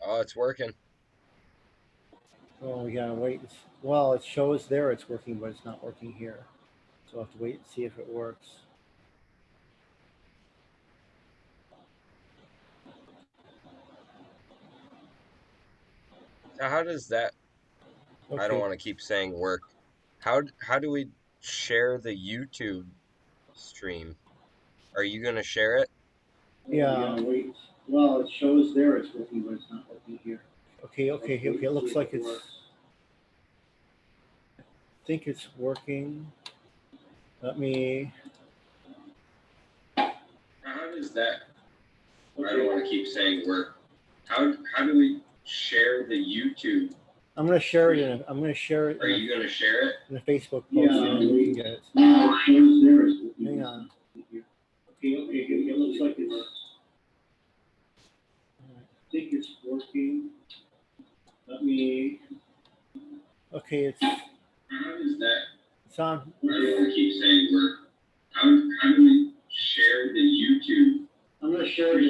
Oh, it's working. Oh, we gotta wait. Well, it shows there it's working, but it's not working here. So I'll have to wait and see if it works. So how does that? I don't Okay. want to keep saying work. How do we share the YouTube stream? Are you gonna share it? Yeah. We gotta wait. Well, it shows there it's working, but it's not working here. Okay. It looks like it's. I think it's working. Let me. How does that? I don't Okay. want to keep saying work. How do we share the YouTube? I'm gonna share it. I'm gonna share it Are you gonna share it? in a Facebook post. Yeah. So you can get it. Hang on. Okay. It looks like it's. I think it's working. Let me. Okay, How does that? it's on. I don't want to keep saying work. How do we share the YouTube? I'm gonna share it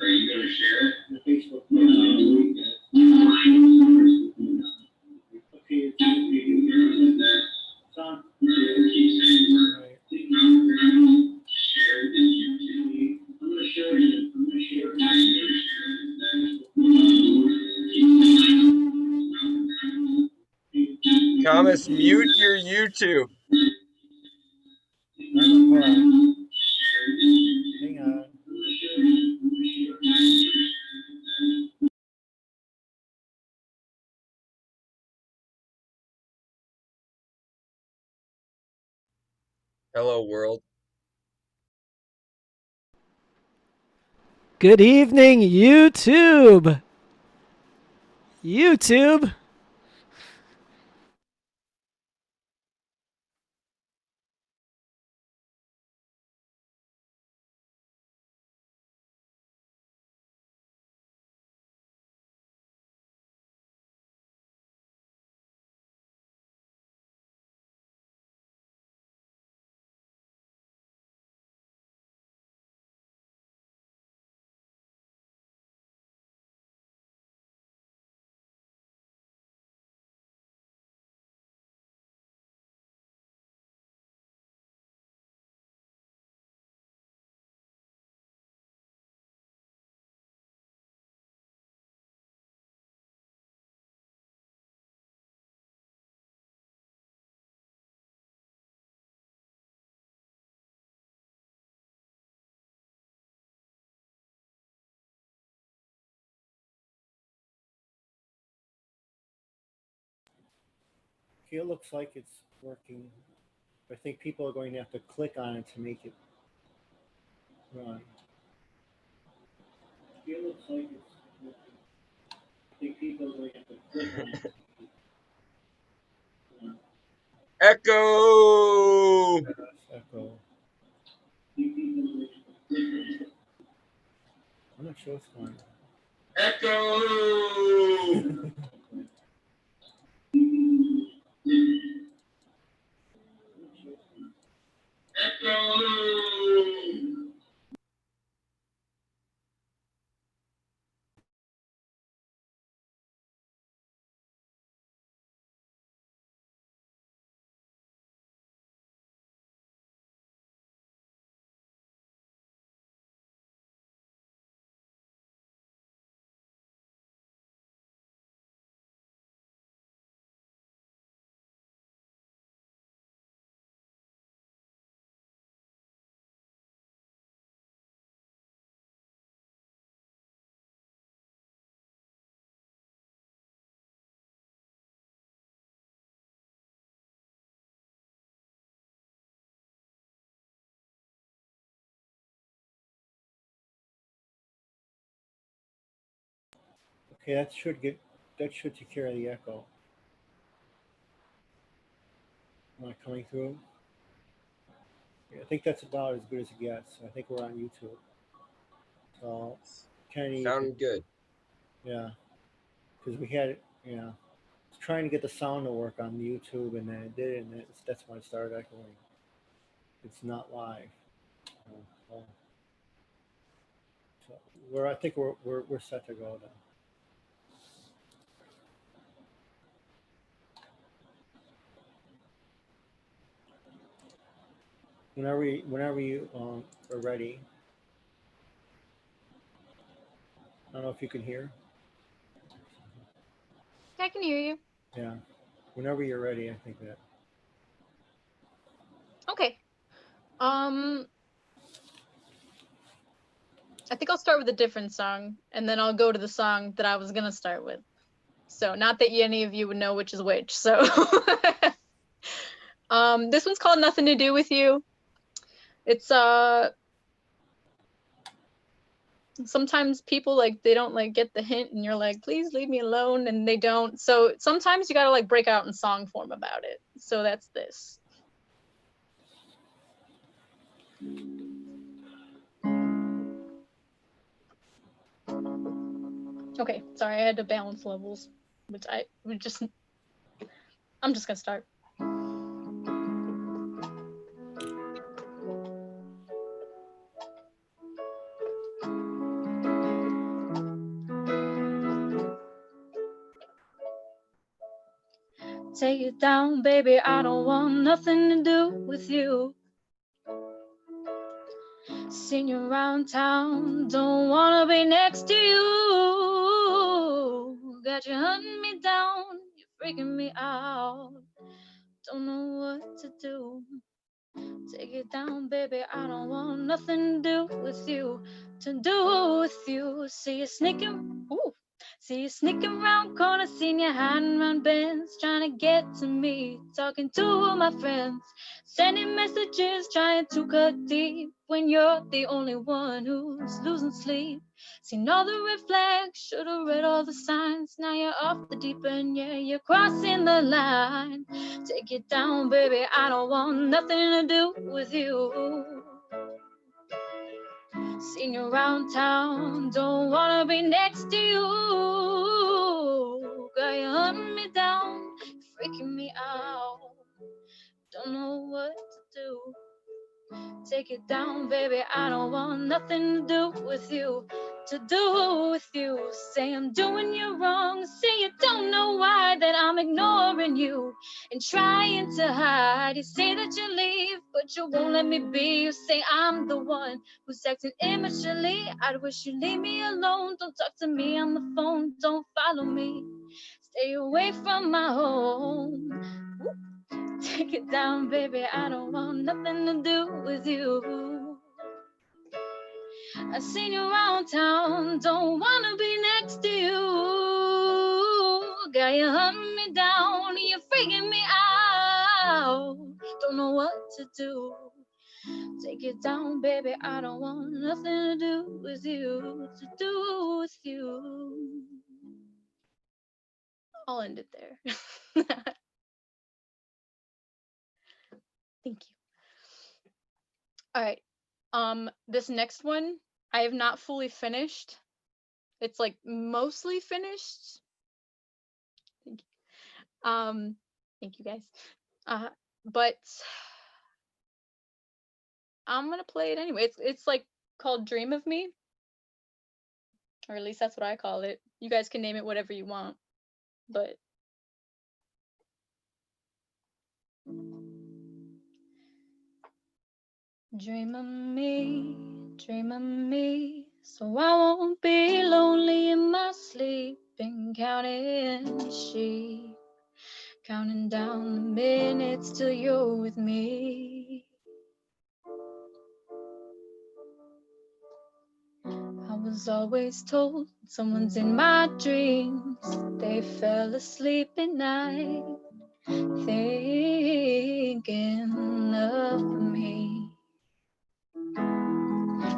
Are you gonna share it? in the Facebook post. So you can get it. Okay, How does that? it's on. I don't want to keep saying work. Right. How do we share the YouTube? I'm gonna share it. I'm gonna share it. Are you gonna share it? Thomas, mute your YouTube. Hold on. Hang on. Hello, world. Good evening, YouTube. YouTube. Okay, it looks like it's working. I think people are going to have to click on it to make it run. Okay, it looks like it's working. I think people are going to have to click on it to make it run. Echo! Echo. I think people are going to have to click on it. I'm not sure what's going Echo! on. Echo! Okay, that should take care of the echo. Am I coming through? Yeah, I think that's about as good as it gets. I think we're on YouTube. So, Kenny, you can, Sound good. yeah, because we had, yeah, trying to get the sound to work on YouTube, and then it did, and that's when it started echoing. It's not live. So, so I think we're set to go then. whenever you are ready. I don't know if you can hear. I can hear you. Yeah. Whenever you're ready, I think that. Okay. I think I'll start with a different song, and then I'll go to the song that I was gonna start with. So not that any of you would know which is which. So this one's called Nothing to Do with You. It's sometimes people like they don't like get the hint and you're like, please leave me alone, and they don't. So sometimes you gotta like break out in song form about it. So that's this. Okay, sorry, I had to balance levels, which I'm just gonna start. Take it down, baby, I don't want nothing to do with you. Seen you around town, don't wanna be next to you. Got you hunting me down, you're freaking me out. Don't know what to do. Take it down, baby, I don't want nothing to do with you. See you sneaking, see you sneaking around corners, seen you hiding around bends, trying to get to me, talking to my friends, sending messages, trying to cut deep when you're the only one who's losing sleep. Seen all the red flags, should've read all the signs. Now you're off the deep end, yeah, you're crossing the line. Take it down, baby, I don't want nothing to do with you. Seen you around town, don't wanna be next to you. Got you hunting me down, freaking me out. Don't know what to do. Take it down, baby, I don't want nothing to do with you. Say I'm doing you wrong, say you don't know why, that I'm ignoring you and trying to hide. You say that you leave, but you won't let me be. You say I'm the one who's acting immaturely. I'd wish you'd leave me alone. Don't talk to me on the phone, don't follow me. Stay away from my home. Take it down, baby, I don't want nothing to do with you. I seen you around town, don't wanna be next to you. Got you hunting me down, you're freaking me out. Don't know what to do. Take it down, baby, I don't want nothing to do with you. I'll end it there. Thank you. All right. This next one I have not fully finished. It's like mostly finished. Thank you. Thank you guys. But I'm gonna play it anyway. It's like called Dream of Me. Or at least that's what I call it. You guys can name it whatever you want. But dream of me, so I won't be lonely in my sleep, and counting sheep, counting down the minutes till you're with me. I was always told someone's in my dreams, they fell asleep at night, thinking of me.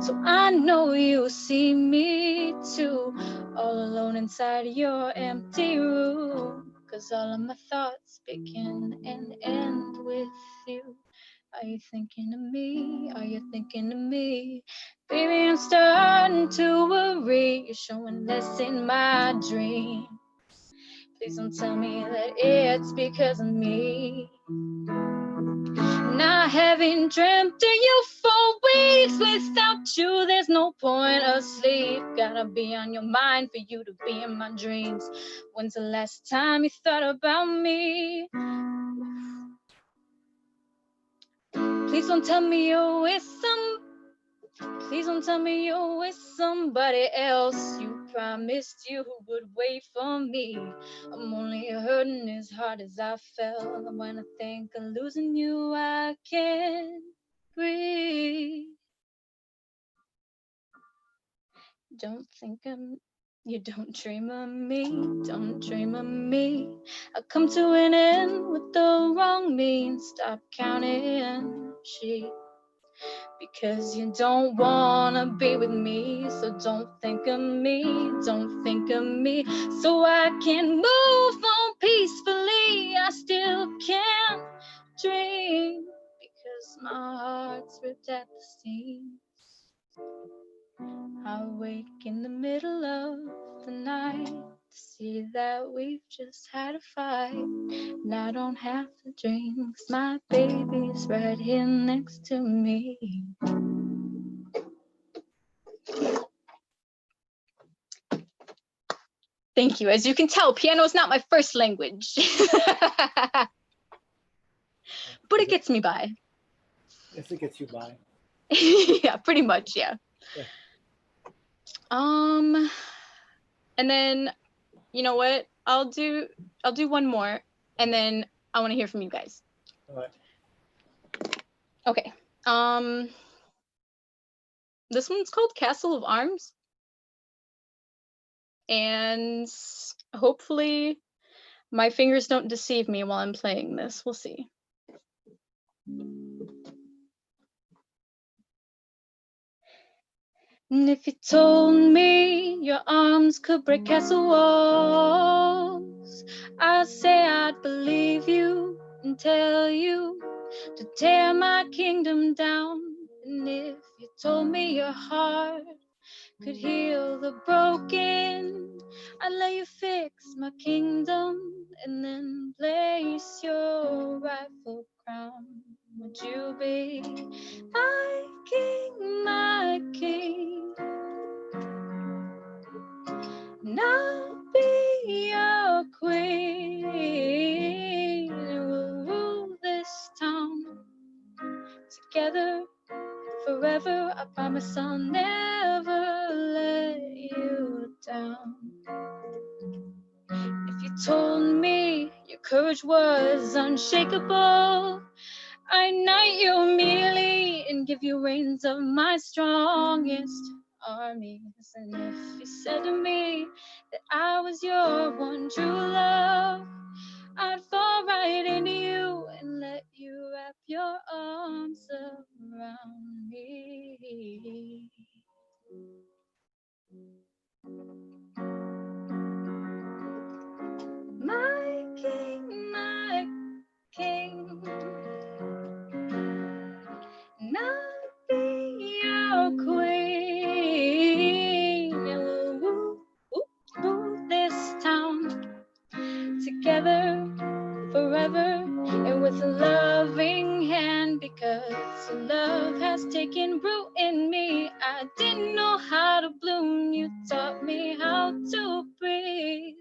So I know you see me too, all alone inside your empty room. 'Cause all of my thoughts begin and end with you. Are you thinking of me? Are you thinking of me? Baby, I'm starting to worry. You're showing less in my dreams. Please don't tell me that it's because of me. Now having dreamt of you for weeks, without you there's no point of sleep. Gotta be on your mind for you to be in my dreams. When's the last time you thought about me? Please don't tell me you're with Please don't tell me you're with somebody else. You promised you would wait for me. I'm only hurting as hard as I felt. When I think of losing you, I can't breathe. Don't think you don't dream of me, don't dream of me. I come to an end with the wrong means. Stop counting sheep. Because you don't wanna be with me, so don't think of me, don't think of me. So I can move on peacefully, I still can't dream. Because my heart's ripped at the seams. I wake in the middle of the night to see that we've just had a fight. And I don't have to dream, 'cause my baby's right here next to me. Thank you. As you can tell, piano is not my first language. But it gets me by. Yes, it gets you by. Yeah, pretty much, yeah. Yeah. And then, you know what? I'll do one more, and then I want to hear from you guys. All right. Okay. This one's called Castle of Arms. And hopefully my fingers don't deceive me while I'm playing this. We'll see. And if you told me your arms could break castle walls, I'd say I'd believe you and tell you to tear my kingdom down. And if you told me your heart could heal the broken, I'd let you fix my kingdom and then place your rightful crown. Would you be my king, my king? And I'll be your queen. We'll rule this town together forever. I promise I'll never let you down. If you told me your courage was unshakable, I'd knight you immediately and give you reins of my strongest armies. And if you said to me that I was your one true love, I'd fall right into you and let you wrap your arms around me. My king, my king. And I'll be your queen. And we'll rule this town together forever and with a loving hand, because love has taken root in me. I didn't know how to bloom, you taught me how to breathe.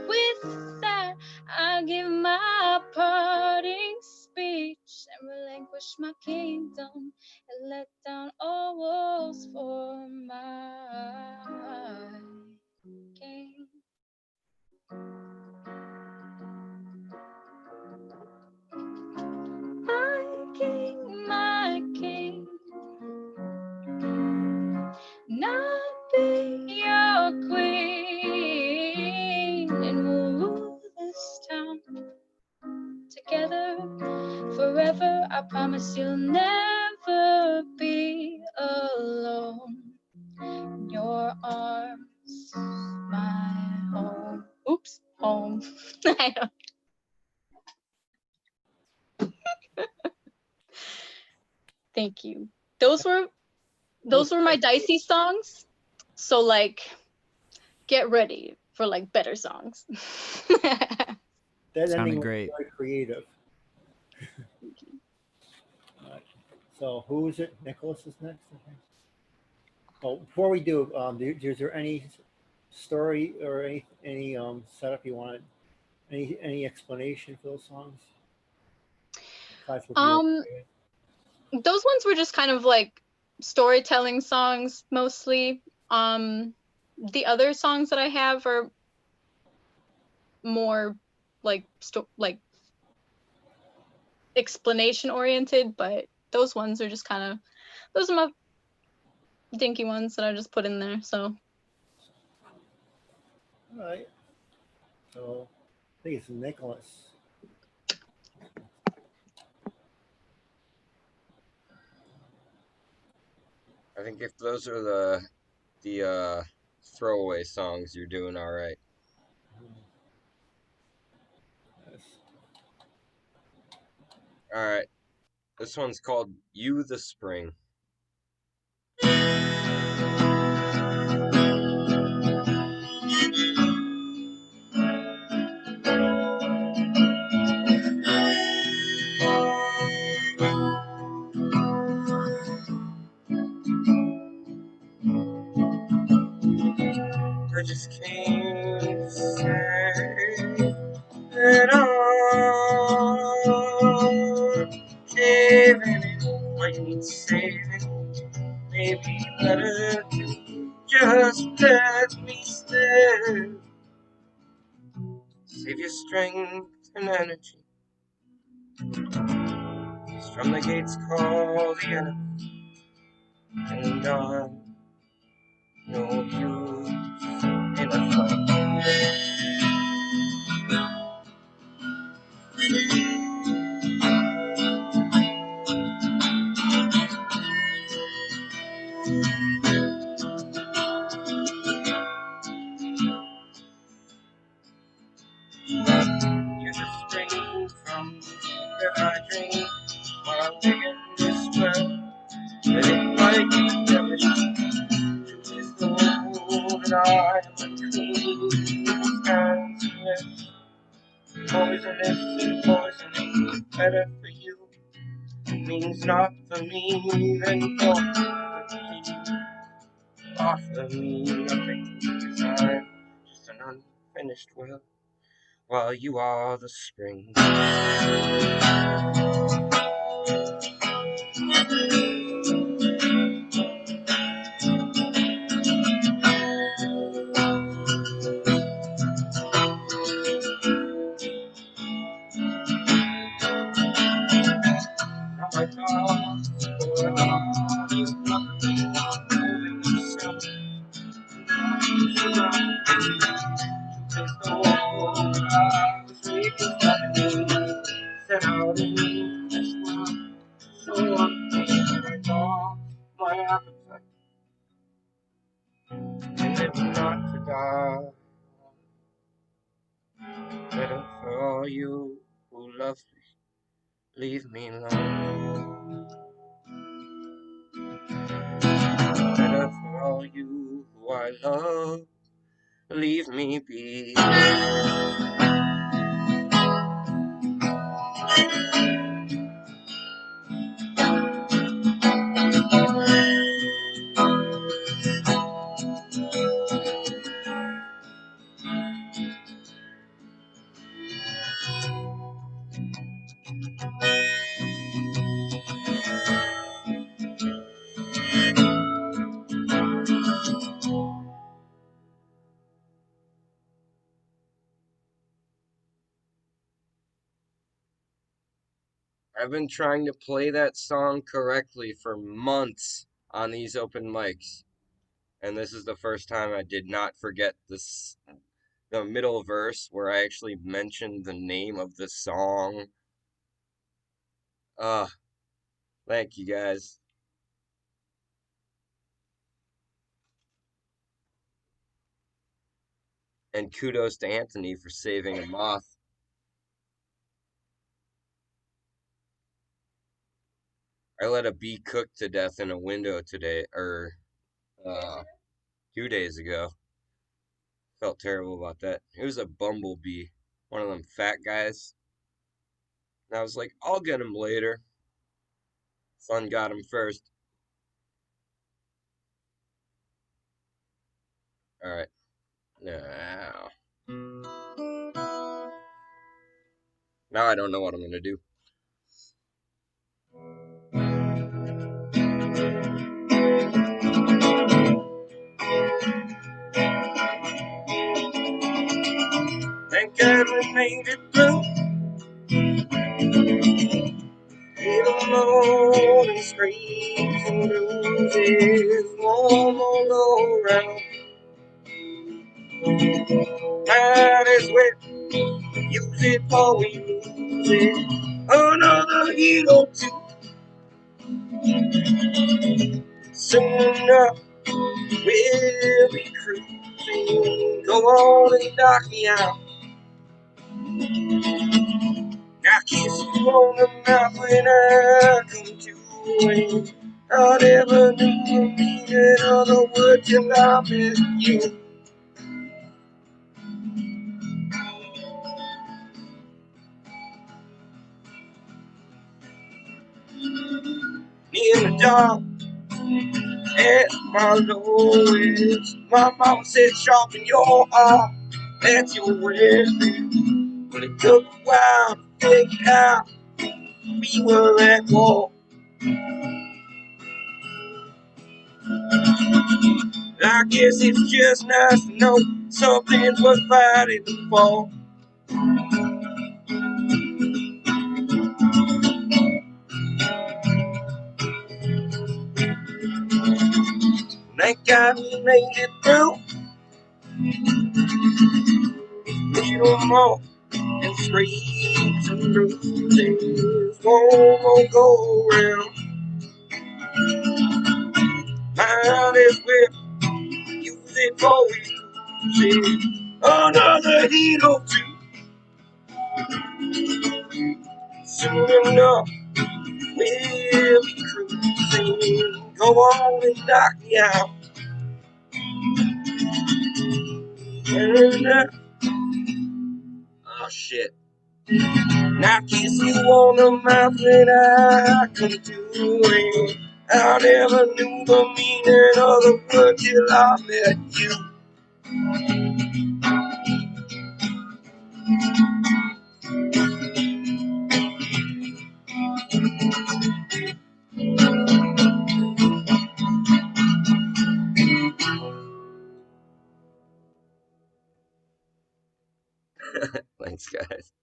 With that, I give my parting speech and relinquish my kingdom and let down all walls for my king. My king, my king. And I'll be your queen, and we'll rule this town together forever. I promise you'll never be alone. Your arms, my home. Oops, home. I don't. Thank you. Those were my dicey songs. So like, get ready for like better songs. That Sounded ending great. was very creative. So who is it? Nicholas is next. Okay. Oh, before we do, is there any story or any setup you wanted? Any explanation for those songs? Aside from being creative? those ones were just kind of like storytelling songs mostly. The other songs that I have are more like explanation oriented, but those ones are just kind of, those are my dinky ones that I just put in there. So All right. So I think it's Nicholas. I think if those are the throwaway songs, you're doing all right. Yes. All right. This one's called You the Spring. I just can't say that I'm giving it what needs saving. Maybe better to just let me stay. Save your strength and energy. 'Cause from the gates call the enemy, and I'm no use in a fight. You're the spring from where I drink while I'm digging this well. But it might be devilish. Truth is the rule that I am unclean. Conscience, poisonous and poisoning. Better for you means not for me. Then don't offer me nothing, 'cause I'm just an unfinished well, while you are the spring. Now my thoughts go on, is nothing holding themselves. Just the wall that I was making fun of me, set out in this world. So unfair, I lost my appetite, and live not to die. Better for all you who love me, leave me alone. Better for all you who I love, leave me be. I've been trying to play that song correctly for months on these open mics, and this is the first time I did not forget the middle verse where I actually mentioned the name of the song. Thank you guys. And kudos to Anthony for saving a moth. I let a bee cook to death in a window today, or 2 days ago. Felt terrible about that. It was a bumblebee, one of them fat guys. And I was like, I'll get him later. Sun got him first. All right. Now I don't know what I'm gonna do. made it through. Little morning screams and bruises, one more go round. Might as well use it before we lose it. Another hit or two. Soon enough, we'll be cruising. Go on and knock me out. I kiss you on the mouth when I come to it. I never knew the meaning of the word till I met you. In the dark, at my lowest, my mama said sharpen your arm, that's your weapon. But it took a while to figure out we were at war. I guess it's just nice to know something's worth fighting for. Thank God we made it through. Little more and screams and bruises, one more go round. Might as well use it for we lose it. Another hit or two. Soon enough, we'll be cruising. Go on and knock me out. Oh shit. Now kiss you on the mouth when I come to it. I never knew the meaning of the word till I met you. Thanks, guys.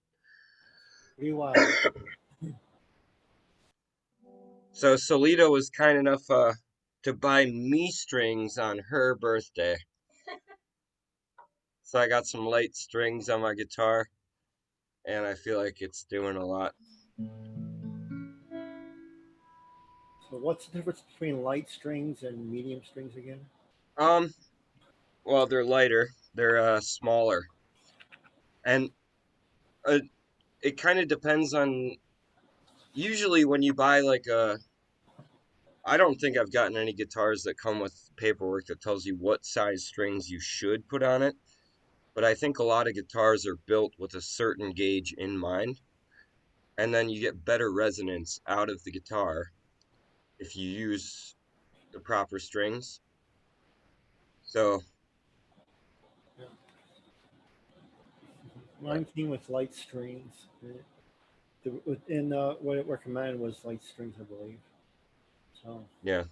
Pretty wild. So Solita was kind enough to buy me strings on her birthday. So I got some light strings on my guitar, and I feel like it's doing a lot. So what's the difference between light strings and medium strings again? Um, well, they're lighter, they're smaller, and uh, it kind of depends on. Usually, when you buy like a, I don't think I've gotten any guitars that come with paperwork that tells you what size strings you should put on it. But I think a lot of guitars are built with a certain gauge in mind, and then you get better resonance out of the guitar if you use the proper strings. So, Yeah. but Mine came with light strings. And what it recommended was light strings, I believe. So yeah,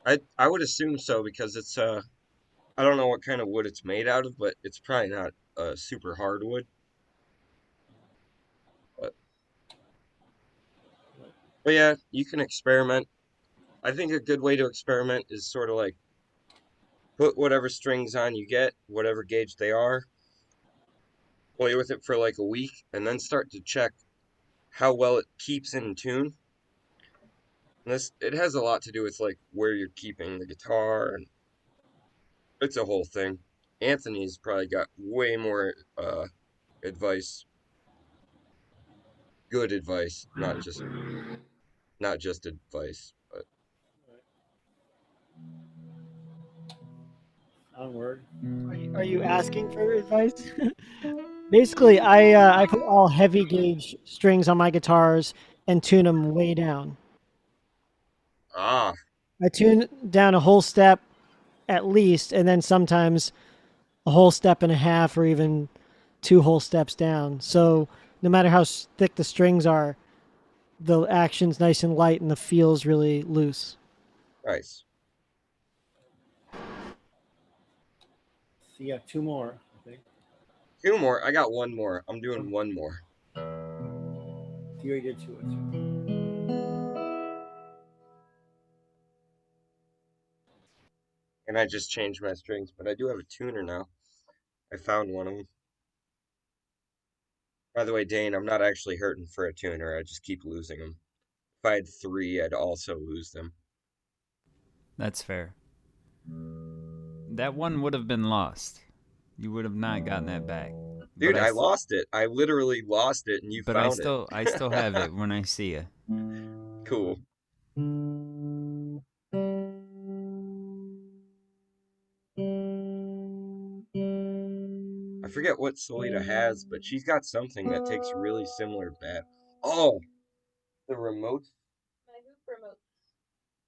I would assume so because it's I don't know what kind of wood it's made out of, but it's probably not super hardwood. But but yeah, you can experiment. I think a good way to experiment is sort of like put whatever strings on you get, whatever gauge they are, play with it for like a week, and then start to check how well it keeps in tune. And this it has a lot to do with like where you're keeping the guitar, and it's a whole thing. Anthony's probably got way more advice, good advice, not just advice, but onward. Are you asking for advice? Basically, I put all heavy gauge strings on my guitars and tune them way down. ah, I tune down a whole step at least, and then sometimes a whole step and a half, or even two whole steps down. So no matter how thick the strings are, the action's nice and light, and the feel's really loose. nice. So yeah, two more, I think. 2 more. I got 1 more. I'm doing 1 more. You already did 2. And I just changed my strings, but I do have a tuner now. I found one of them. By the way, Dane, I'm not actually hurting for a tuner. I just keep losing them. If I had 3, I'd also lose them. That's fair. That one would have been lost. You would have not gotten that back. Dude, But I lost it. I literally lost it, and you But found I still have it when I see you. Cool. I forget what Solita has, but she's got something that takes really similar bat. Oh, the remote. My hoop remote.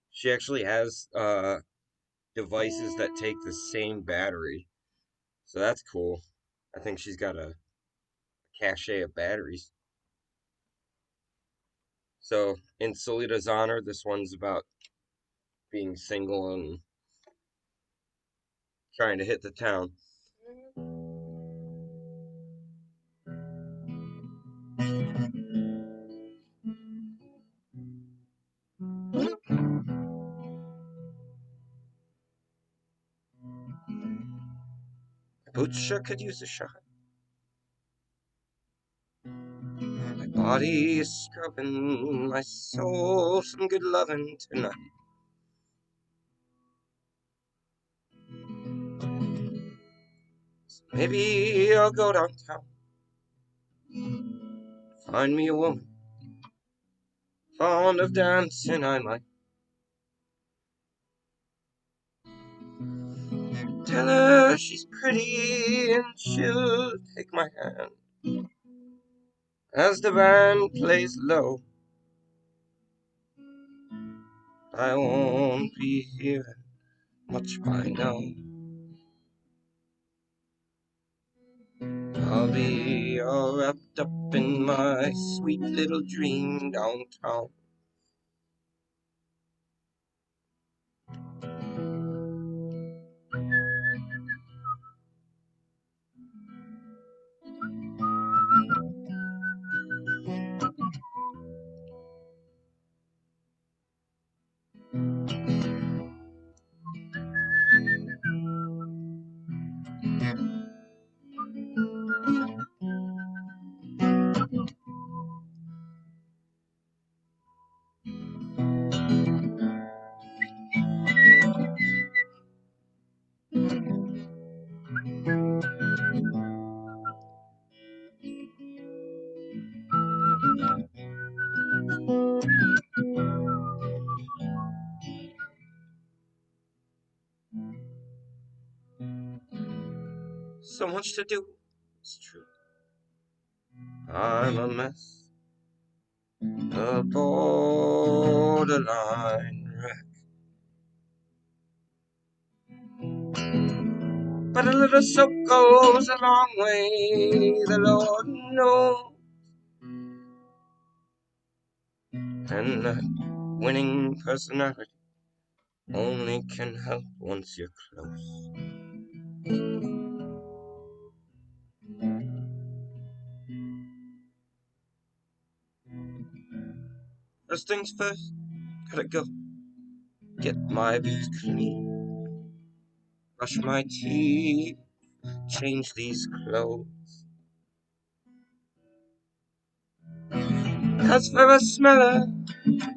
She actually has devices that take the same battery, so that's cool. I think she's got a cache of batteries. So in Solita's honor, this one's about being single and trying to hit the town. Boots sure could use a shot. My body is scrubbing, my soul some good loving tonight. So maybe I'll go downtown, find me a woman fond of dancing. I might tell her she's pretty and she'll take my hand as the band plays low. I won't be hearing much by now. I'll be all wrapped up in my sweet little dream downtown. So much to do, it's true. I'm a mess, a borderline wreck. But a little soap goes a long way, the Lord knows. And that winning personality only can help once you're close. First things first, gotta go get my boots clean, brush my teeth, change these clothes. 'Cause for a smeller,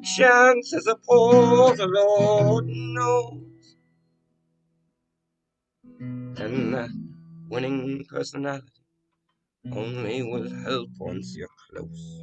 chances are poor, the Lord knows. And that winning personality only will help once you're close.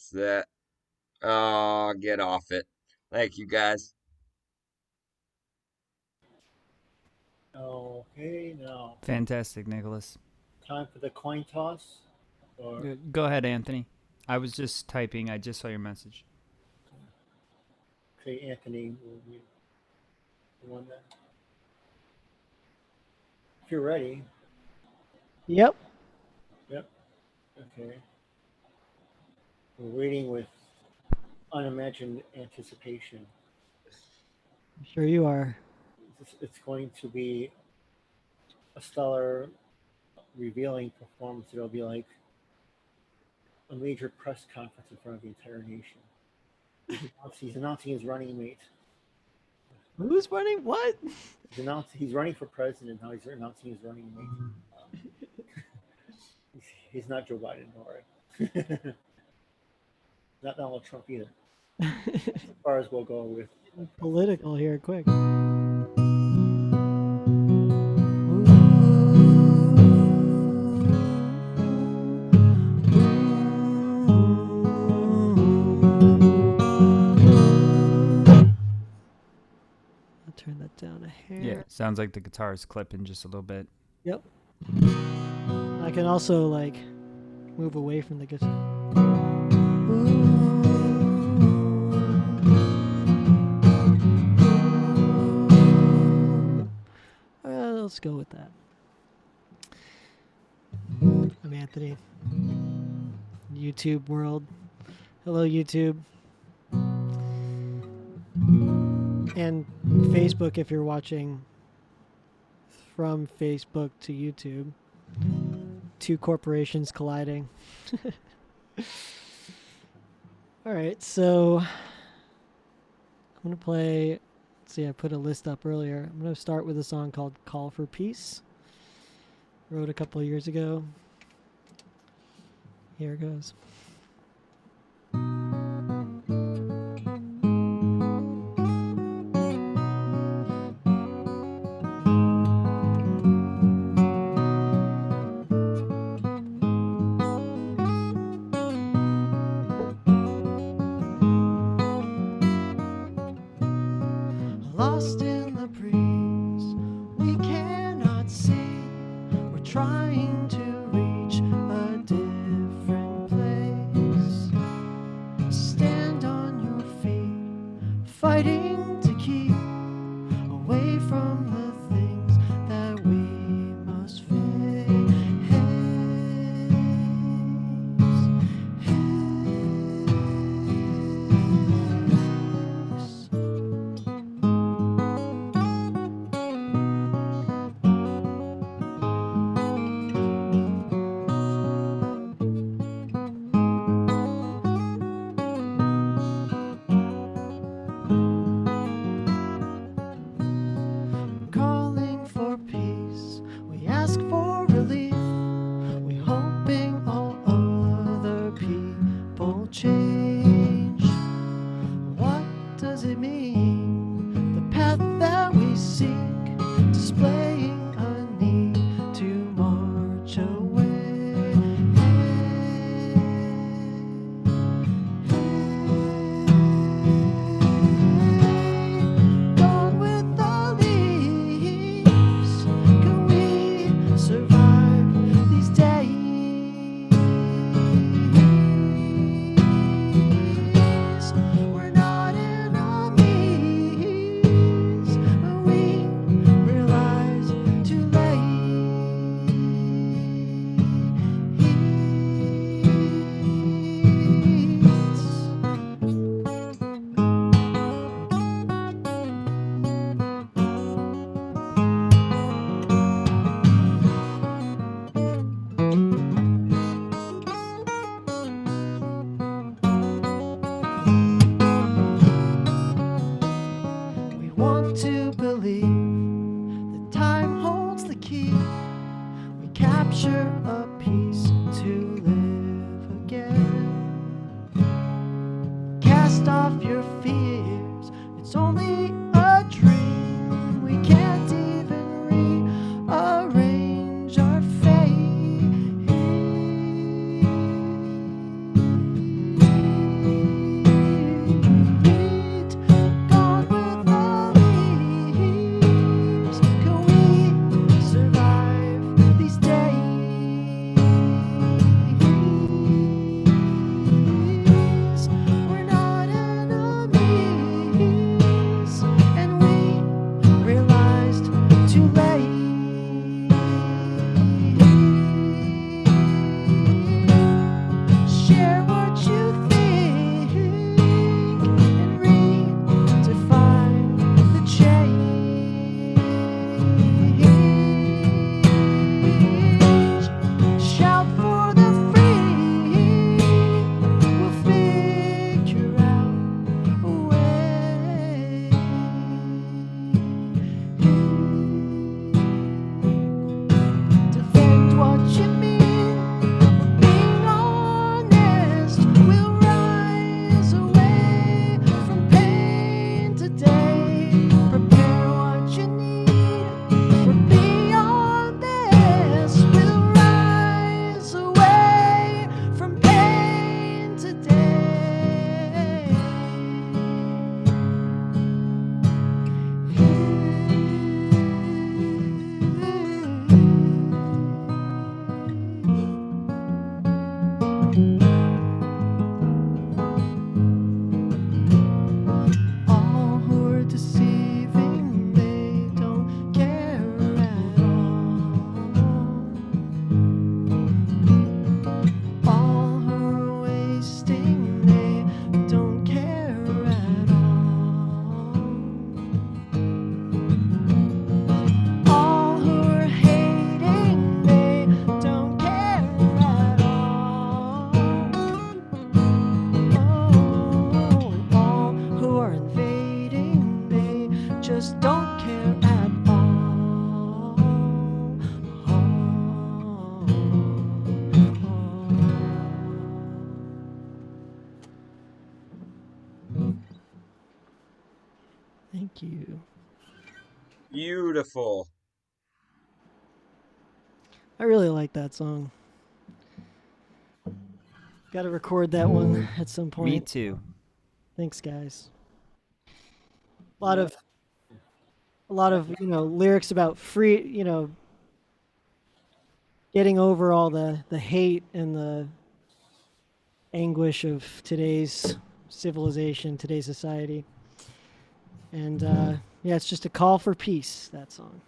What's that? Oh, get off it. Thank you, guys. Okay, now Fantastic, Nicholas. time for the coin toss. Or Go ahead, Anthony. I was just typing. I just saw your message. okay, Anthony will be the one that. If you're ready, Yep. yep. Okay. We're waiting with unimagined anticipation. I'm sure you are. It's going to be a stellar, revealing performance. It'll be like a major press conference in front of the entire nation. He's announcing his running mate. Who's running? What? He's running for president. Now he's announcing his running mate. He's not Joe Biden, all right. Not Donald Trump either. As far as we'll go with. Political here, quick. I'll turn that down a hair. Yeah, sounds like the guitar is clipping just a little bit. Yep. I can also like move away from the guitar. Let's go with that. I'm Anthony. YouTube world. Hello, YouTube. And Facebook if you're watching from Facebook to YouTube. Two corporations colliding. All right, so I'm going to play. Let's see, I put a list up earlier. I'm going to start with a song called Call for Peace. Wrote a couple of years ago. Here it goes. Lost in the breeze, we cannot see. We're trying to reach a different place. Stand on your feet, fighting to keep away from the things that we must face. Calling for peace, we ask for relief. We hoping all other people change. What does it mean? The path that we seek, displaying a need to march away. Gone with the leaves, can we survive these days? We're not enemies, but we realize too We want to believe that time holds the key. We capture a piece to live again. Cast off your fears, it's only a dream. We can't even rearrange our fate. Beautiful. I really like that song. Got to record that one at some point. Me too. Thanks, guys. A lot of lyrics about free, getting over all the hate and the anguish of today's civilization, today's society. And yeah, it's just a call for peace, that song.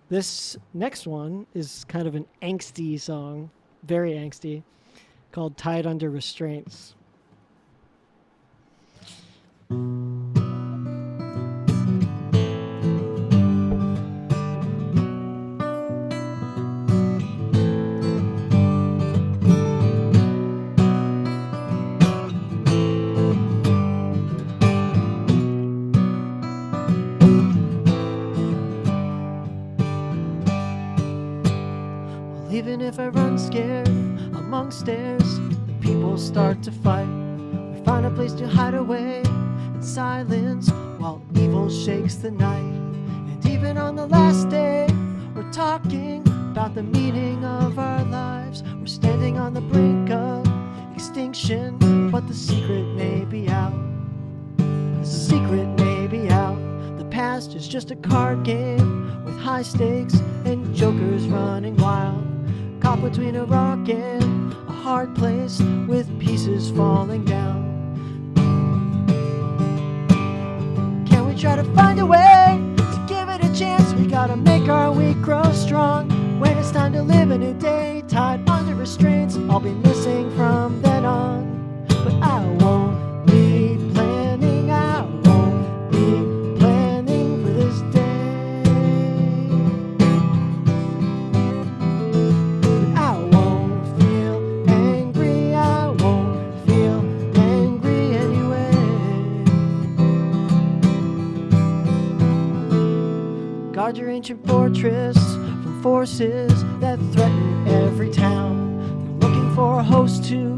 This next one is kind of an angsty song, very angsty, called Tied Under Restraints. Even if I run scared among stairs, the people start to fight. We find a place to hide away in silence while evil shakes the night. And even on the last day, we're talking about the meaning of our lives. We're standing on the brink of extinction, but the secret may be out. The secret may be out. The past is just a card game with high stakes and jokers running wild. Caught between a rock and a hard place with pieces falling down. Can we try to find a way to give it a chance? We gotta make our week grow strong. When it's time to live a new day, tied under restraints, I'll be missing from then on. But I won't be planning, I won't be planning for this day. Guard your ancient fortress from forces that threaten every town. They're looking for a host to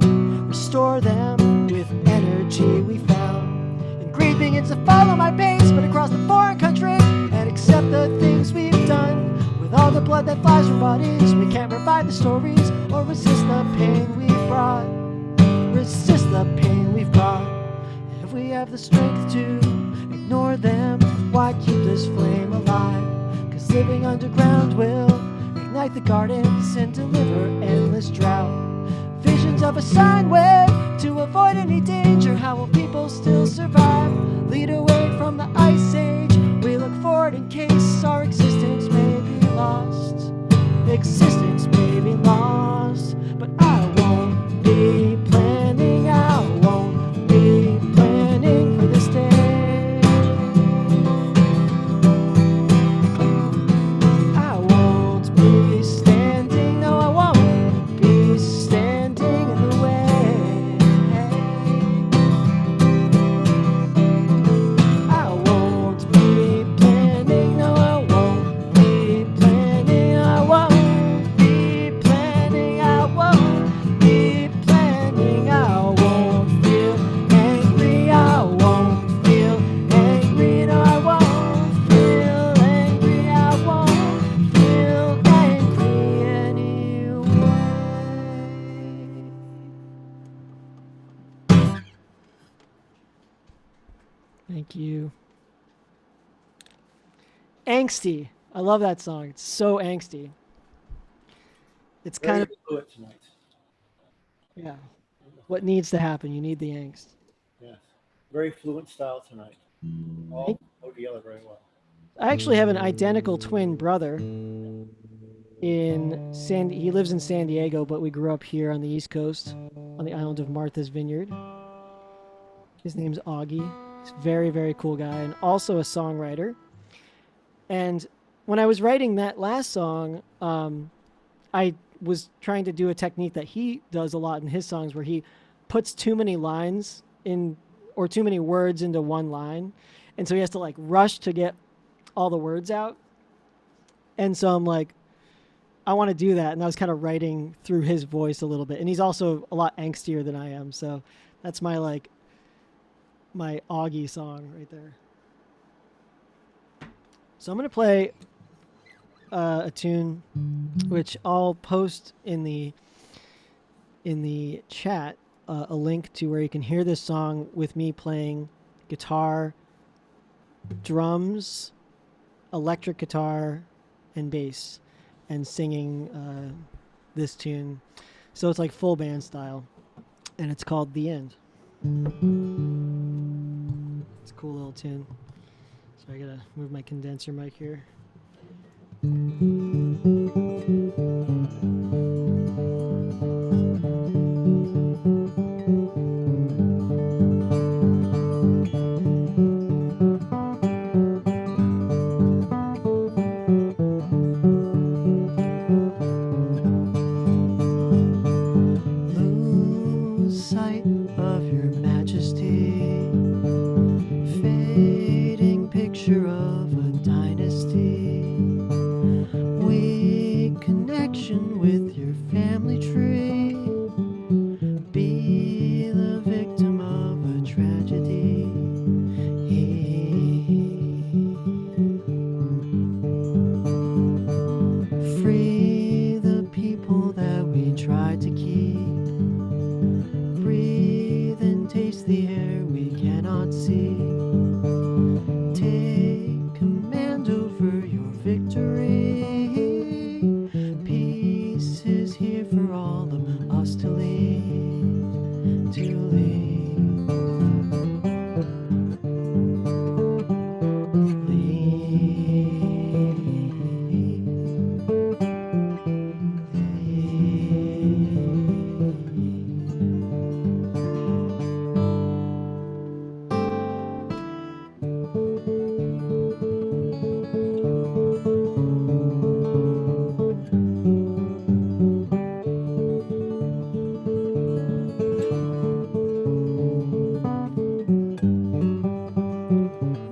restore them with energy we found. And greed begins to follow my pace, but across the foreign country, and accept the things we've done. With all the blood that flies from bodies, we can't revive the stories or resist the pain we've brought. Resist the pain we've brought. And if we have the strength to ignore them, why keep this flame alive? Cause living underground will ignite the gardens and deliver endless drought. Visions of a sine wave to avoid any danger. How will people still survive? Lead away from the ice age. We look forward in case our existence may be lost. Existence may be lost. But I won't be planning, I won't be planning for this day. Thank you. Angsty. I love that song. It's so angsty. It's kind of, fluid tonight. yeah, what needs to happen. You need the angst. Yes. Very fluent style tonight. All go together very well. I actually have an identical twin brother. He lives in San Diego, but we grew up here on the East Coast, on the island of Martha's Vineyard. His name's Augie. He's a very, very cool guy and also a songwriter. And when I was writing that last song, I was trying to do a technique that he does a lot in his songs where he puts too many lines in or too many words into one line. And so he has to like rush to get all the words out. And so I'm like, I want to do that. And I was kind of writing through his voice a little bit. And he's also a lot angstier than I am. So that's my Augie song right there. So I'm gonna play a tune, which I'll post in the chat, a link to where you can hear this song with me playing guitar, drums, electric guitar, and bass, and singing this tune. So it's like full band style, and it's called "The End." It's a cool little tune. So I gotta move my condenser mic here. Lose sight of your majesty, fading picture of a dynasty, weak connection with your family tree, be the victim of a tragedy. Free the people that we tried to keep, breathe and taste the air we cannot see. Take command over your victory. Peace is here for all of us to lead, to lead.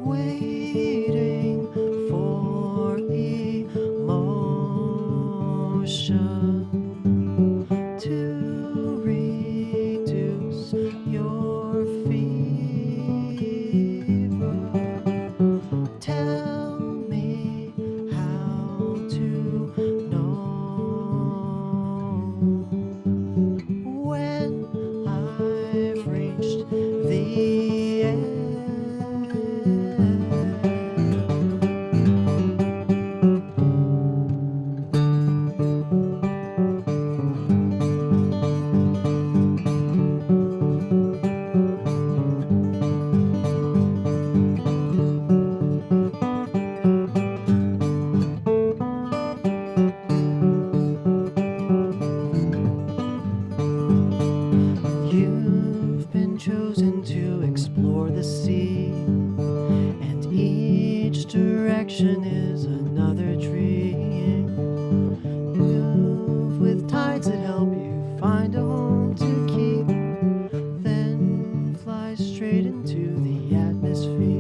Waiting for emotion to reduce your fever. Tell me how to know when I've reached the end. You've been chosen to explore the sea, and each direction is another dream. Move with tides that help you find a home to keep, then fly straight into the atmosphere.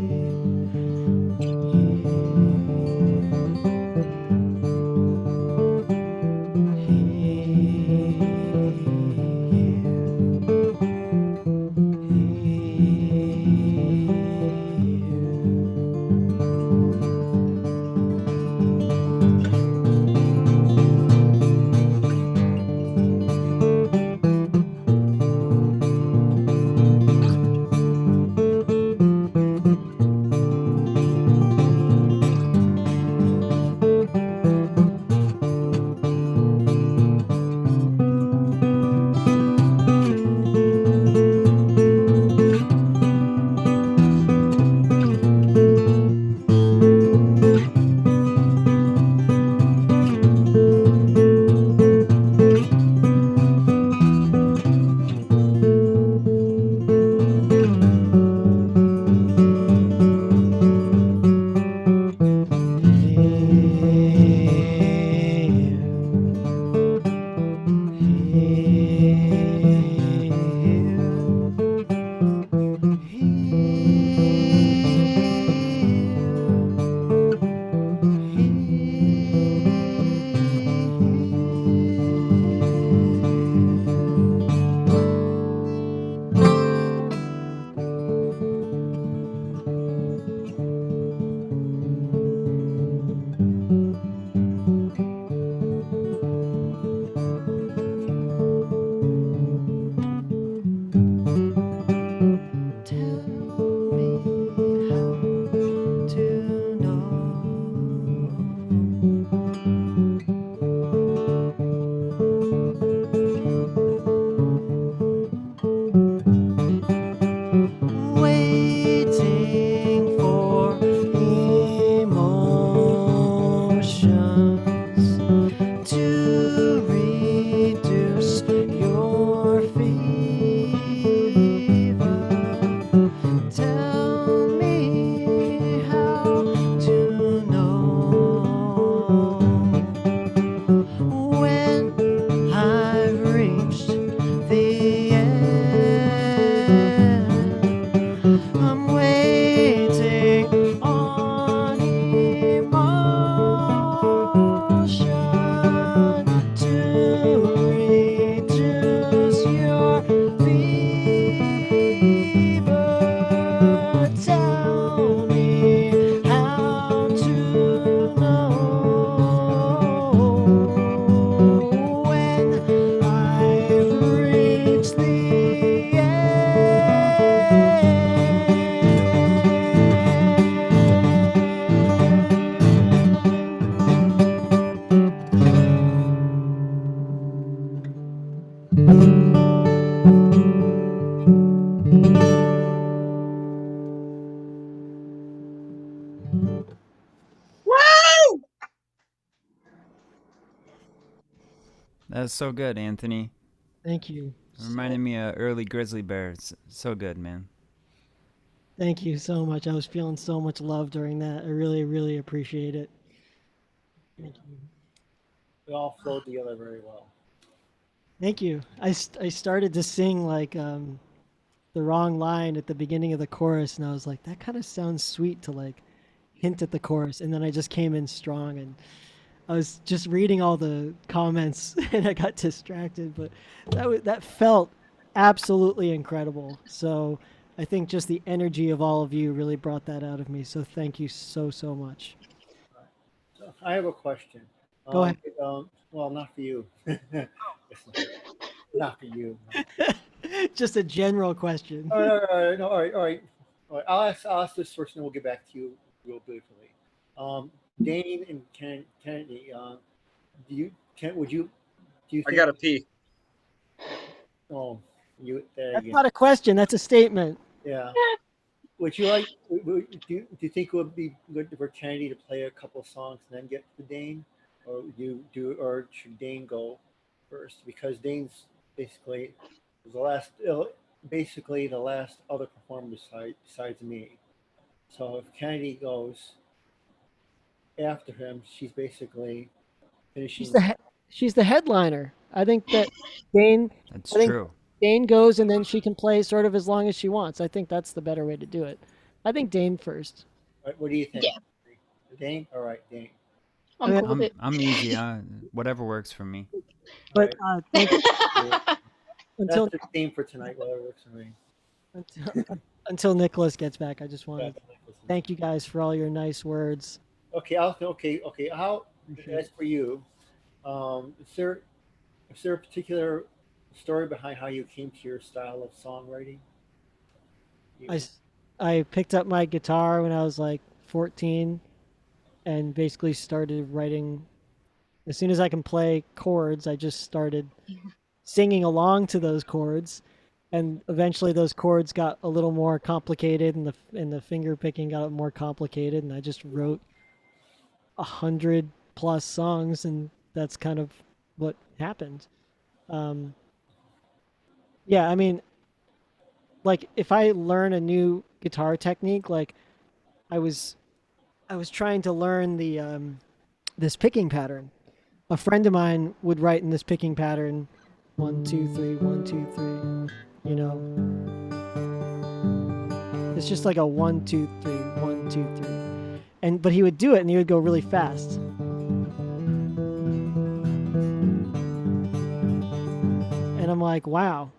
That was so good, Anthony. Thank you. Reminded me of early Grizzly Bears. So good, man. Thank you so much. I was feeling so much love during that. I really, really appreciate it. Thank you. We all flowed together very well. Thank you. I started to sing like the wrong line at the beginning of the chorus, and I was like, that kind of sounds sweet to like hint at the chorus, and then I just came in strong, and I was just reading all the comments, and I got distracted, but that felt absolutely incredible. So I think just the energy of all of you really brought that out of me. So thank you so much. So I have a question. Go ahead. Well, not for you. Not for you. Just a general question. All right, no, all right. I'll ask this first, and then we'll get back to you real briefly. Dane and Kennedy, would you, do you I think? gotta pee. Oh, there That's you not a question. That's a statement. Yeah. Would you like? Do you think it would be good for Kennedy to play a couple of songs and then get to Dane, or or should Dane go first? Because Dane's basically was basically the last other performer besides me. So if Kennedy goes after him, she's basically finishing. She's the headliner. I think that Dane. That's I think true. Dane goes, and then she can play sort of as long as she wants. I think that's the better way to do it. I think Dane first. What do you think? Yeah. Dane. All right, Dane. I'm cool with it. I'm easy. Whatever works for me. But thank you. until That's the theme for tonight. Whatever works for me. until Nicholas gets back, I just want That's to Nicholas. thank you guys for all your nice words. Okay, okay. How? As for you, is there a particular story behind how you came to your style of songwriting? I picked up my guitar when I was like 14 and basically started writing. As soon as I can play chords, I just started singing along to those chords, and eventually those chords got a little more complicated, and the finger picking got more complicated, and I just wrote 100+ songs, and that's kind of what happened. Yeah, I mean, like if I learn a new guitar technique, like I was trying to learn the this picking pattern. A friend of mine would write in this picking pattern, 1 2 3 1 2 3. You know, it's just like a 1 2 3 1 2 3, but he would do it and he would go really fast. And I'm like, wow,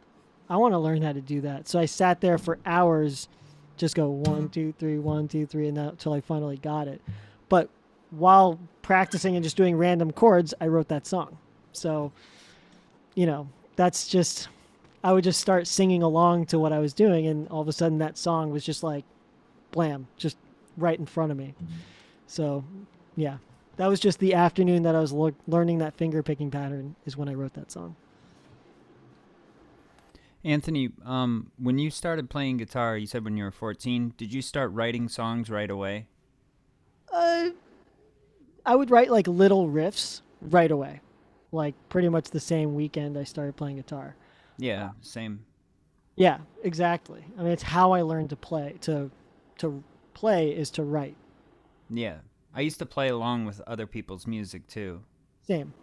I want to learn how to do that. So I sat there for hours, just go 1 2 3 1 2 3, and until I finally got it. But while practicing and just doing random chords, I wrote that song. So, you know, that's just, I would just start singing along to what I was doing, and all of a sudden that song was just like, blam, just right in front of me. So, yeah, that was just the afternoon that I was learning that finger picking pattern is when I wrote that song. Anthony, when you started playing guitar, you said when you were 14, did you start writing songs right away? I would write like little riffs right away. Like pretty much the same weekend I started playing guitar. Yeah, same. Yeah, exactly. I mean, it's how I learned to play. To play is to write. Yeah. I used to play along with other people's music too. Same.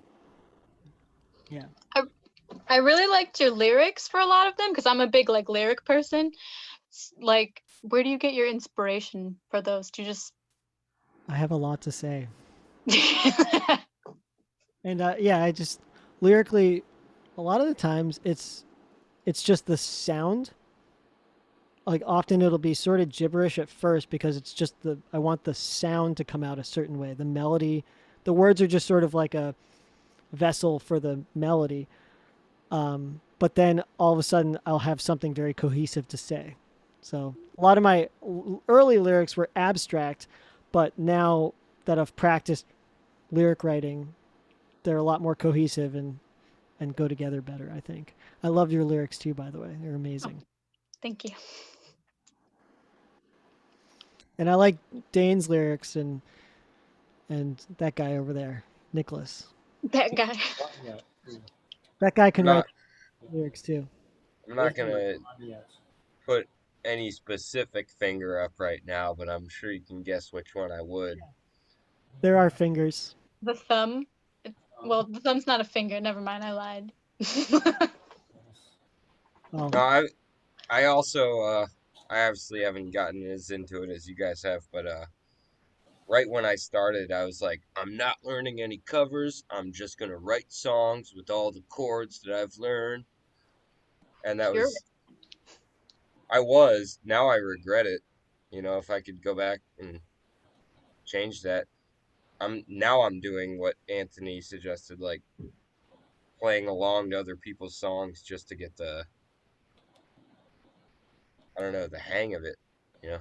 Yeah. I really liked your lyrics for a lot of them because I'm a big like lyric person. Like, where do you get your inspiration for those? Do you just? I have a lot to say. And yeah, I just lyrically, a lot of the times it's just the sound. Like often it'll be sort of gibberish at first because it's just I want the sound to come out a certain way. The melody, the words are just sort of like a vessel for the melody. But then all of a sudden I'll have something very cohesive to say. So a lot of my early lyrics were abstract, but now that I've practiced lyric writing, they're a lot more cohesive and go together better, I think. I love your lyrics too, by the way. They're amazing. Thank you. And I like Dane's lyrics and that guy over there, Nicholas. That guy. Yeah. That guy can I'm write not, lyrics too. I'm not There's one, gonna yes. put any specific finger up right now, but I'm sure you can guess which one I would. There are fingers. The thumb. Well, the thumb's not a finger. Never mind. I lied. Oh, No, I also I obviously haven't gotten as into it as you guys have, but right when I started, I was like, I'm not learning any covers. I'm just gonna write songs with all the chords that I've learned. And that You're was I was. Now I regret it. You know, if I could go back and change that. I'm doing what Anthony suggested, like playing along to other people's songs just to get the I don't know, the hang of it. You know,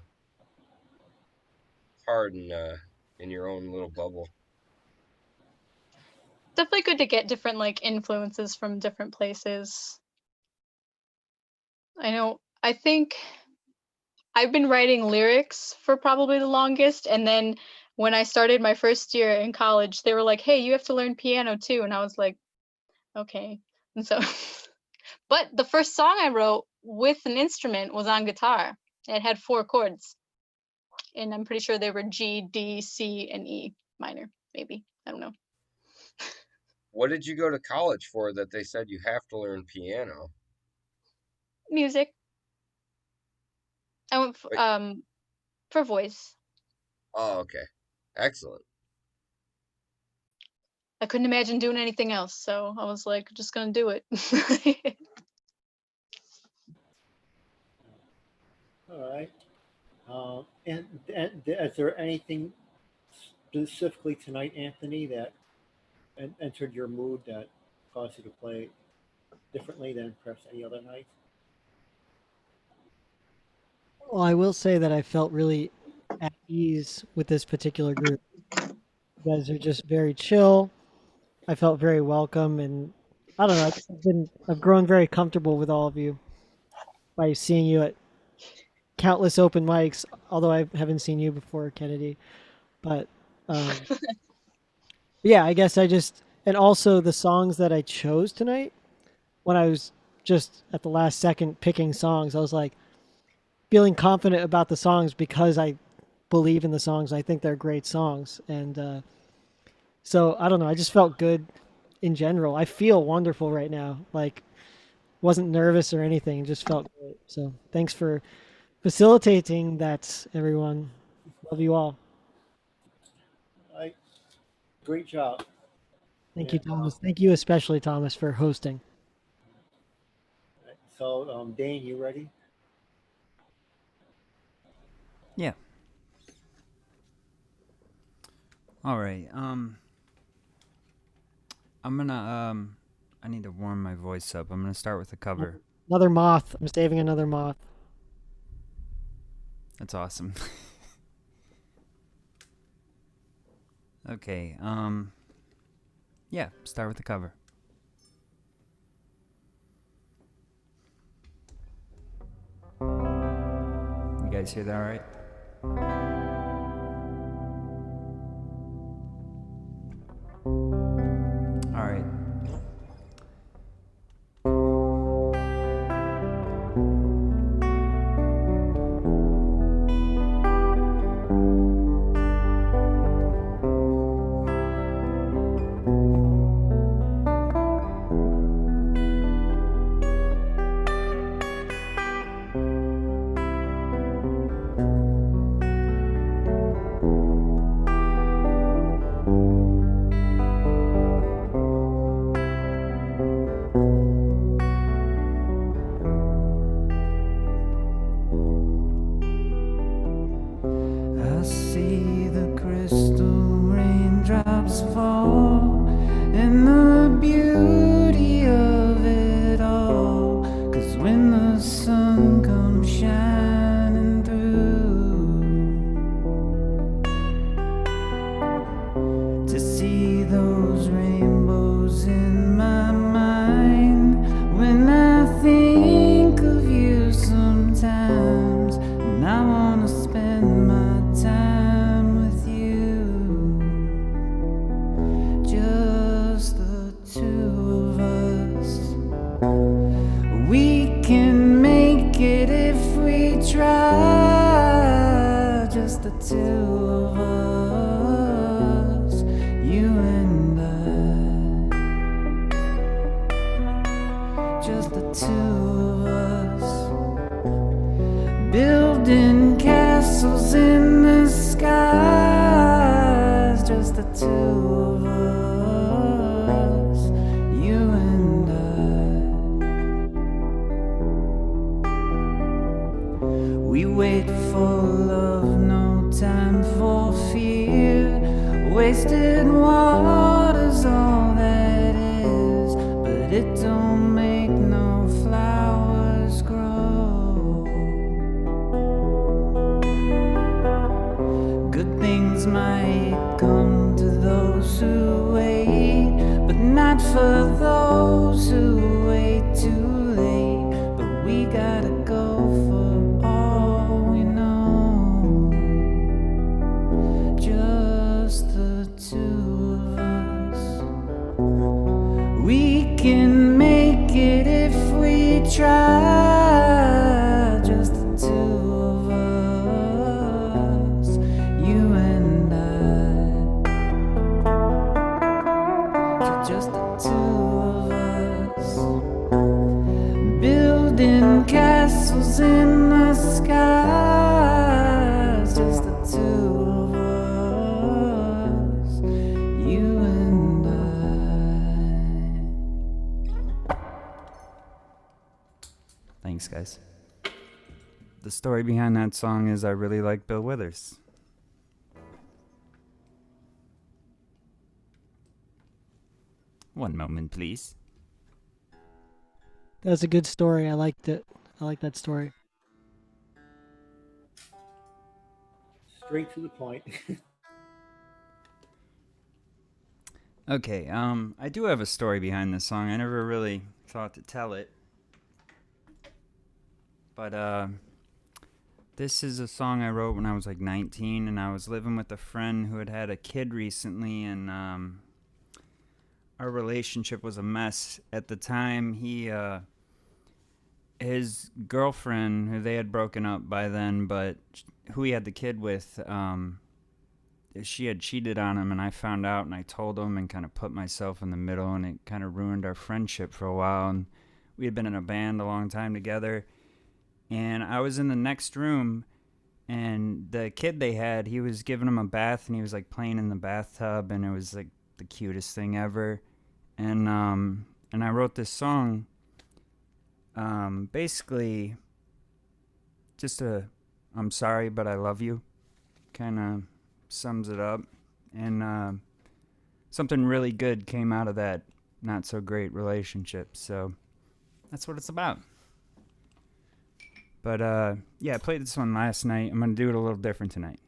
it's hard in your own little bubble. definitely good to get different like influences from different places. I think I've been writing lyrics for probably the longest, and then when I started my first year in college, they were like, "Hey, you have to learn piano too." And I was like, "Okay." And so but the first song I wrote with an instrument was on guitar. It had 4 chords, and I'm pretty sure they were G, D, C, and E minor, maybe. I don't know. What did you go to college for that they said you have to learn piano? Music. I went Wait, for voice. oh, okay. Excellent. I couldn't imagine doing anything else, so I was like, just gonna do it. All right. And is there anything specifically tonight, Anthony, that entered your mood that caused you to play differently than perhaps any other night? well, I will say that I felt really at ease with this particular group. You guys are just very chill. I felt very welcome, and I don't know. I've grown very comfortable with all of you by seeing you at countless open mics. Although I haven't seen you before, Kennedy, but yeah, I guess I just and also the songs that I chose tonight. When I was just at the last second picking songs, I was like feeling confident about the songs because I believe in the songs. I think they're great songs, and so I don't know. I just felt good in general. I feel wonderful right now. Like wasn't nervous or anything. Just felt great. So thanks for facilitating that, everyone. Love you all. All right. Great job. Thank you, And Thomas. Thank you especially, Thomas, for hosting. so, Dane, you ready? Yeah. All right. I'm gonna I need to warm my voice up. I'm gonna start with a cover. Another moth. I'm saving another moth. That's awesome. Okay. Yeah. Start with the cover. You guys hear that all right? All right. two of us, you and I. Just the two of us, building castles in the skies. Just the two of us, you and I. We wait for love, no time for fear. Wasted water's all that is, but it don't make no flowers grow. Good things might come to those who wait, but not for those who wait too late. But we gotta go for all we know. Just the two of us. We can make it if we try. Just the two of us, you and I. Just the two of us, building castles in the skies. Just the two of us, you and I. Thanks, guys. The story behind that song is I really like Bill Withers. One moment, please. That was a good story. I liked it. I like that story. Straight to the point. Okay, I do have a story behind this song. I never really thought to tell it. But, this is a song I wrote when I was like 19, and I was living with a friend who had had a kid recently, and, our relationship was a mess. At the time, his girlfriend, who they had broken up by then, but who he had the kid with, she had cheated on him, and I found out, and I told him and kind of put myself in the middle, and it kind of ruined our friendship for a while. And we had been in a band a long time together, and I was in the next room, and the kid they had, he was giving him a bath, and he was like playing in the bathtub, and it was like the cutest thing ever. And I wrote this song, basically just I'm sorry, but I love you, kind of sums it up. And something really good came out of that not so great relationship, so that's what it's about. But yeah, I played this one last night. I'm gonna do it a little different tonight.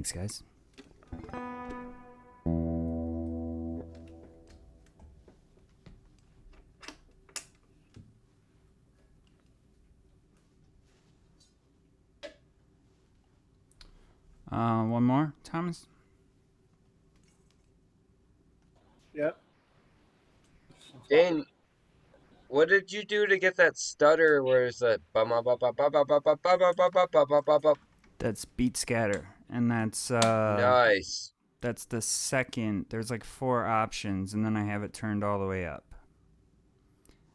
Thanks, guys. One more, Thomas? Yep. Dane, what did you do to get that stutter where it's that That's Beat Scatter, and that's nice. that's the second. There's like 4 options, and then I have it turned all the way up.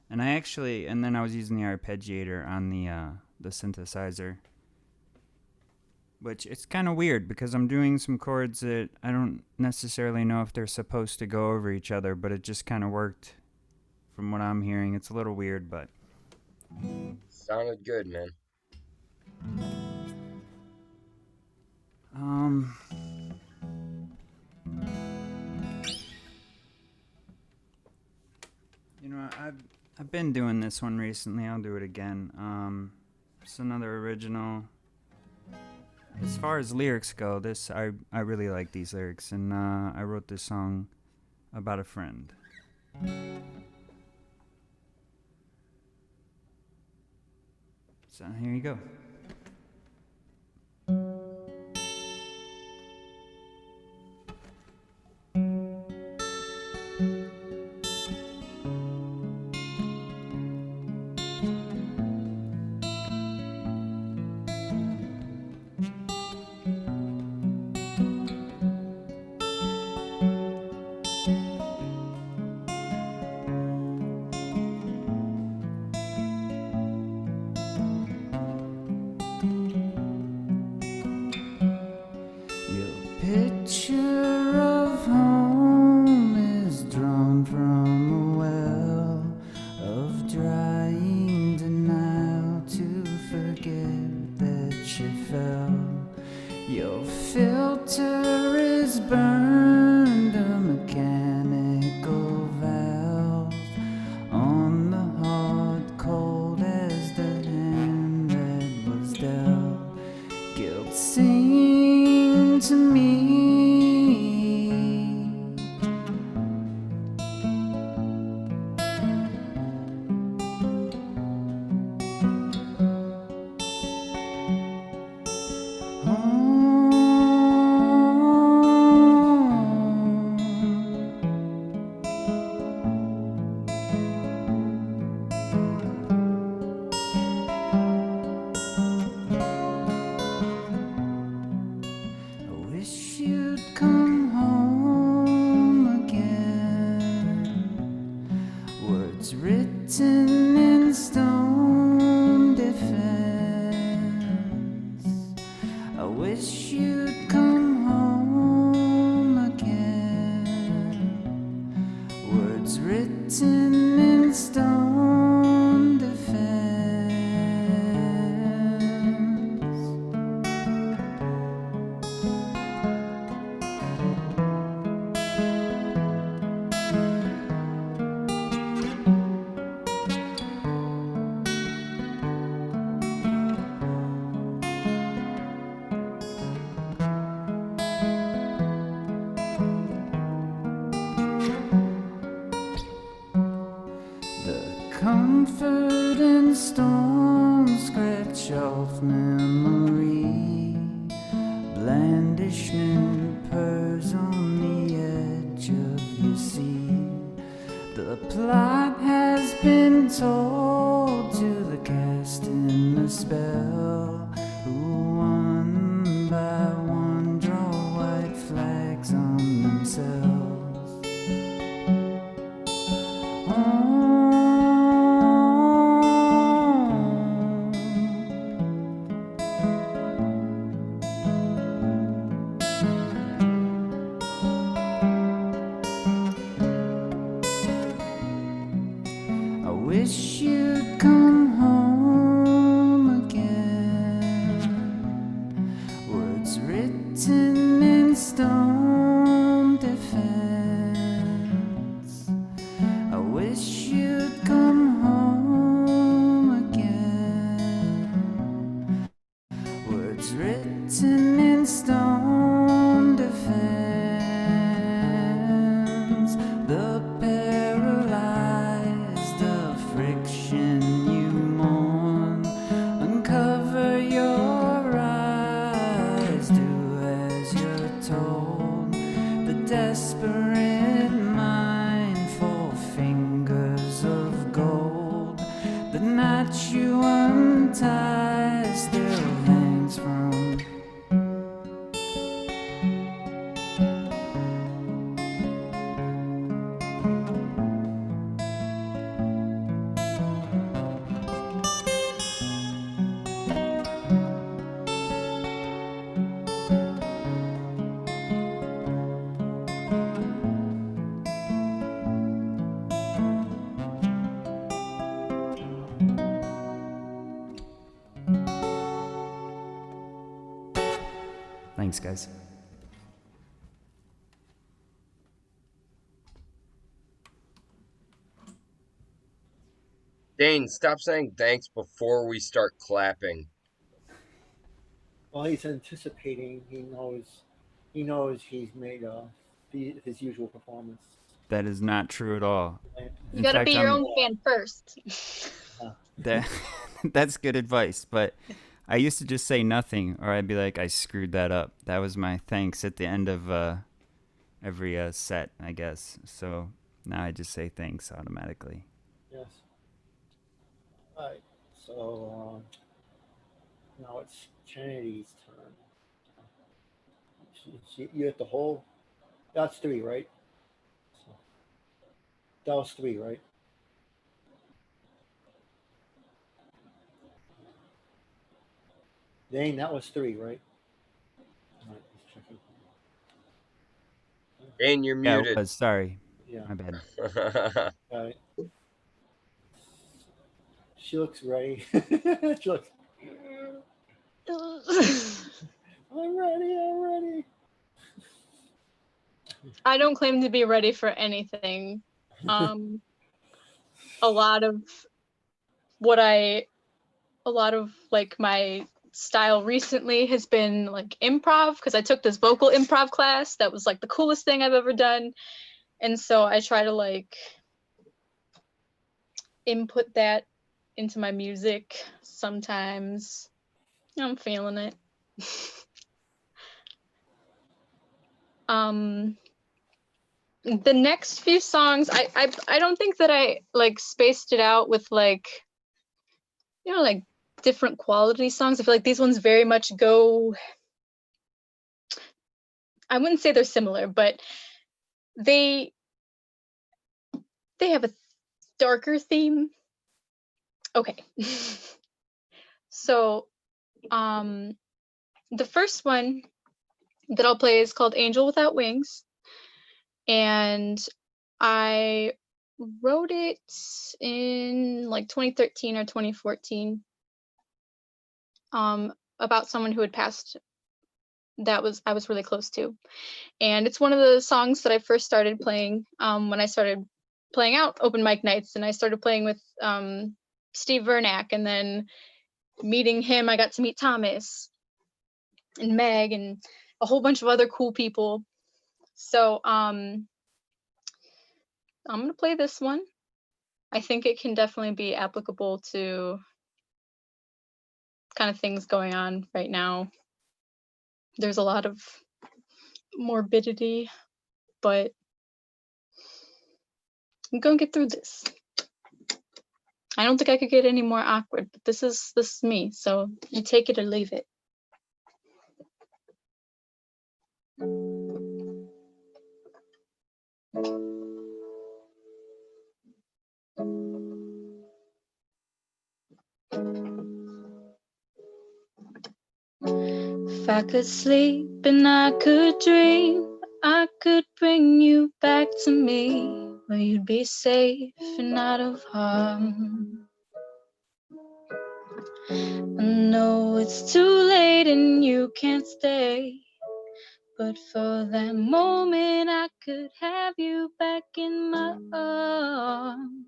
And then I was using the arpeggiator on the synthesizer, which it's kind of weird because I'm doing some chords that I don't necessarily know if they're supposed to go over each other, but it just kind of worked from what I'm hearing. It's a little weird, but Sounded good, man. You know, I've been doing this one recently. I'll do it again. It's another original. As far as lyrics go, I really like these lyrics, and I wrote this song about a friend. So here you go. Picture of home is drawn from a well of drying denial to forget that you fell. Your filter is burned, a mechanical valve on the hard cold as the hand that was dealt. Guilt sing to me. I wish you'd come home again. Words written in stone defense. I wish you'd come home again. Words written in stone defense. The comfort and storm scratch off memory. Blandishment purrs on the edge of your seat. The plot has been told to the cast in the spell, who one by one draw white flags on themselves. I wish you'd come home again. knot you untie still hangs from. Thanks, guys. Dane, stop saying thanks before we start clapping. Well, he's anticipating. He knows. He knows he's made his usual performance. That is not true at all. And You In gotta fact, be your I'm- own fan first. That that's good advice, but I used to just say nothing, or I'd be like, I screwed that up. That was my thanks at the end of every set, I guess. So now I just say thanks automatically. Yes. All right. So now it's Charity's turn. You hit the whole. That's 3, right? So, that was 3, right? Dane, that was 3, right? All right, just checking. Dane, you're Yeah, muted. it was. Sorry. Yeah. My bad. Got it. She looks ready. She looks. I'm ready. I'm ready. I don't claim to be ready for anything. A lot of like my style recently has been like improv, because I took this vocal improv class that was like the coolest thing I've ever done. And so I try to like input that into my music sometimes. I'm feeling it. The next few songs, I don't think that I like spaced it out with like, you know, like different quality songs. I feel like these ones very much go, I wouldn't say they're similar, but they have a darker theme. Okay. So the first one that I'll play is called Angel Without Wings. And I wrote it in like 2013 or 2014 about someone who had passed I was really close to. And it's one of the songs that I first started playing when I started playing out open mic nights, and I started playing with Steve Vernack, and then meeting him, I got to meet Thomas and Meg and a whole bunch of other cool people. So I'm gonna play this one. I think it can definitely be applicable to kind of things going on right now. There's a lot of morbidity, but I'm gonna get through this. I don't think I could get any more awkward, but this is me, so you take it or leave it. If I could sleep and I could dream, I could bring you back to me, where you'd be safe and out of harm. I know it's too late and you can't stay, but for that moment I could have you back in my arms.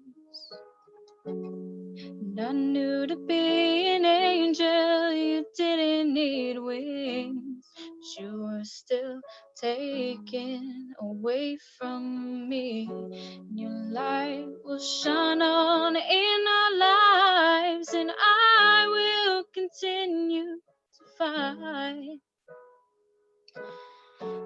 And I knew to be an angel you didn't need wings, but you were still taken away from me. And your light will shine on in our lives, and I will continue to fight.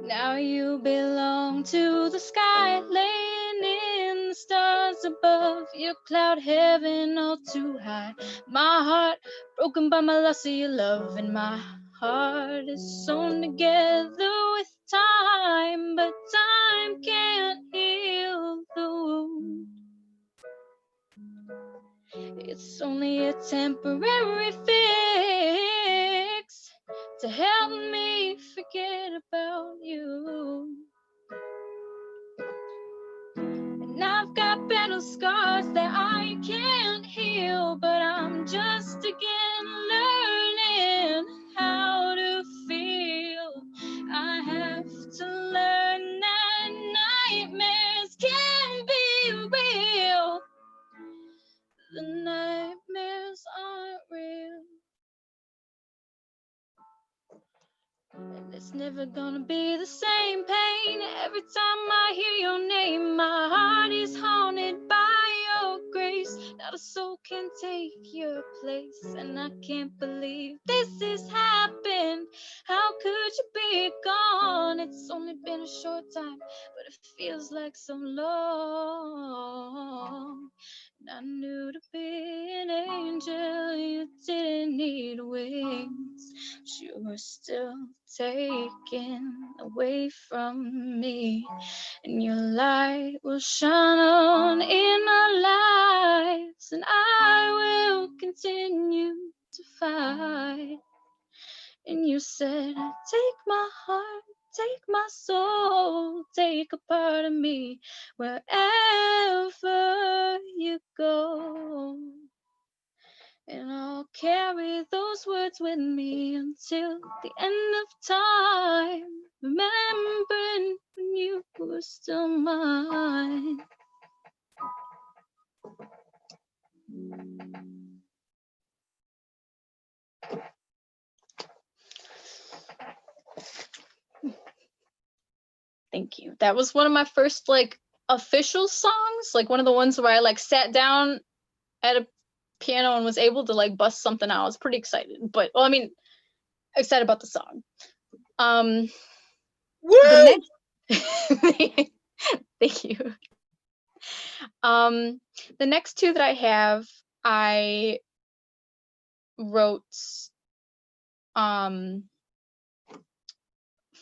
Now you belong to the sky, laying in the stars just above your cloud heaven all too high. My heart broken by my loss of your love, and my heart is sewn together with time, but time can't heal the wound. It's only a temporary fix to help me forget about you. And I've got battle scars that I can't heal, but I'm just again learning how to feel. I have to learn that nightmares can be real. The nightmares aren't real. And it's never gonna be the same pain. Every time I hear your name, my heart is haunted by your grace. Not a soul can take your place, and I can't believe this has happened. How could you be gone? It's only been a short time, but it feels like so long. And I knew to be an angel, you didn't need wings. But you were still taken away from me, and your light will shine on in our lives, and I will continue to fight. And you said, take my heart, take my soul, take a part of me wherever you go. And I'll carry those words with me until the end of time, remembering when you were still mine. Thank you. That was one of my first like official songs, like one of the ones where I like sat down at a piano and was able to like bust something out. I was pretty excited, but well, I mean, excited about the song. The next thank you. The next two that I have, I wrote from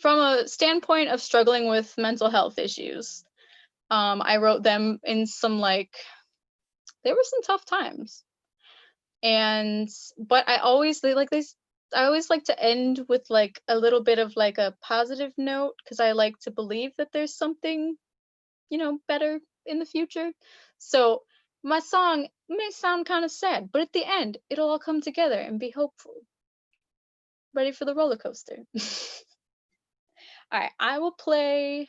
a standpoint of struggling with mental health issues. I wrote them in some like, there were some tough times, but I always like to end with like a little bit of like a positive note, because I like to believe that there's something, you know, better in the future. So my song may sound kind of sad, but at the end it'll all come together and be hopeful. Ready for the roller coaster? All right, I will play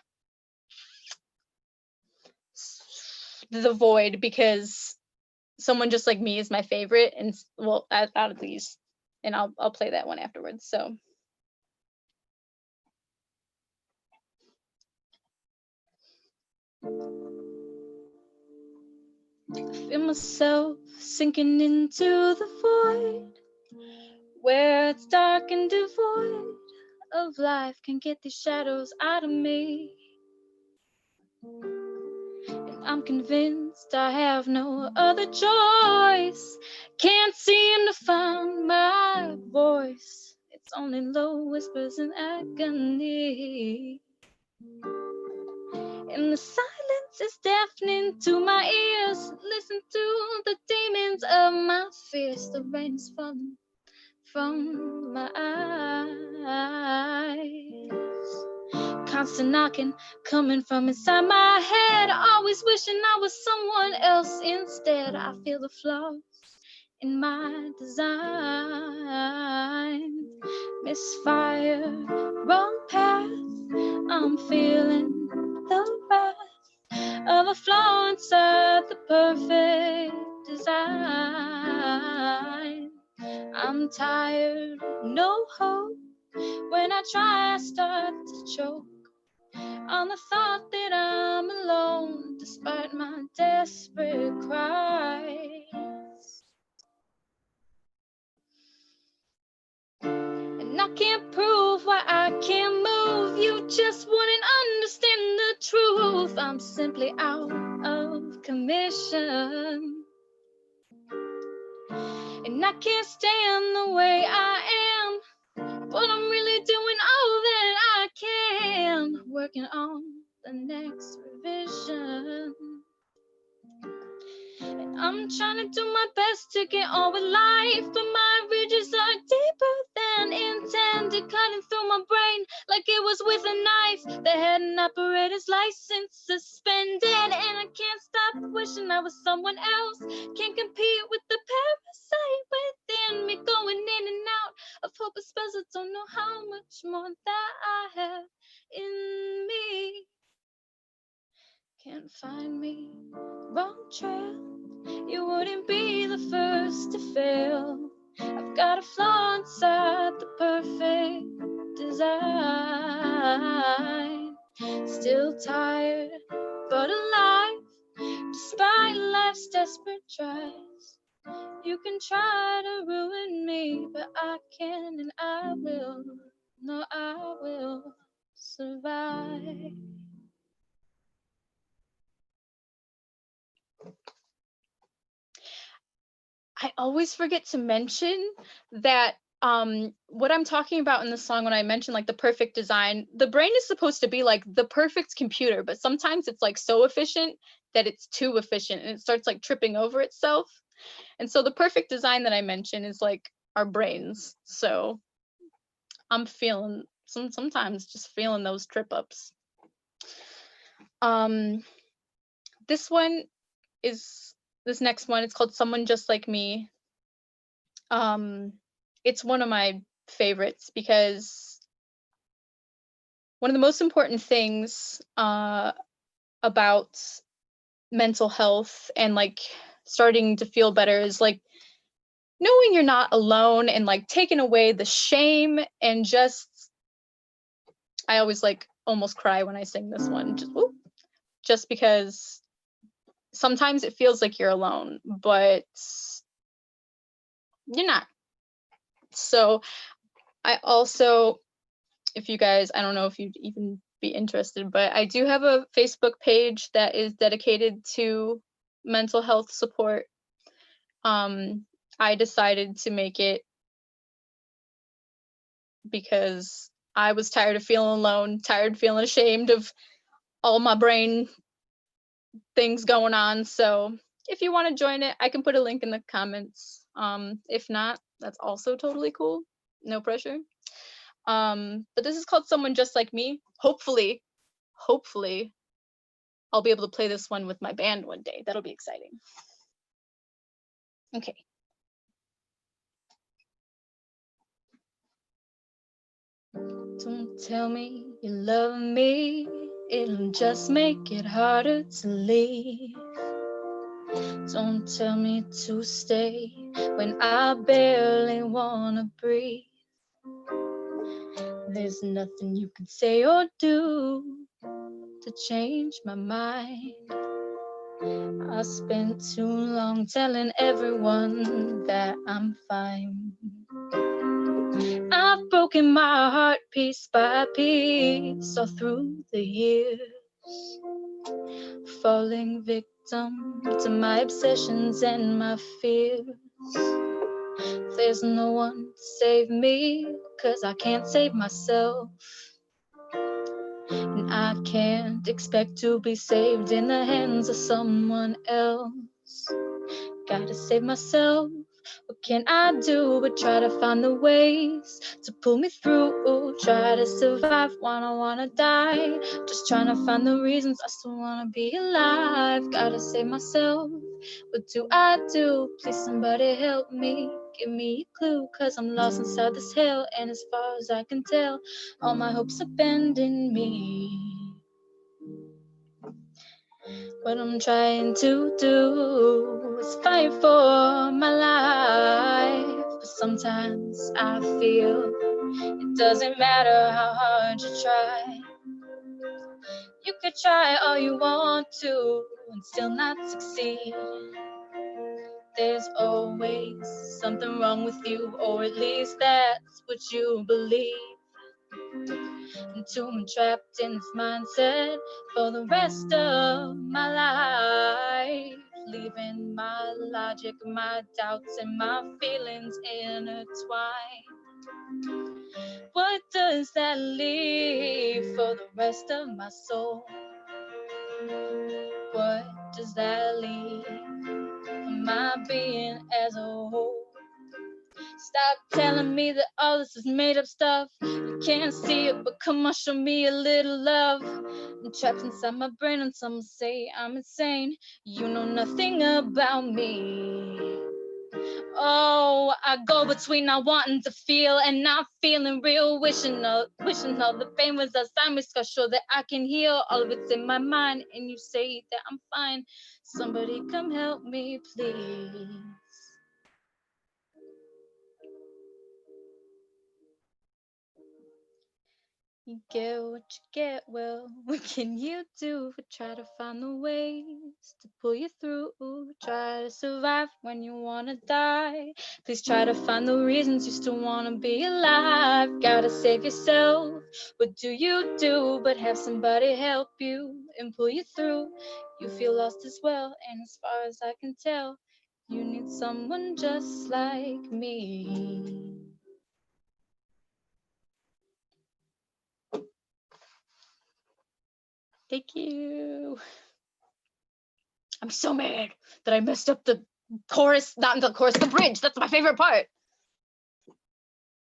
The Void because Someone Just Like Me is my favorite, and well, out of these, and I'll play that one afterwards. So I feel myself sinking into the void, where it's dark and devoid of life. Can get these shadows out of me, and I'm convinced I have no other choice. Can't seem to find my voice, it's only low whispers in agony. And the silence is deafening to my ears. Listen to the demons of my fears. The rain is falling from my eyes. Constant knocking coming from inside my head. Always wishing I was someone else instead. I feel the flaws in my design. Misfire, wrong path. I'm feeling the wrath of a flaw inside the perfect design. I'm tired, no hope. When I try, I start to choke on the thought that I'm alone, despite my desperate cries. And I can't prove why I can't move. You just wouldn't understand the truth. I'm simply out of commission. And I can't stand the way I am, but I'm really doing all that I can, working on the next revision. And I'm trying to do my best to get on with life, but my ridges are deeper than intended, cutting through my brain like it was with a knife that had an operator's license suspended. And I can't stop wishing I was someone else, can't compete with the parasite within me, going in and out of hope and spells. I don't know how much more that I have in me. Can't find me, wrong trail. You wouldn't be the first to fail. I've got a flaw inside the perfect design. Still tired, but alive, despite life's desperate tries. You can try to ruin me, but I can and I will. No, I will survive. I always forget to mention that what I'm talking about in the song when I mention like the perfect design, the brain is supposed to be like the perfect computer, but sometimes it's like so efficient that it's too efficient and it starts like tripping over itself. And so the perfect design that I mention is like our brains. So I'm feeling sometimes just feeling those trip ups. This next one, it's called Someone Just Like Me. It's one of my favorites because one of the most important things about mental health and like starting to feel better is like knowing you're not alone and like taking away the shame and just, I always like almost cry when I sing this one, just because sometimes it feels like you're alone, but you're not. So I also, if you guys, I don't know if you'd even be interested, but I do have a Facebook page that is dedicated to mental health support. I decided to make it because I was tired of feeling alone, tired of feeling ashamed of all my brain things going on. So if you want to join it, I can put a link in the comments. If not, that's also totally cool. No pressure. But this is called Someone Just Like Me. Hopefully I'll be able to play this one with my band one day. That'll be exciting. Okay. Don't tell me you love me, it'll just make it harder to leave. Don't tell me to stay when I barely wanna breathe. There's nothing you can say or do to change my mind. I spent too long telling everyone that I'm fine. I've broken my heart piece by piece all through the years, falling victim to my obsessions and my fears. There's no one to save me, 'cause I can't save myself. And I can't expect to be saved in the hands of someone else. Gotta save myself. What can I do but try to find the ways to pull me through? Try to survive when I wanna die. Just trying to find the reasons I still wanna be alive. Gotta save myself. What do I do? Please somebody help me. Give me a clue, 'cause I'm lost inside this hell. And as far as I can tell, all my hopes abandon me. What I'm trying to do is fight for my life. But sometimes I feel it doesn't matter how hard you try. You could try all you want to and still not succeed. There's always something wrong with you, or at least that's what you believe. Until I'm trapped in this mindset for the rest of my life, leaving my logic, my doubts, and my feelings intertwined. What does that leave for the rest of my soul? What does that leave for my being as a whole? Stop telling me that all this is made up stuff. You can't see it, but come on, show me a little love. I'm trapped inside my brain, and some say I'm insane. You know nothing about me. Oh, I go between not wanting to feel and not feeling real, wishing all the pain was outside me, so sure that I can heal. All of it's in my mind, and you say that I'm fine. Somebody come help me, please. You get what you get, well, what can you do? Try to find the ways to pull you through. Try to survive when you wanna die. Please try to find the reasons you still wanna be alive. Gotta save yourself. What do you do but have somebody help you and pull you through? You feel lost as well, and as far as I can tell, you need someone just like me. Thank you. I'm so mad that I messed up the chorus, not the chorus, the bridge. That's my favorite part.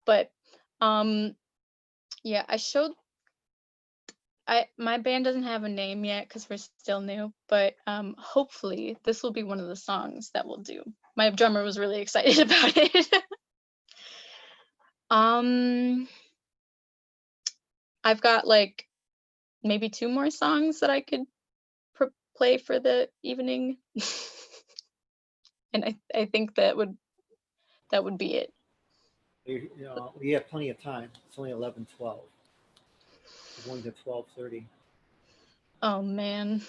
But yeah, my band doesn't have a name yet because we're still new, but hopefully this will be one of the songs that we'll do. My drummer was really excited about it. I've got like maybe 2 more songs that I could play for the evening. And I think that would be it. We have plenty of time. It's only 11:12. We're going to 12:30. Oh man.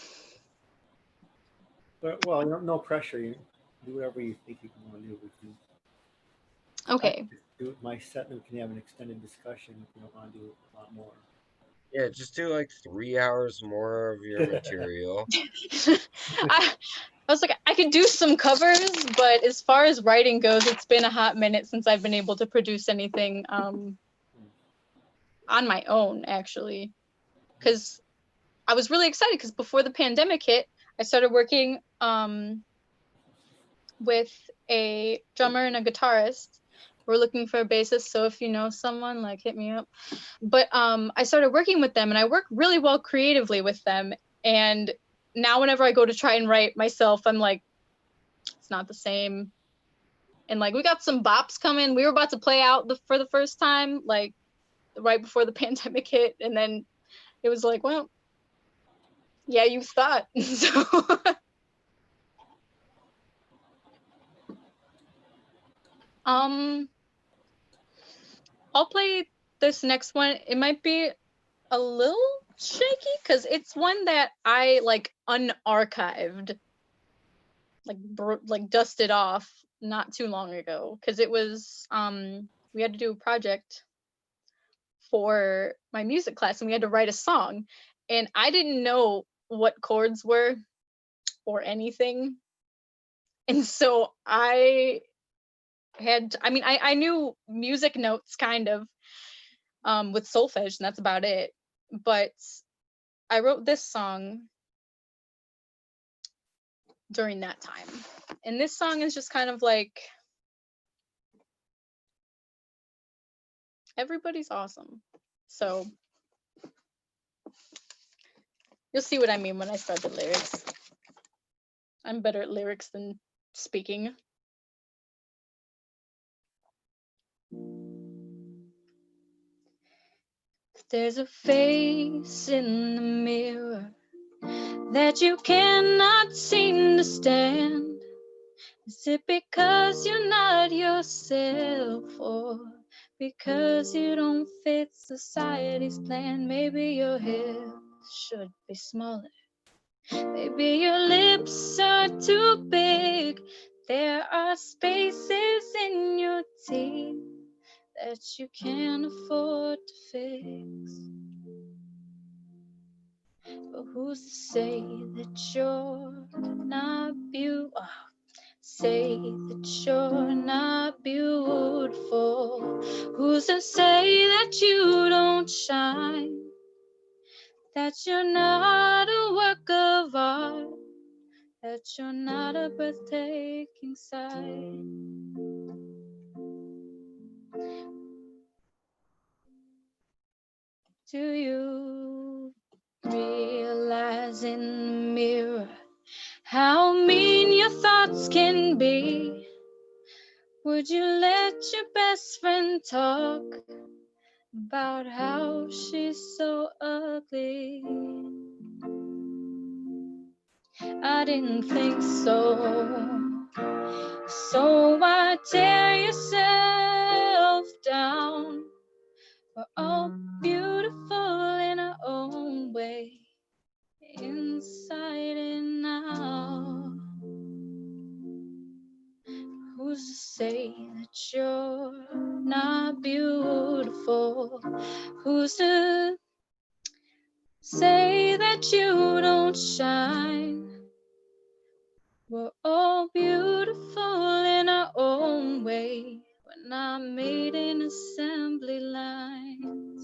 But well, no pressure. You do whatever you think you want to do. We can Okay. do my set, and we can have an extended discussion if you don't want to do a lot more. Yeah, just do like 3 hours more of your material. I was like, I could do some covers, but as far as writing goes, it's been a hot minute since I've been able to produce anything on my own, actually. Because I was really excited because before the pandemic hit, I started working with a drummer and a guitarist. We're looking for a bassist, so if you know someone, like, hit me up. But I started working with them, and I work really well creatively with them. And now whenever I go to try and write myself, I'm like, it's not the same. And like, we got some bops coming. We were about to play out for the first time, like right before the pandemic hit. And then it was like, well, yeah, you thought. So I'll play this next one. It might be a little shaky because it's one that I like unarchived, like dusted off not too long ago, because it was we had to do a project for my music class and we had to write a song, and I didn't know what chords were or anything, and so I knew music notes kind of with solfege, and that's about it. But I wrote this song during that time. And this song is just kind of like, everybody's awesome. So you'll see what I mean when I start the lyrics. I'm better at lyrics than speaking. There's a face in the mirror that you cannot seem to stand. Is it because you're not yourself, or because you don't fit society's plan? Maybe your hips should be smaller. Maybe your lips are too big. There are spaces in your teeth that you can't afford to fix. But who's to say that you're not beautiful? Say that you're not beautiful. Who's to say that you don't shine? That you're not a work of art? That you're not a breathtaking sight? Do you realize in the mirror how mean your thoughts can be? Would you let your best friend talk about how she's so ugly? I didn't think so. So why tear yourself down? We're all beautiful in our own way, inside and out. Who's to say that you're not beautiful? Who's to say that you don't shine? We're all beautiful in our own way. We're not made in assembly lines.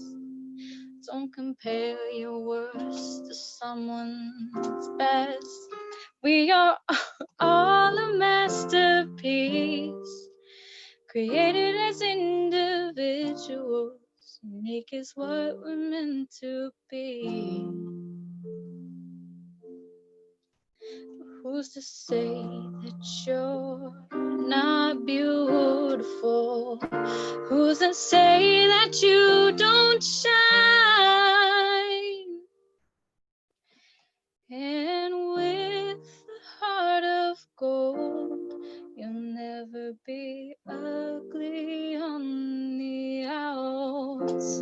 Don't compare your worst to someone's best. We are all a masterpiece, created as individuals. Unique is what we're meant to be. Who's to say that you're not beautiful? Who's to say that you don't shine? And with a heart of gold, you'll never be ugly on the outside.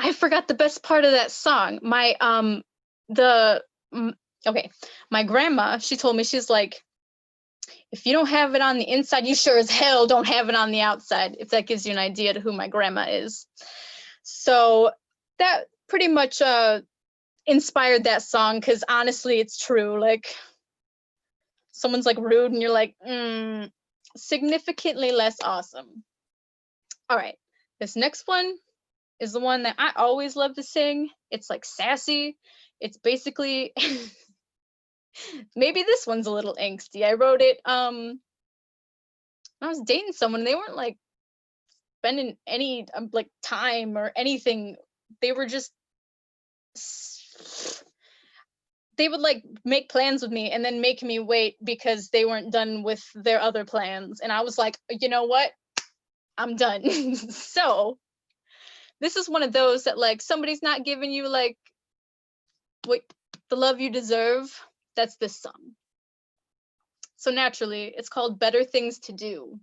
I forgot the best part of that song. My my grandma, she told me, she's like, if you don't have it on the inside, you sure as hell don't have it on the outside, if that gives you an idea to who my grandma is. So that pretty much inspired that song, because honestly, it's true. Like, someone's like rude and you're like, significantly less awesome. All right, this next one is the one that I always love to sing. It's like sassy. It's basically maybe this one's a little angsty. I wrote it when I was dating someone. They weren't like spending any like time or anything. They were just, they would like make plans with me and then make me wait because they weren't done with their other plans. And I was like, you know what? I'm done. So this is one of those that, like, somebody's not giving you like what the love you deserve. That's this song. So naturally, it's called Better Things to Do.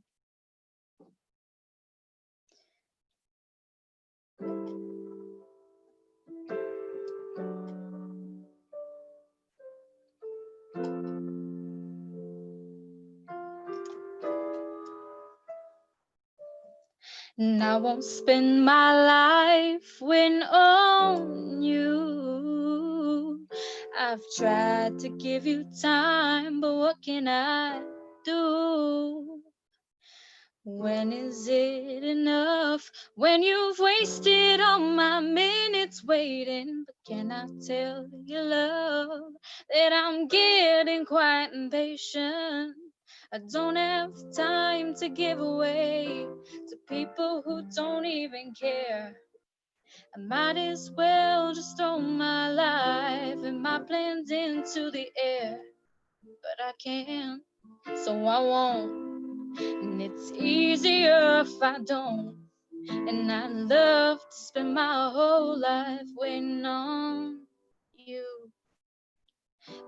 And I won't spend my life waiting on you. I've tried to give you time, but what can I do? When is it enough? When you've wasted all my minutes waiting. But can I tell you, love, that I'm getting quite impatient? I don't have time to give away to people who don't even care. I might as well just throw my life and my plans into the air. But I can't, so I won't. And it's easier if I don't. And I'd love to spend my whole life waiting on you.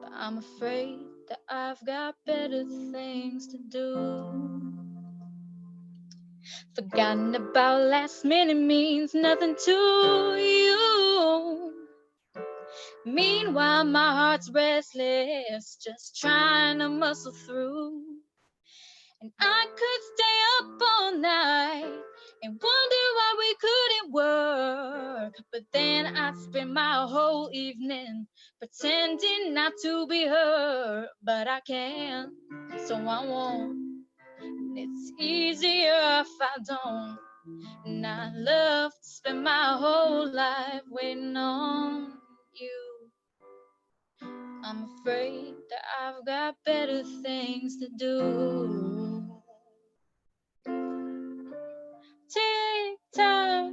But I'm afraid that I've got better things to do. Forgotten about last minute means nothing to you. Meanwhile, my heart's restless, just trying to muscle through. And I could stay up all night and wonder why we couldn't work. But then I'd spend my whole evening pretending not to be hurt. But I can't, so I won't. It's easier if I don't. And I love to spend my whole life waiting on you. I'm afraid that I've got better things to do. Tick tock,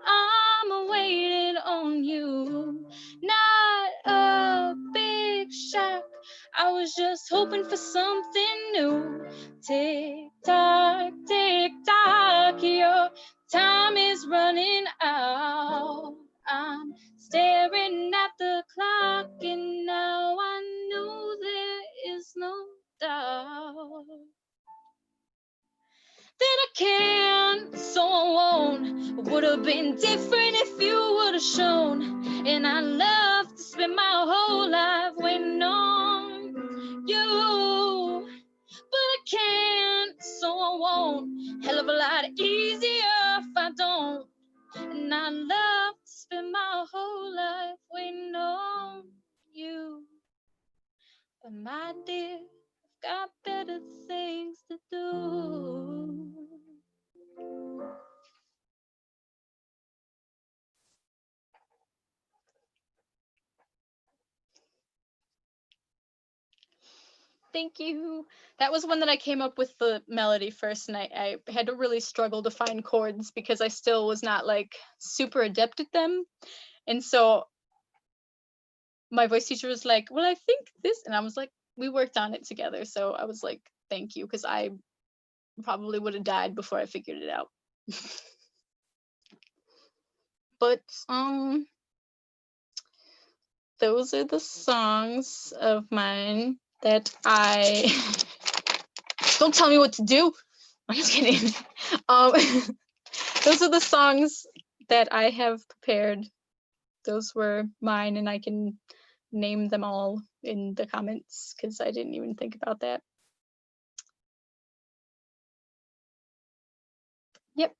I'm waiting on you. Not a big shock, I was just hoping for something new. Tick tock, your time is running out. I'm staring at the clock and now I know there is no doubt that I can't, so I won't. Would have been different if you would have shown. And I love to spend my whole life waiting on you. But I can't, so I won't. Hell of a lot easier if I don't. And I love to spend my whole life waiting on you. But my dear, I've got better things to do. Thank you. That was one that I came up with the melody first, and I had to really struggle to find chords because I still was not like super adept at them. And so my voice teacher was like, well, I think this, and I was like, we worked on it together. So I was like, thank you, because I probably would have died before I figured it out. But those are the songs of mine that I don't tell me what to do. I'm just kidding. Those are the songs that I have prepared. Those were mine, and I can name them all in the comments because I didn't even think about that. Yep.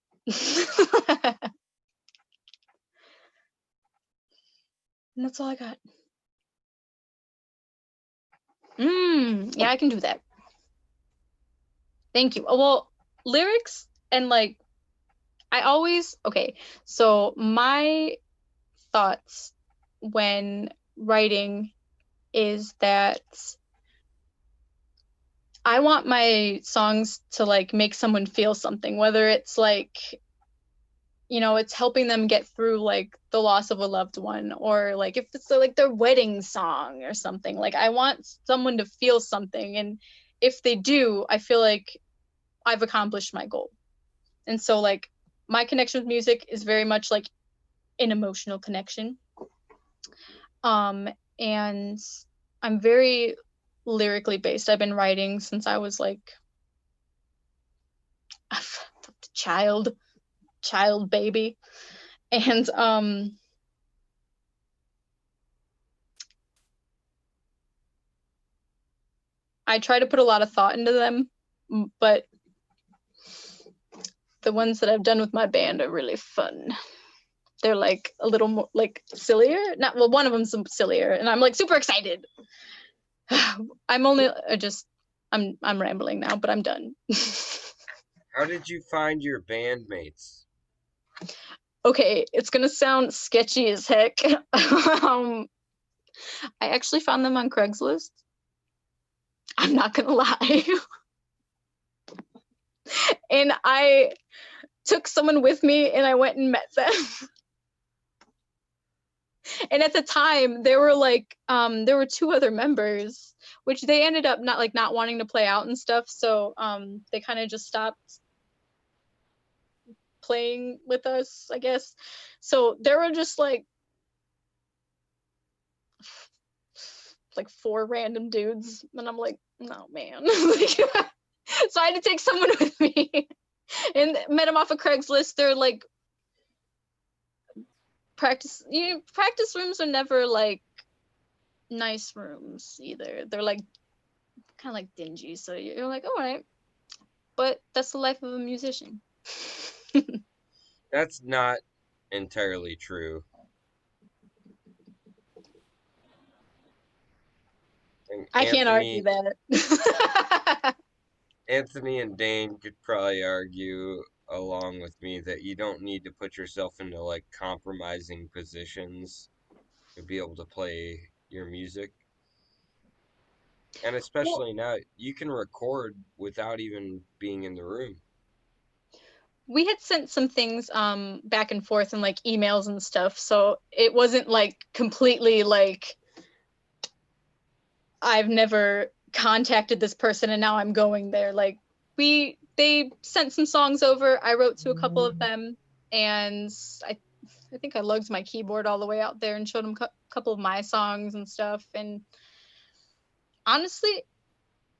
And that's all I got. Yeah, I can do that. Thank you. Oh, well, lyrics and like, okay, so my thoughts when writing is that I want my songs to like make someone feel something, whether it's like, you know, it's helping them get through like the loss of a loved one, or like if it's like their wedding song or something. Like I want someone to feel something, and if they do, I feel like I've accomplished my goal. And so like my connection with music is very much like an emotional connection. And I'm very lyrically based. I've been writing since I was like a child baby. And I try to put a lot of thought into them, but the ones that I've done with my band are really fun. They're like a little more like sillier. One of them's sillier, and I'm like super excited. I'm rambling now, but I'm done. How did you find your bandmates? Okay, it's gonna sound sketchy as heck. I actually found them on Craigslist. I'm not gonna lie. And I took someone with me and I went and met them. And at the time there were two other members, which they ended up not wanting to play out and stuff. So they kind of just stopped playing with us, I guess. So there were just like 4 random dudes, and I'm like, no, man. So I had to take someone with me and met them off of Craigslist. They're like practice rooms are never like nice rooms either. They're like kind of like dingy, so you're like, all right, but that's the life of a musician. That's not entirely true. And I can't argue that. Anthony and Dane could probably argue along with me that you don't need to put yourself into like compromising positions to be able to play your music. And Well, especially now, you can record without even being in the room. we had sent some things back and forth and like emails and stuff, so it wasn't like completely like I've never contacted this person and now I'm going there. Like they sent some songs over. I wrote to a couple of them, and I think I lugged my keyboard all the way out there and showed them a couple of my songs and stuff. And honestly,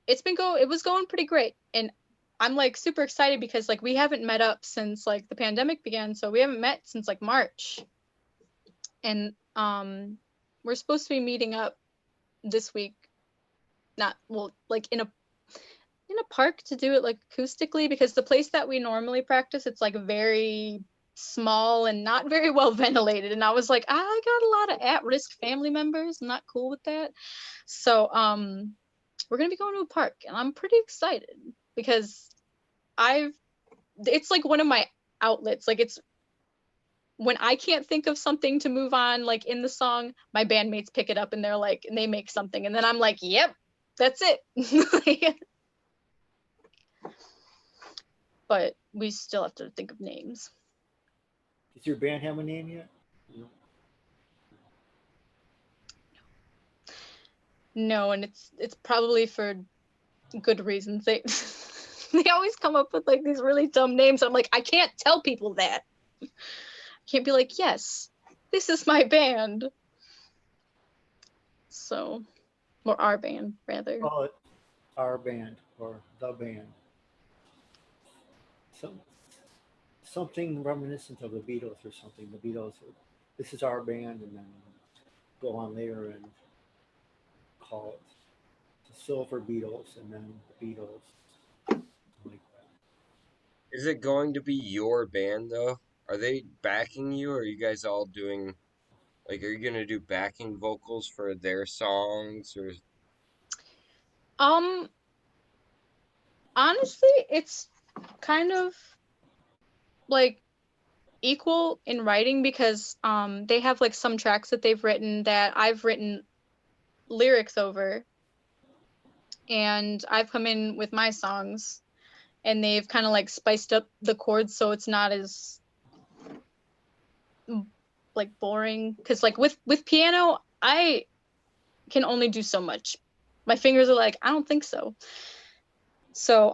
it was going pretty great. And I'm like super excited because like we haven't met up since like the pandemic began, so we haven't met since like March. And we're supposed to be meeting up this week. Like in a park to do it like acoustically, because the place that we normally practice, it's like very small and not very well ventilated. And I was like, I got a lot of at-risk family members. I'm not cool with that. So we're gonna be going to a park, and I'm pretty excited because it's like one of my outlets. Like it's when I can't think of something to move on, like in the song, my bandmates pick it up and they make something, and then I'm like, yep, that's it. But we still have to think of names. Does your band have a name yet? No. No, and it's probably for good reasons. They they always come up with like these really dumb names. I'm like, I can't tell people that. I can't be like, yes, this is my band. So, or our band rather. Call it our band or the band. Something reminiscent of the Beatles or something. The Beatles, this is our band, and then go on later and call it the Silver Beatles, and then the Beatles, like that. Is it going to be your band though? Are they backing you, or are you guys all doing like, are you gonna do backing vocals for their songs, or Honestly, it's kind of like equal in writing, because they have like some tracks that they've written that I've written lyrics over, and I've come in with my songs, and they've kind of like spiced up the chords so it's not as like boring, because like with piano I can only do so much. My fingers are like, I don't think so. So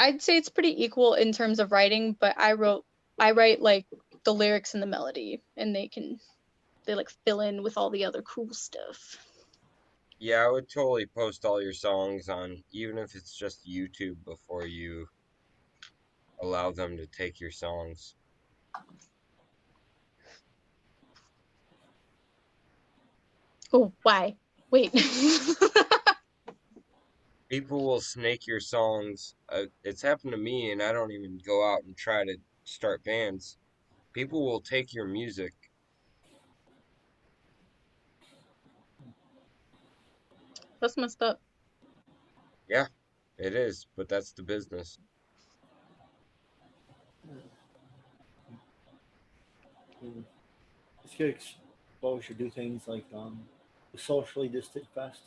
I'd say it's pretty equal in terms of writing, but I write like the lyrics and the melody, and they like fill in with all the other cool stuff. yeah, I would totally post all your songs on, even if it's just YouTube, before you allow them to take your songs. Oh, why? Wait. People will snake your songs. It's happened to me, and I don't even go out and try to start bands. People will take your music. That's messed up. Yeah, it is, but that's the business. Just get exposure, do things like the Socially Distant Fest,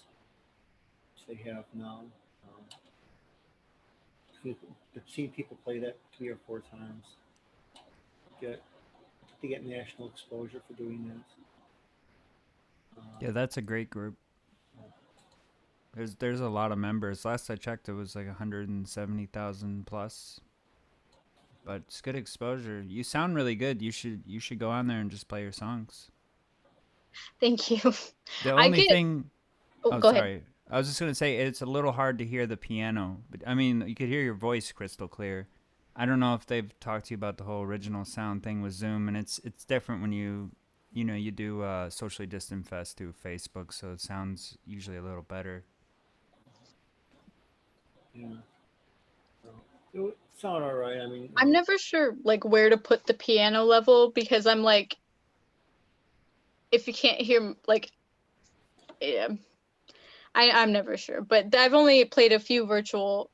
which they have now. I've seen people play that 3 or 4 times. They get national exposure for doing that. Yeah, that's a great group. There's a lot of members. Last I checked, it was like 170,000 plus. But it's good exposure. You sound really good. You should go on there and just play your songs. Thank you. The only thing. Oh, go ahead. I was just gonna say it's a little hard to hear the piano, but I mean you could hear your voice crystal clear. I don't know if they've talked to you about the whole original sound thing with Zoom, and it's different when you do socially distant fest through Facebook, so it sounds usually a little better. Yeah. So, it would sound all right. I mean, I'm never sure like where to put the piano level because I'm like, if you can't hear like, yeah, I'm never sure. But I've only played a few virtual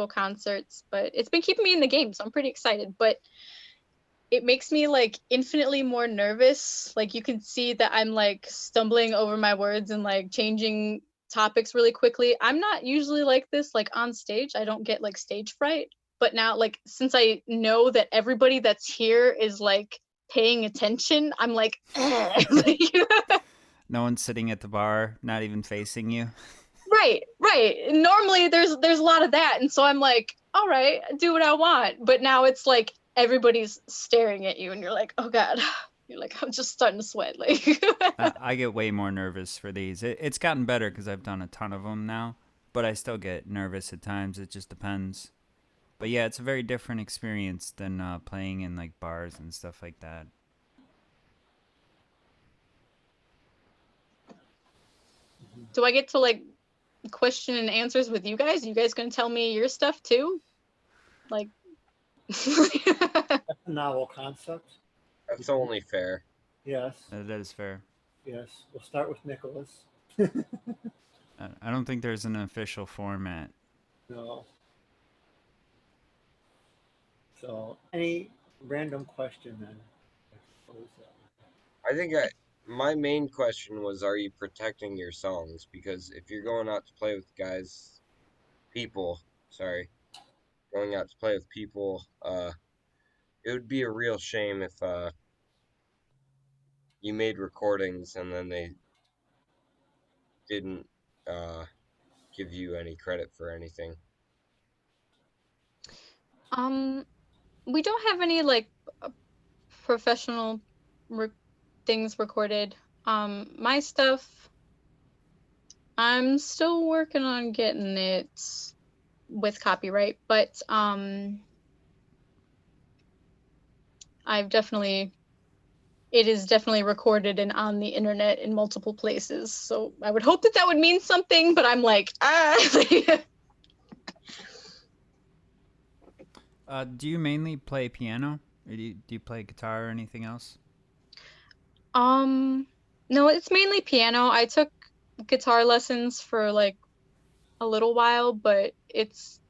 concerts, but it's been keeping me in the game, so I'm pretty excited. But it makes me like infinitely more nervous. Like you can see that I'm like stumbling over my words and like changing topics really quickly. I'm not usually like this like on stage. I don't get like stage fright. But now like since I know that everybody that's here is like paying attention, I'm like, No one's sitting at the bar, not even facing you. right. Normally there's a lot of that, and so I'm like, all right, do what I want. But now it's like everybody's staring at you, and you're like, oh god, you're like, I'm just starting to sweat. Like, I get way more nervous for these. It's gotten better because I've done a ton of them now, but I still get nervous at times. It just depends. But yeah, it's a very different experience than playing in like bars and stuff like that. do I get to like question and answers with you guys? You guys gonna tell me your stuff too? Like, that's a novel concept. That's only fair. Yes. That is fair. Yes. We'll start with Nicholas. I don't think there's an official format. No. So, any random question then? I think my main question was, are you protecting your songs? Because if you're going out to play with going out to play with people, it would be a real shame if you made recordings and then they didn't give you any credit for anything. we don't have any like professional things recorded. My stuff, I'm still working on getting it with copyright, but it is definitely recorded and on the internet in multiple places. So I would hope that would mean something, but I'm like, Do you mainly play piano? Or do you play guitar or anything else? No, it's mainly piano. I took guitar lessons for like a little while, but it's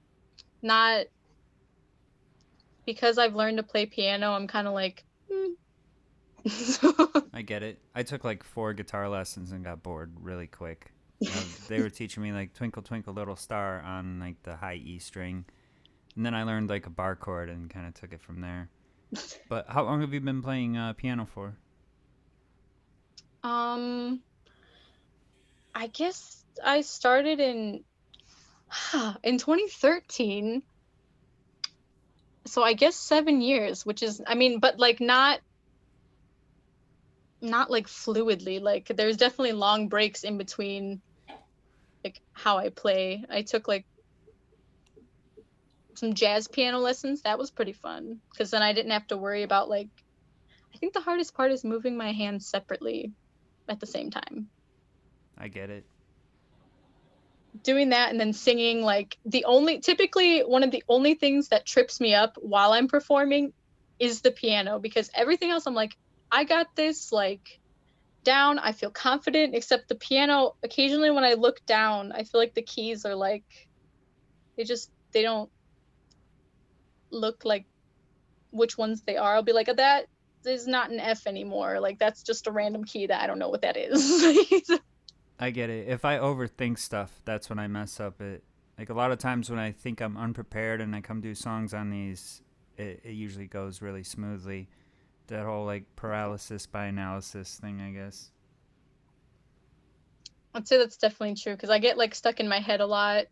not, because I've learned to play piano, I'm kind of like, I get it. I took like 4 guitar lessons and got bored really quick. They were teaching me like Twinkle Twinkle Little Star on like the high E string. And then I learned like a bar chord and kind of took it from there. But how long have you been playing piano for? I guess I started in 2013. So I guess 7 years, which is, I mean, but like not like fluidly. Like there's definitely long breaks in between like how I play. I took like some jazz piano lessons. That was pretty fun because then I didn't have to worry about like, I think the hardest part is moving my hands separately at the same time. I get it. Doing that and then singing, like typically one of the only things that trips me up while I'm performing is the piano, because everything else I'm like, I got this like down, I feel confident, except the piano, occasionally when I look down, I feel like the keys are like, they don't look like which ones they are. I'll be like, that is not an F anymore. Like that's just a random key that I don't know what that is. I get it. If I overthink stuff, that's when I mess up. It like a lot of times when I think I'm unprepared and I come do songs on these, it usually goes really smoothly. That whole like paralysis by analysis thing, I guess. I'd say that's definitely true because I get like stuck in my head a lot.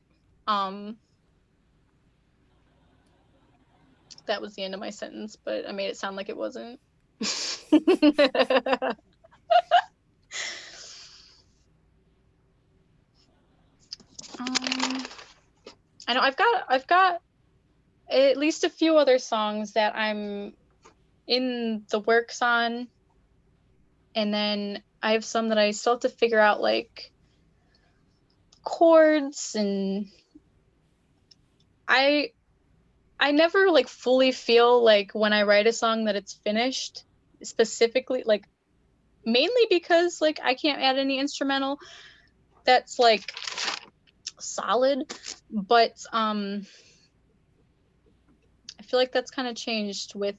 That was the end of my sentence, but I made it sound like it wasn't. I know I've got at least a few other songs that I'm in the works on, and then I have some that I still have to figure out, like chords, and I never like fully feel like when I write a song that it's finished, specifically, like mainly because like I can't add any instrumental that's like solid, but I feel like that's kind of changed with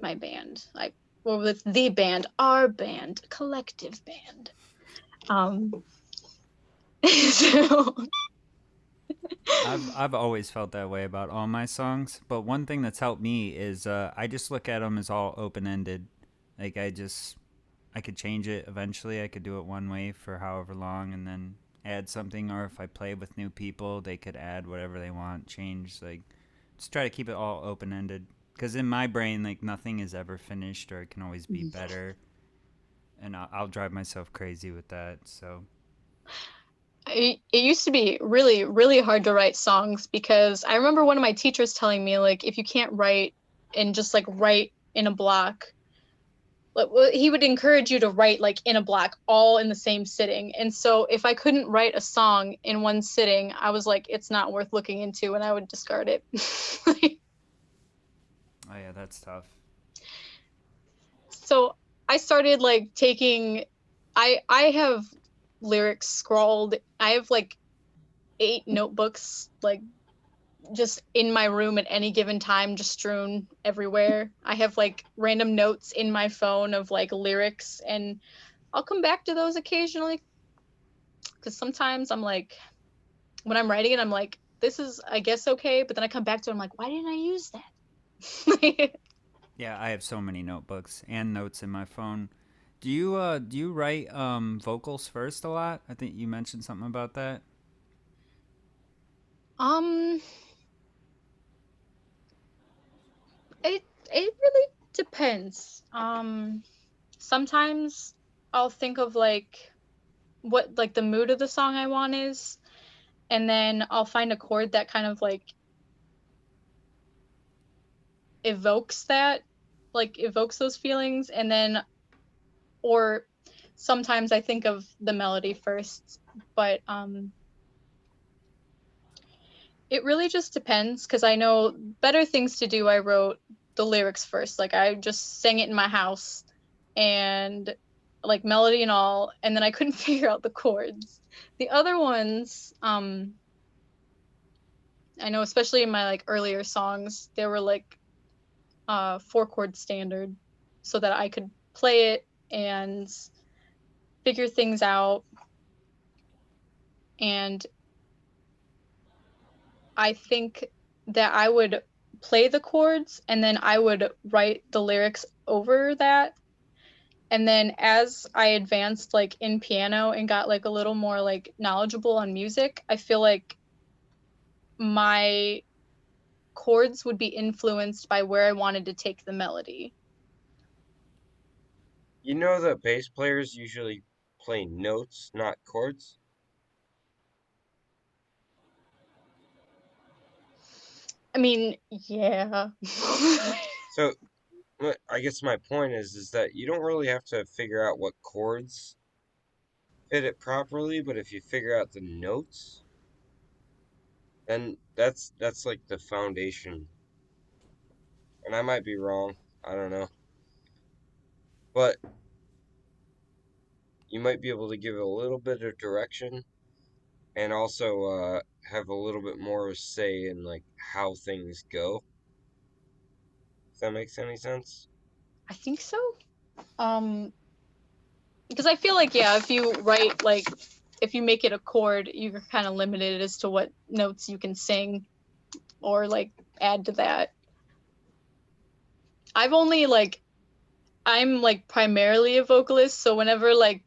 my band, like, or with the band, our band, collective band. So I've always felt that way about all my songs, but one thing that's helped me is I just look at them as all open ended. Like I could change it eventually. I could do it one way for however long, and then add something. Or if I play with new people, they could add whatever they want, change. Like just try to keep it all open ended. Because in my brain, like nothing is ever finished, or it can always be better. And I'll drive myself crazy with that. So it used to be really, really hard to write songs, because I remember one of my teachers telling me, like, if you can't write and just like write in a block, like, he would encourage you to write like in a block, all in the same sitting. And so if I couldn't write a song in one sitting, I was like, it's not worth looking into, and I would discard it. oh yeah, that's tough. So I started like taking, I have lyrics scrawled. I have like 8 notebooks, like just in my room at any given time, just strewn everywhere. I have like random notes in my phone of like lyrics, and I'll come back to those occasionally, because sometimes I'm like, when I'm writing it, I'm like, this is, I guess, okay, but then I come back to it, I'm like, why didn't I use that? Yeah, I have so many notebooks and notes in my phone. Do you write vocals first a lot? I think you mentioned something about that. It really depends. Sometimes I'll think of like what like the mood of the song I want is, and then I'll find a chord that kind of like evokes those feelings, and then, or sometimes I think of the melody first, but it really just depends, because I know Better Things to Do, I wrote the lyrics first. Like I just sang it in my house, and like melody and all, and then I couldn't figure out the chords. The other ones, I know especially in my like earlier songs, they were like 4-chord standard, so that I could play it and figure things out. And I think that I would play the chords, and then I would write the lyrics over that. And then as I advanced like in piano and got like a little more like knowledgeable on music, I feel like my chords would be influenced by where I wanted to take the melody. You know that bass players usually play notes, not chords? I mean, yeah. So, I guess my point is that you don't really have to figure out what chords fit it properly, but if you figure out the notes, then that's like the foundation. And I might be wrong, I don't know. But you might be able to give it a little bit of direction, and also have a little bit more say in like how things go. If that makes any sense? I think so. Because I feel like, yeah, if you write like, if you make it a chord, you're kind of limited as to what notes you can sing or like add to that. I've only like, I'm like primarily a vocalist, so whenever like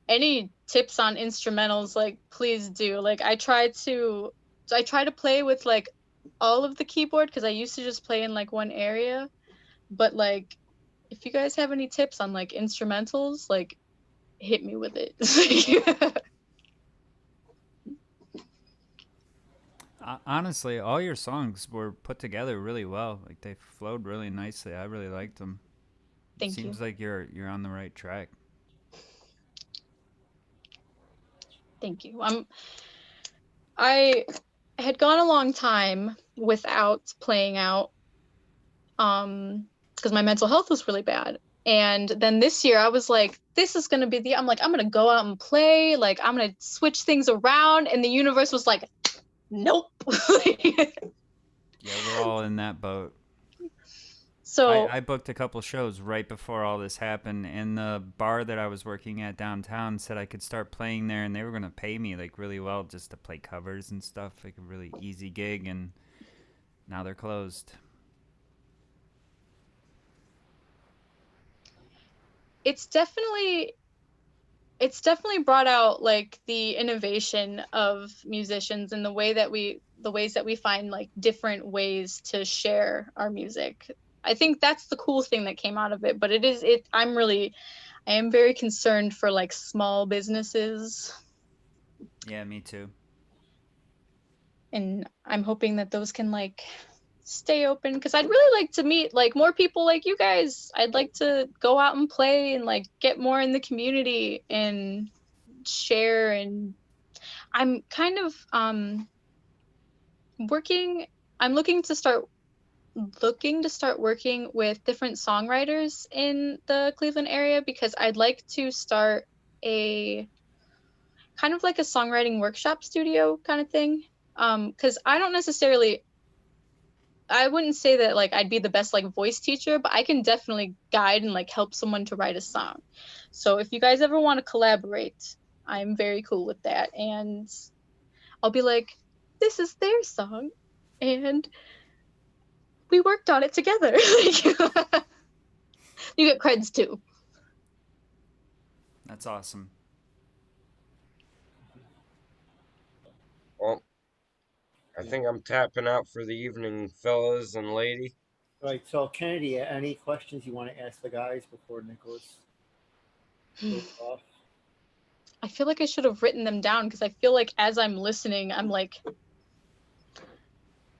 any tips on instrumentals, like please do. Like I try to play with like all of the keyboard, because I used to just play in like one area, but like if you guys have any tips on like instrumentals, like hit me with it. Honestly, all your songs were put together really well. Like they flowed really nicely. I really liked them. Thank you. Seems like you're on the right track. Thank you. I had gone a long time without playing out because my mental health was really bad. And then this year I was like, this is gonna be I'm gonna go out and play, like I'm gonna switch things around, and the universe was like, nope. Yeah, we're all in that boat. So I booked a couple shows right before all this happened, and the bar that I was working at downtown said I could start playing there, and they were gonna pay me like really well just to play covers and stuff, like a really easy gig, and now they're closed. it's definitely brought out like the innovation of musicians and the ways that we find like different ways to share our music. I think that's the cool thing that came out of it, but I am very concerned for like small businesses, Yeah, me too. and I'm hoping that those can like stay open, because I'd really like to meet like more people like you guys. I'd like to go out and play and like get more in the community and share. And I'm kind of working I'm looking to start working with different songwriters in the Cleveland area, because I'd like to start a kind of like a songwriting workshop studio kind of thing. Because I wouldn't say that like I'd be the best like voice teacher, but I can definitely guide and like help someone to write a song. So if you guys ever want to collaborate, I'm very cool with that. And I'll be like, this is their song, and we worked on it together. You get creds too. That's awesome. Well, I think I'm tapping out for the evening, fellas and lady. All right, so Kennedy, any questions you want to ask the guys before Nicholas goes off? I feel like I should have written them down, because I feel like as I'm listening, I'm like,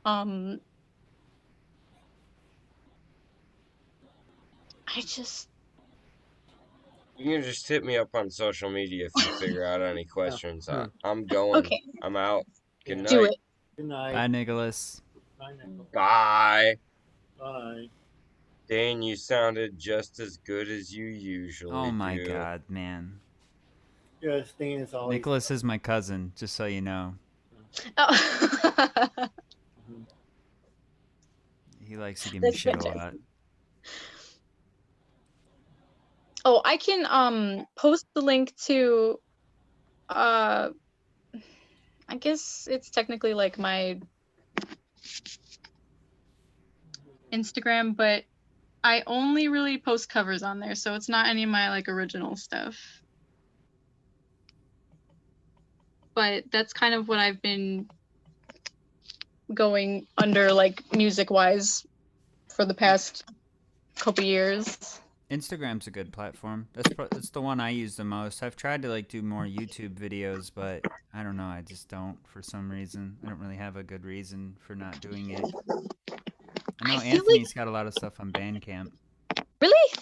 You can just hit me up on social media if you figure out any questions. Yeah. I'm going. Okay. I'm out. Good night. Do it. Good night. Bye, Nicholas. Bye, Nicholas. Bye. Bye. Dane, you sounded just as good as you usually do. Oh my God, man. Yes, Dane is always. Nicholas is my cousin, just so you know. Oh. He likes to give me That's shit fantastic. a lot. Oh, I can post the link to I guess it's technically like my Instagram, but I only really post covers on there, so it's not any of my like original stuff. But that's kind of what I've been going under like music wise for the past couple years. Instagram's a good platform. That's the one I use the most. I've tried to like do more YouTube videos, but I don't know. I just don't for some reason. I don't really have a good reason for not doing it. I know Anthony's got a lot of stuff on Bandcamp. Really?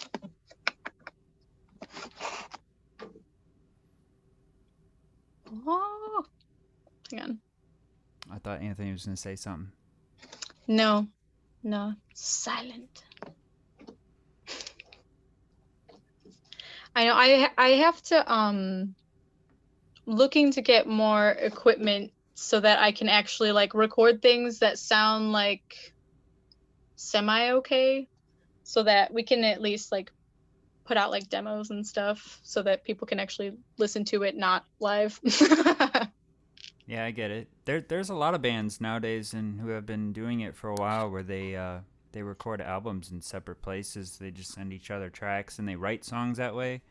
Oh, hang on. I thought Anthony was gonna say something. No, silent. I know I have to looking to get more equipment so that I can actually like record things that sound like semi okay, so that we can at least like put out like demos and stuff so that people can actually listen to it not live. Yeah, I get it. There's a lot of bands nowadays and who have been doing it for a while where they record albums in separate places. They just send each other tracks and they write songs that way.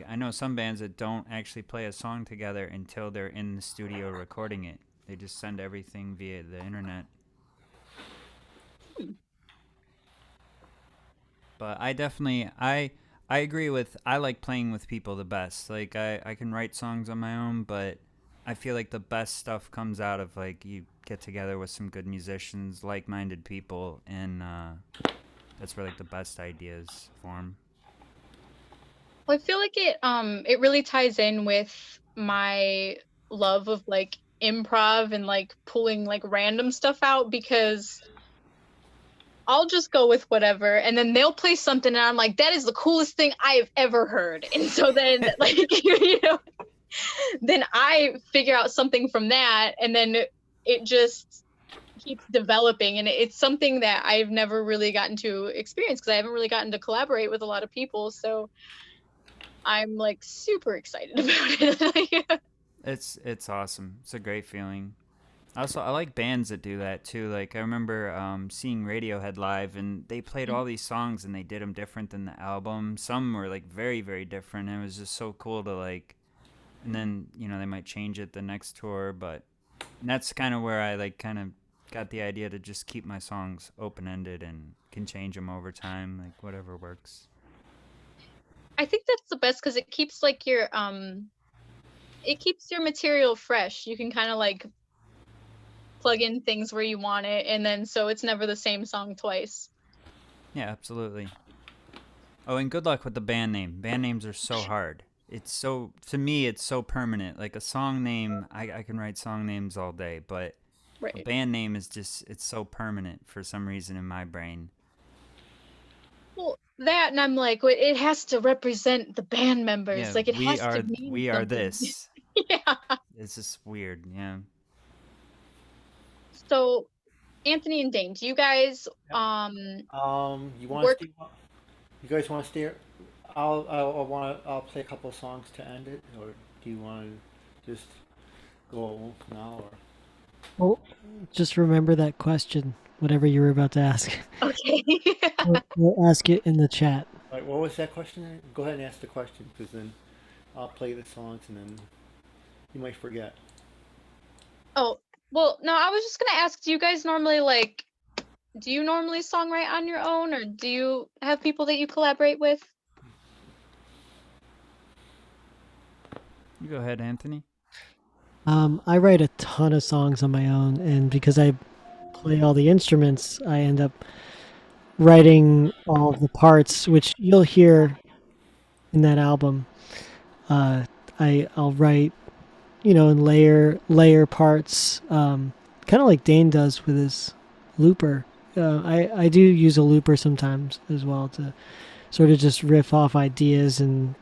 I know some bands that don't actually play a song together until they're in the studio recording it. They just send everything via the internet. But I definitely I agree with I like playing with people the best. Like I can write songs on my own, but I feel like the best stuff comes out of like you get together with some good musicians, like-minded people, and that's where like the best ideas form. Well, I feel like it really ties in with my love of like improv and like pulling like random stuff out, because I'll just go with whatever, and then they'll play something, and I'm like, that is the coolest thing I have ever heard. And so then, like, you know, then I figure out something from that, and then it just keeps developing. And it's something that I've never really gotten to experience because I haven't really gotten to collaborate with a lot of people. So I'm like super excited about it. It's awesome. It's a great feeling. Also, I like bands that do that too. Like I remember seeing Radiohead live, and they played all these songs, and they did them different than the album. Some were like very, very different. And it was just so cool to like. And then they might change it the next tour, but that's kind of where I like kind of got the idea to just keep my songs open ended and can change them over time, like whatever works. I think that's the best because it keeps like your it keeps your material fresh. You can kind of like plug in things where you want it, and then so it's never the same song twice. Yeah, absolutely. Oh, and good luck with the band name. Band names are so hard. It's so, to me, it's so permanent. Like a song name, I can write song names all day, but a Right. band name is just, it's so permanent for some reason in my brain. Well, that, and I'm like, it has to represent the band members. Yeah, Like it has to mean we are something. this. Yeah. It's just weird, yeah. So, Anthony and Dane, do you guys You want to work? stay? You guys want to stay? I'll play a couple songs to end it, or do you want to just go now? Or Well, just remember that question, whatever you were about to ask. Okay. We'll ask it in the chat. all right, what was that question? Go ahead and ask the question, because then I'll play the songs, and then you might forget. Oh, well, no, I was just gonna ask, do you guys normally like, do you normally songwrite on your own, or do you have people that you collaborate with? You go ahead, Anthony. I write a ton of songs on my own, and because I play all the instruments, I end up writing all of the parts, which you'll hear in that album. I'll write, in layer parts, kind of like Dane does with his looper. I do use a looper sometimes as well to sort of just riff off ideas and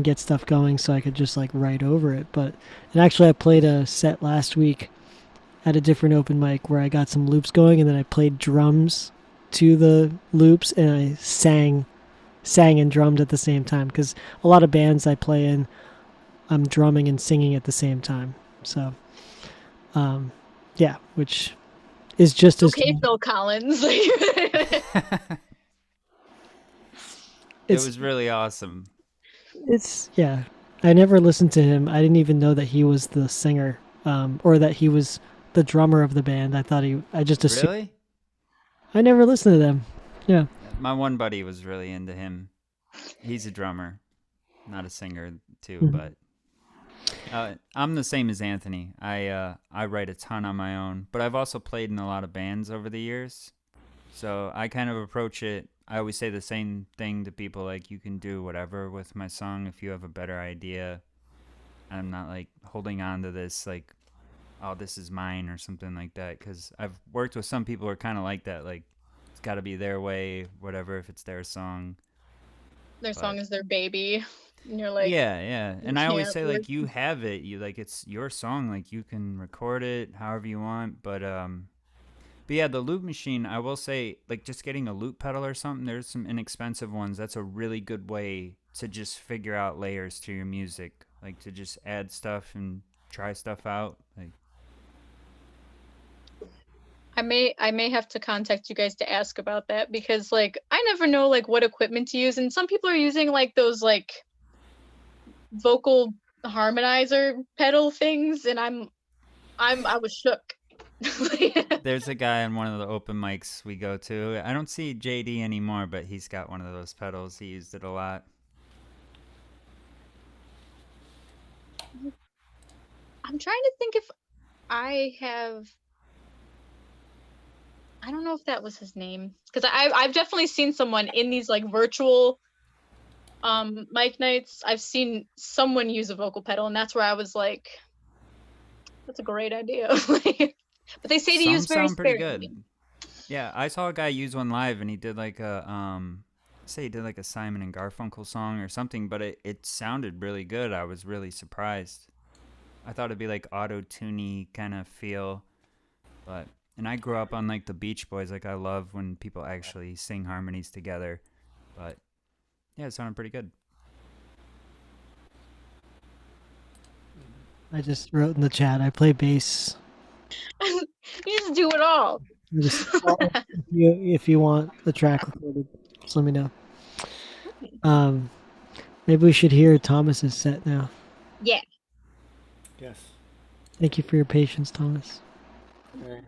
get stuff going, so I could just like write over it. And actually, I played a set last week at a different open mic where I got some loops going, and then I played drums to the loops, and I sang and drummed at the same time, because a lot of bands I play in, I'm drumming and singing at the same time. So, yeah, which is just as Okay, Phil Collins. It was really awesome. Yeah. I never listened to him. I didn't even know that he was the singer, or that he was the drummer of the band. I just assumed. Really? I never listened to them. Yeah. My one buddy was really into him. He's a drummer, not a singer too, Mhm. but I'm the same as Anthony. I write a ton on my own, but I've also played in a lot of bands over the years. So I kind of approach it. I always say the same thing to people, like you can do whatever with my song if you have a better idea. I'm not like holding on to this like, oh, this is mine or something like that, because I've worked with some people who are kind of like that, like it's got to be their way, whatever, if it's their song. Their song is their baby, and you're like, yeah. And I always can't say like work- you have it, you like it's your song, like you can record it however you want, but yeah, the loop machine, I will say, like just getting a loop pedal or something, there's some inexpensive ones. That's a really good way to just figure out layers to your music, like to just add stuff and try stuff out. Like, I may have to contact you guys to ask about that, because like I never know like what equipment to use, and some people are using like those like vocal harmonizer pedal things, and I was shook. there's a guy on one of the open mics we go to. I don't see JD anymore, but he's got one of those pedals. He used it a lot. I'm trying to think if I have. I don't know if that was his name, because I've definitely seen someone in these like virtual mic nights. I've seen someone use a vocal pedal, and that's where I was like, that's a great idea. But they say to Some use very sound pretty sparingly. good. Yeah, I saw a guy use one live, and he did like a say he did like a Simon and Garfunkel song or something, but it sounded really good. I was really surprised. I thought it'd be like auto-tuney kind of feel, but and I grew up on like the Beach Boys. Like I love when people actually sing harmonies together, but yeah, it sounded pretty good. I just wrote in the chat. I play bass. You just do it all. I just, if you want the track recorded, just let me know. Maybe we should hear Thomas's set now. Yeah. Yes. Thank you for your patience, Thomas. Okay.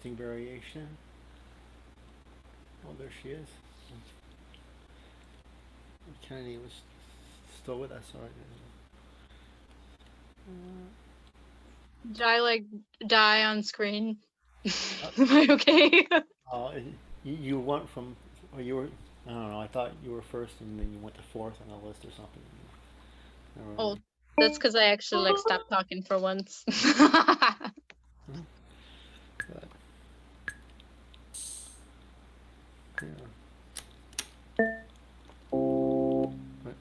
interesting variation. Oh, there she is. Kennedy was still with us, alright. Did I like die on screen? Am I okay? You went from, or you were, I don't know, I thought you were first and then you went to fourth on the list or something. Never Oh, mind. that's because I actually like stopped talking for once. But, yeah. But,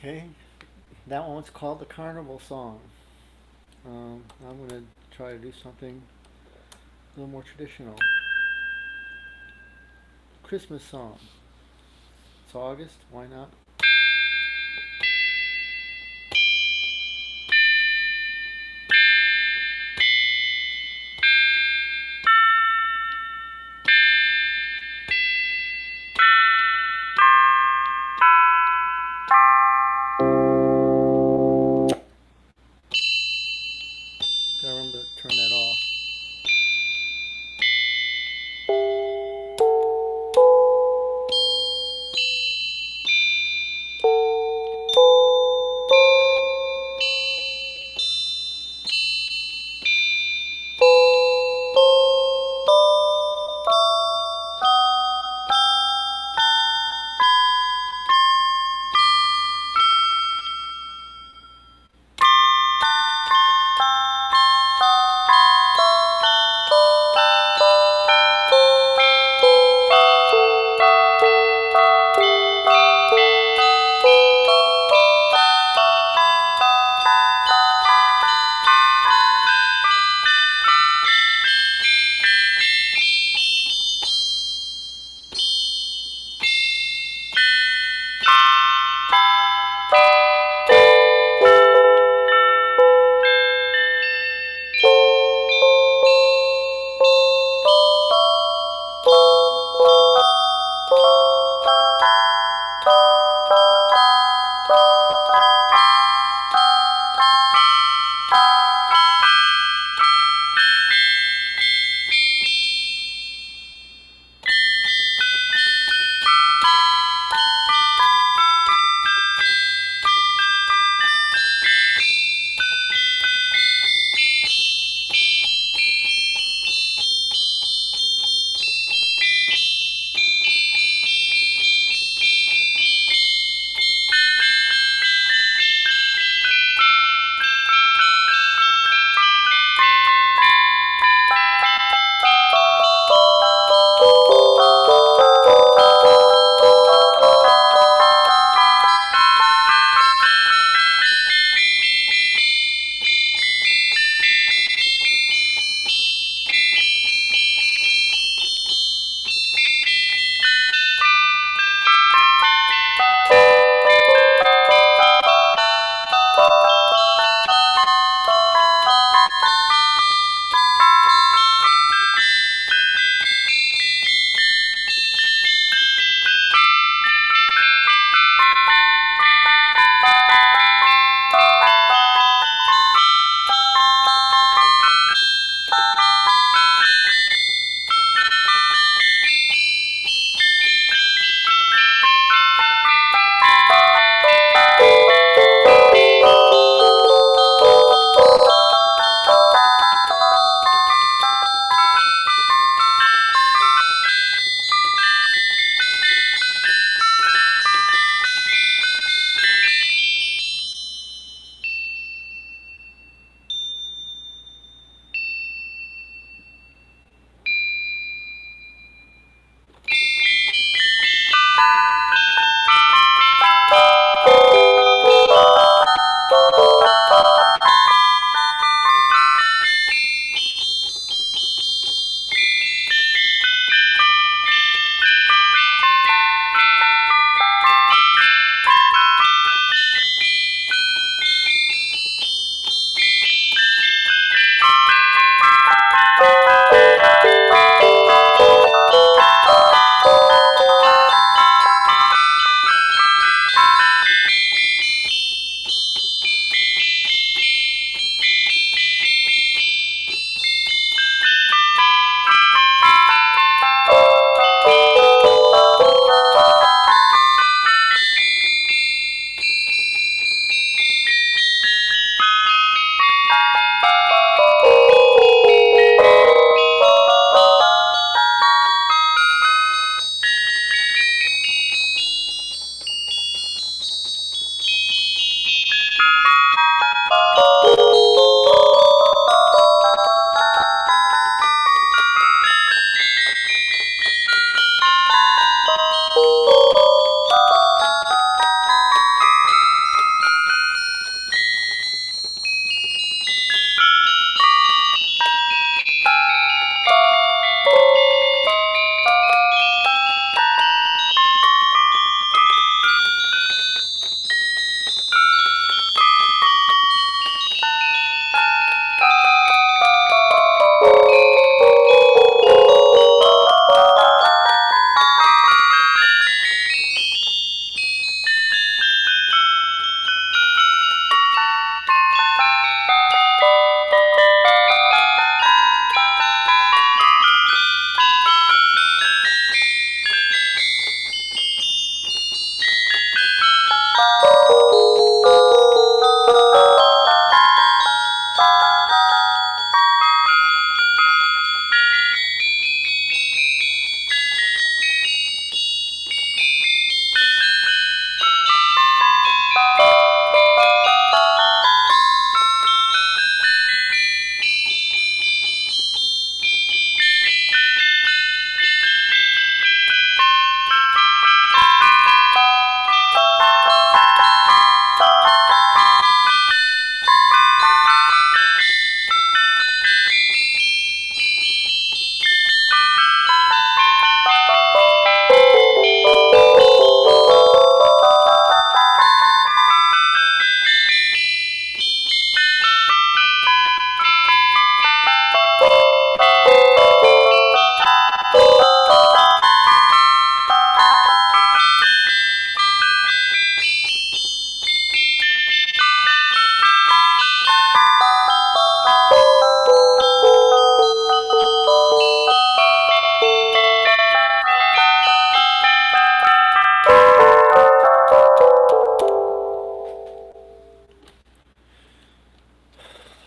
Okay, that one's called the Carnival Song. I'm gonna try to do something a little more traditional. Christmas song. It's August, why not? Gotta remember to turn that off.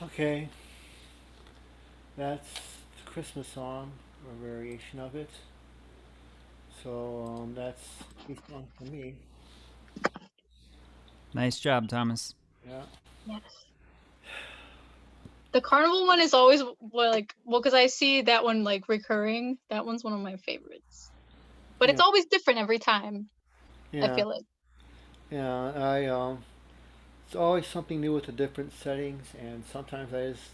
Okay, that's the Christmas song, or a variation of it. So that's the song for me. Nice job, Thomas. Yeah. Yes. The carnival one is always well, because I see that one like recurring. That one's one of my favorites. But it's Yeah. always different every time, I Yeah. feel like. Yeah. It's always something new with the different settings, and sometimes I just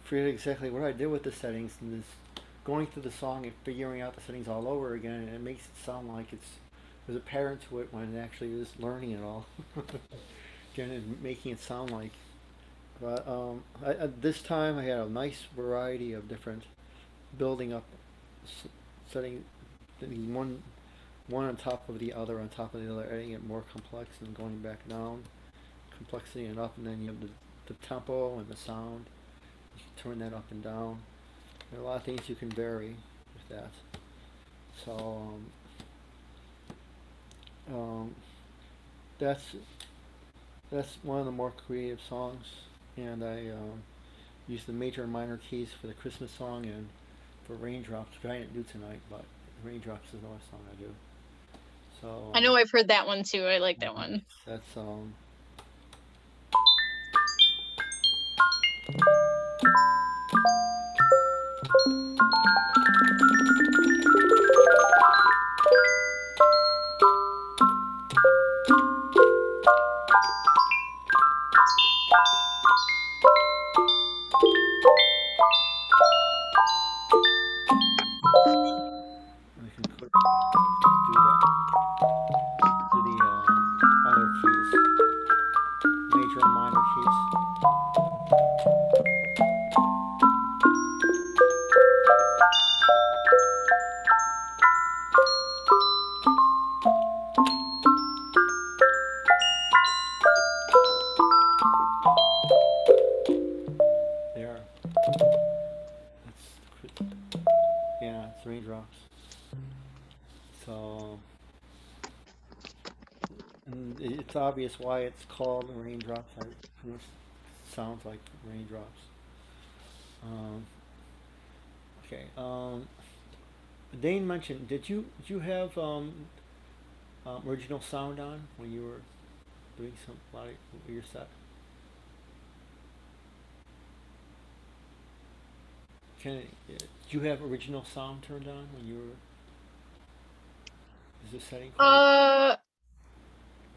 forget exactly what I did with the settings, and just going through the song and figuring out the settings all over again, and it makes it sound like there's a pattern to it when it actually is learning it all. Again, and making it sound like. But this time I had a nice variety of different building up setting one on top of the other on top of the other, adding it more complex and going back down, complexity and up, and then you have the tempo and the sound. You can turn that up and down. There are a lot of things you can vary with that. So um, that's one of the more creative songs, and I use the major and minor keys for the Christmas song and for Raindrops, which I didn't do tonight, but Raindrops is another song I do. So I know I've heard that one too. I like that uh, one. that's we can do the other keys, major and minor keys. There. That's yeah, it's Raindrops. So and it's obvious why it's called Raindrops. It sounds like raindrops. Um, okay. Dane mentioned. Did you have original sound on when you were doing some a lot of your set? Did you have original sound turned on when you were? Is this setting called? Uh,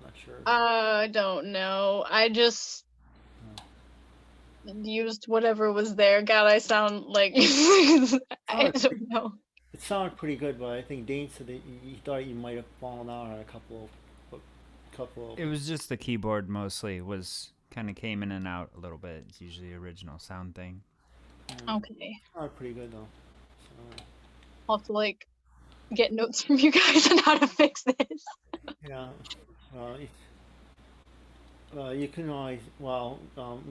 Not sure. I don't know. I just No. used whatever was there. God, I sound like I Sounded don't know. It sounded pretty good, but I think Dane said that he thought you might have fallen out on a couple of. It was just the keyboard mostly was kind of came in and out a little bit. It's usually original sound thing. Okay, Sounded pretty good though. So, I'll have to like get notes from you guys on how to fix this. yeah. Uh, you can always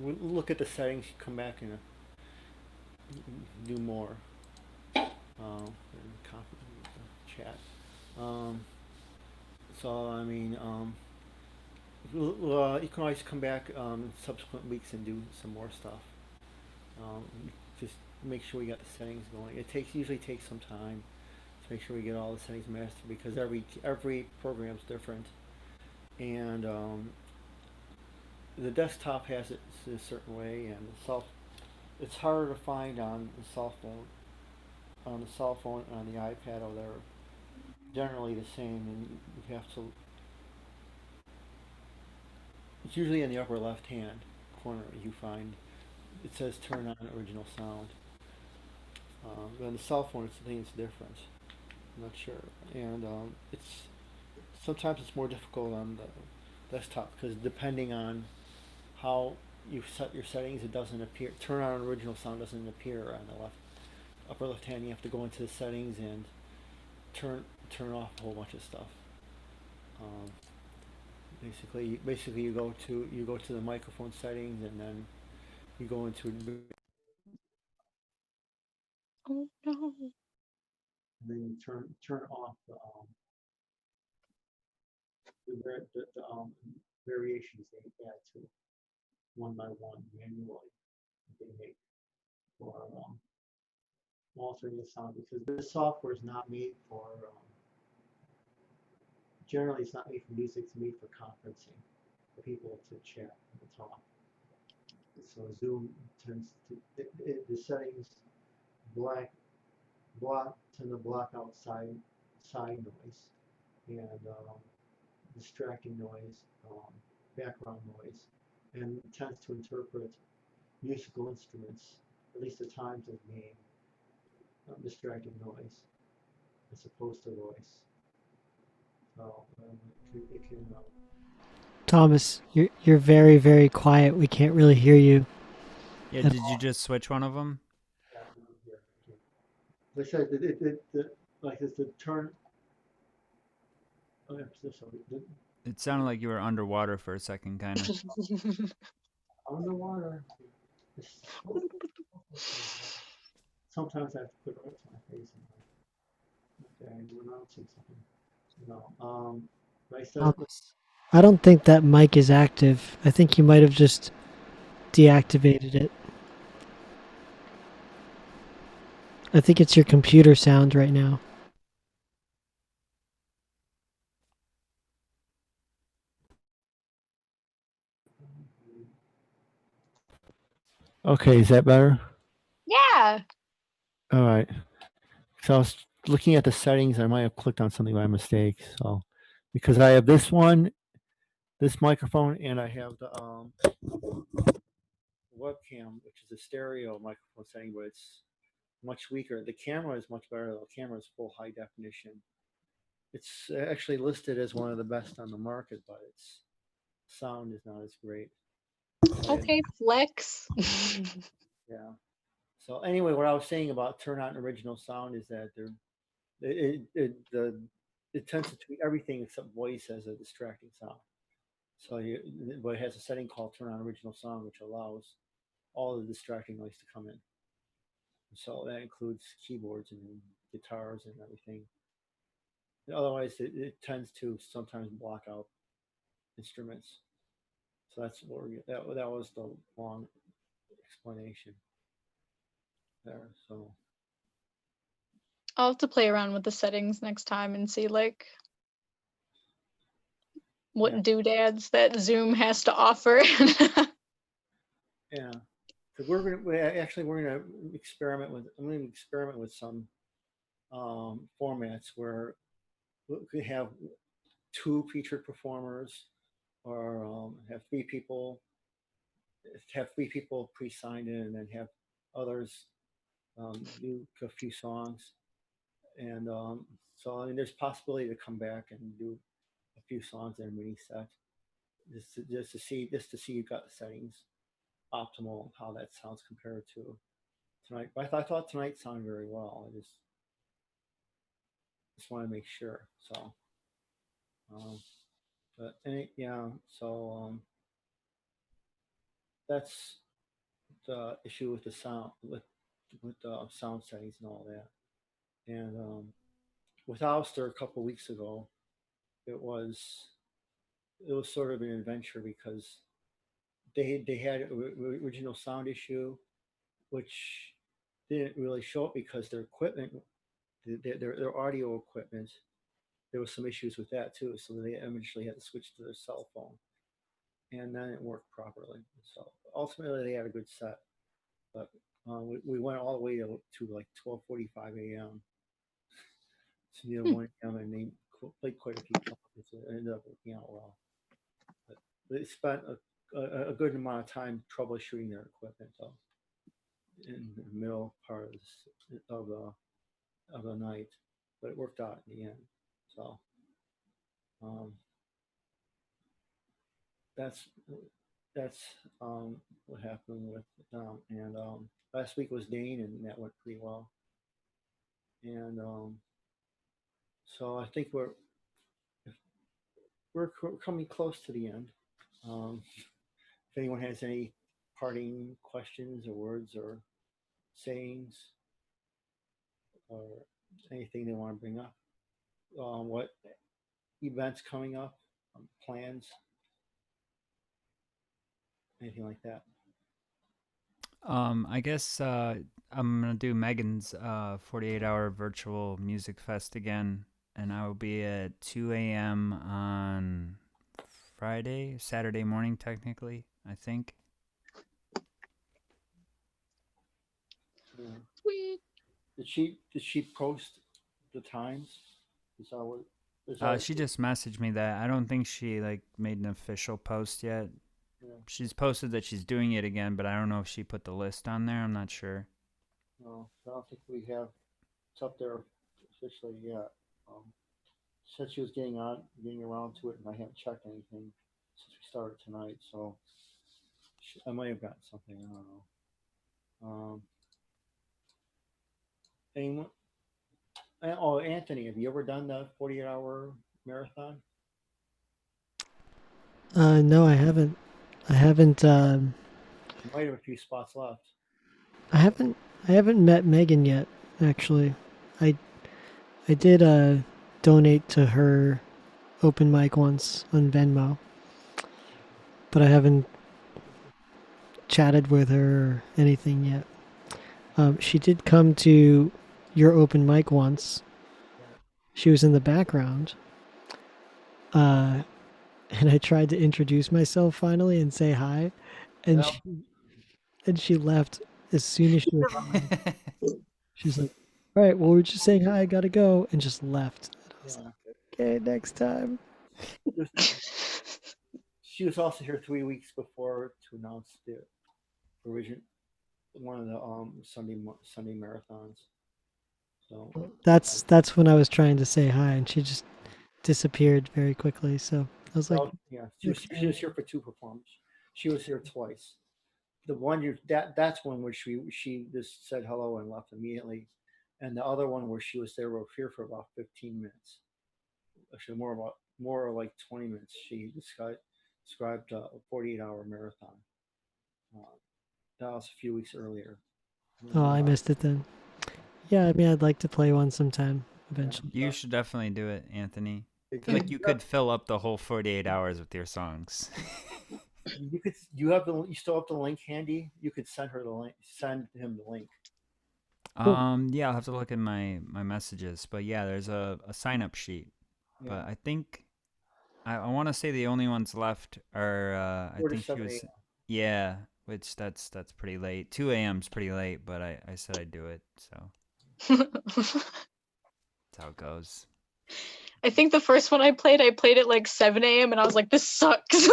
look at the settings. Come back and do more. In chat. Um, so I mean, you can always come back in subsequent weeks and do some more stuff. Um, just make sure we got the settings going. Usually takes some time to make sure we get all the settings mastered because every program's different, and the desktop has it a certain way, and it's harder to find on the cell phone. On the cell phone, on the iPad, or they're generally the same, and you have to. It's usually in the upper left-hand corner. You find it says "Turn on original sound." But on the cell phone, I think it's different. I'm not sure, and it's sometimes it's more difficult on the desktop because depending on how you set your settings, it doesn't appear. Turn on original sound doesn't appear on the upper left hand. You have to go into the settings and turn off a whole bunch of stuff. Um, basically, you go to the microphone settings and then you go into and Oh no. then you turn off the variations they add to one by one manually. that they make for altering the sound, because this software is not made for generally it's not made for music, it's made for conferencing, for people to chat and talk. So Zoom tends to, the settings tend to block out side noise and distracting noise, background noise, and tends to interpret musical instruments, at least at times, as being distracting noise as opposed to voice. So it can Thomas, you're very, very quiet. We can't really hear you. Yeah, did you just switch one of them? As I said, like it's the turn. Oh, yeah, sorry. It sounded like you were underwater for a second, kind of. Underwater. Sometimes I have to put it right to my face. Okay, I'm announcing something. No. Like I said, Thomas, I don't think that mic is active. I think you might have just deactivated it. I think it's your computer sound right now. okay, is that better? Yeah. All right. So I was looking at the settings. I might have clicked on something by mistake. So because I have this one, this microphone, and I have the webcam, which is a stereo microphone setting, but it's much weaker. The camera is much better. The camera is full high definition. It's actually listed as one of the best on the market, but its sound is not as great. Okay, flex. Yeah. So anyway, what I was saying about turn on original sound is that it tends to treat everything except voice as a distracting sound. So but it has a setting called turn on original sound, which allows all the distracting noise to come in. So that includes keyboards and guitars and everything. Otherwise, it tends to sometimes block out instruments. So that's where that was the long explanation there. So I'll have to play around with the settings next time and see like what Yeah. doodads that Zoom has to offer. yeah, so we're gonna experiment with. I'm gonna experiment with some formats where we could have two featured performers, or have three people pre-signed in, and then have others do a few songs. And so I mean, there's possibility to come back and do a few songs in a mini set, just to see you've got the settings optimal, how that sounds compared to tonight. But I thought tonight sounded very well. I just want to make sure. So, but yeah. So that's the issue with the sound, with the sound settings and all that. And with Ouster a couple weeks ago, it was sort of an adventure because they had an original sound issue, which didn't really show up because their equipment, their audio equipment, there was some issues with that too. So they eventually had to switch to their cell phone, and then it worked properly. So ultimately, they had a good set, but we went all the way to like 12:45 a.m. to near 1 a.m. and they played quite a few songs. So it ended up working out well. But they spent a good amount of time troubleshooting their equipment though in the middle part of the night, but it worked out in the end. So um, that's what happened with them. And last week was Dane, and that went pretty well. And so I think we're coming close to the end. If anyone has any parting questions or words or sayings or anything they want to bring up, what events coming up, plans, anything like that. I guess I'm gonna do Megan's 48-hour virtual music fest again, and I will be at 2 a.m. on Saturday morning, technically. I think. Yeah. Sweet. Did she post the times? Is that what? Is that? She just messaged me that. I don't think she like made an official post yet. Yeah. She's posted that she's doing it again, but I don't know if she put the list on there. I'm not sure. No, I don't think we have. It's up there officially yet. Said she was getting around to it, and I haven't checked anything since we started tonight. So I might have gotten something. I don't know. Anyone? Oh, Anthony, have you ever done the 48-hour marathon? No, I haven't. I haven't. You might have a few spots left. I haven't. I haven't met Megan yet. Actually, I I did donate to her open mic once on Venmo, but I haven't chatted with her or anything yet. She did come to your open mic once. She was in the background. Uh, and I tried to introduce myself finally and say hi, and Well, she left as soon as she was done. She's like, "All right, well, we're just saying hi. I gotta go," and just left. And I was yeah. like, "Okay, next time." She was also here 3 weeks before to announce the origin one of the Sunday marathons. So That's when I was trying to say hi, and she just disappeared very quickly. So I was like, well, yeah, she was here for two performances. She was here twice. The one that's one where she just said hello and left immediately, and the other one where she was here for about 15 minutes. Actually, more like 20 minutes. She described a 48-hour marathon. Uh, that was a few weeks earlier. "Oh, I missed it then." Yeah, I mean, I'd like to play one sometime eventually. You should definitely do it, Anthony. I It- feel like you could fill up the whole 48 hours with your songs. you still have the link handy. You could send him the link. Yeah, I'll have to look at my messages, but yeah, there's a sign up sheet. But Yeah. I think I want to say the only ones left are I 4 to think she 7 was a.m. yeah, which that's pretty late. 2 a.m. is pretty late, but I said I'd do it, so that's how it goes. I think the first one I played at like 7 a.m. and I was like, this sucks.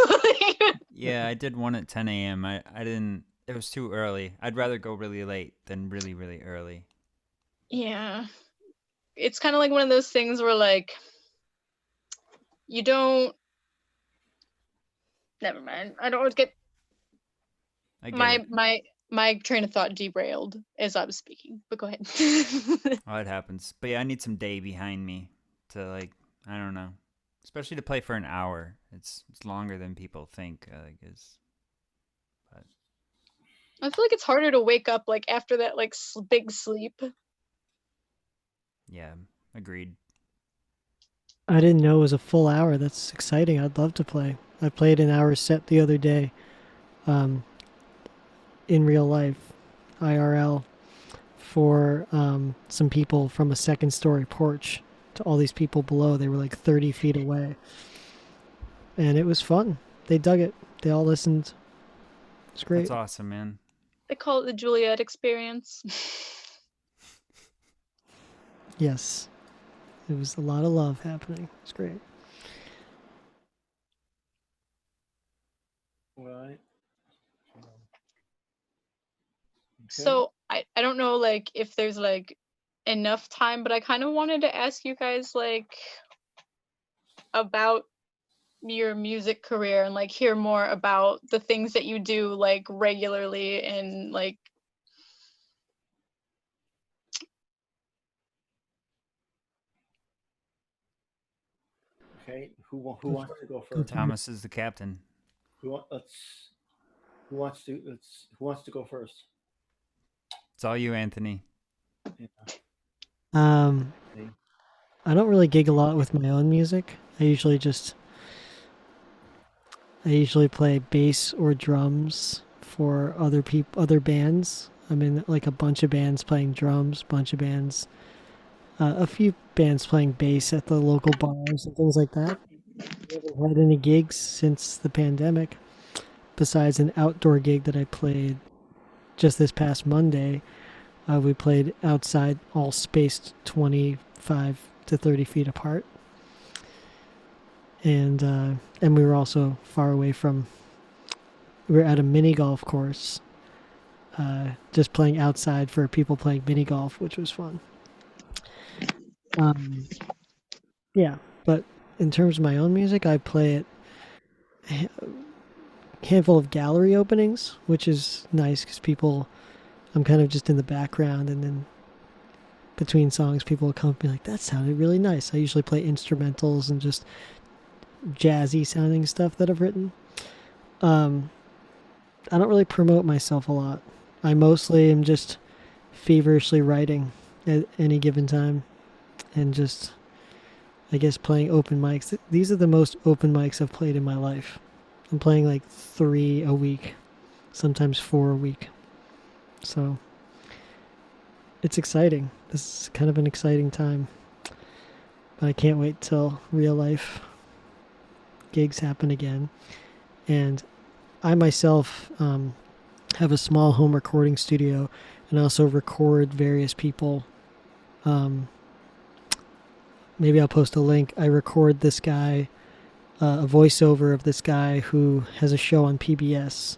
Yeah, I did one at 10 a.m. I didn't. It was too early. I'd rather go really late than really really early. Yeah. It's kind of like one of those things where like you don't. Never mind. I don't get I get my it. my train of thought derailed as I was speaking. But go ahead. Oh, it happens. But yeah, I need some day behind me to like I don't know, especially to play for an hour. It's longer than people think. Like is. But I feel like it's harder to wake up like after that like big sleep. yeah, agreed. I didn't know it was a full hour. That's exciting. I'd love to play. I played an hour set the other day, in real life, IRL, for some people from a second story porch to all these people below. They were like 30 feet away. And it was fun. They dug it. They all listened. It's great. That's awesome, man. They call it the Juliet experience. Yes. It was a lot of love happening. It's great. Right. Okay. So I don't know like if there's like enough time, but I kind of wanted to ask you guys like about your music career and like hear more about the things that you do like regularly and like Okay. Who wants to go first? Thomas is the captain. Who wants to go first? It's all you, Anthony. Yeah. Okay. I don't really gig a lot with my own music. I usually play bass or drums for other bands. I'm in like a bunch of bands playing drums, bunch of bands, a few bands playing bass at the local bars and things like that. We haven't had any gigs since the pandemic, besides an outdoor gig that I played just this past Monday. We played outside, all spaced 25 to 30 feet apart, and we were also far away from. We were at a mini golf course, just playing outside for people playing mini golf, which was fun. Um, yeah, but in terms of my own music, I play at a handful of gallery openings, which is nice because people, I'm kind of just in the background, and then between songs, people will come and be like, that sounded really nice. I usually play instrumentals and just jazzy sounding stuff that I've written. Um, I don't really promote myself a lot. I mostly am just feverishly writing at any given time and just, I guess, playing open mics. These are the most open mics I've played in my life. I'm playing like 3 a week, sometimes 4 a week. So it's exciting. This is kind of an exciting time. But I can't wait till real life gigs happen again. And I myself have a small home recording studio and also record various people. Maybe I'll post a link. I record this guy, a voiceover of this guy who has a show on PBS.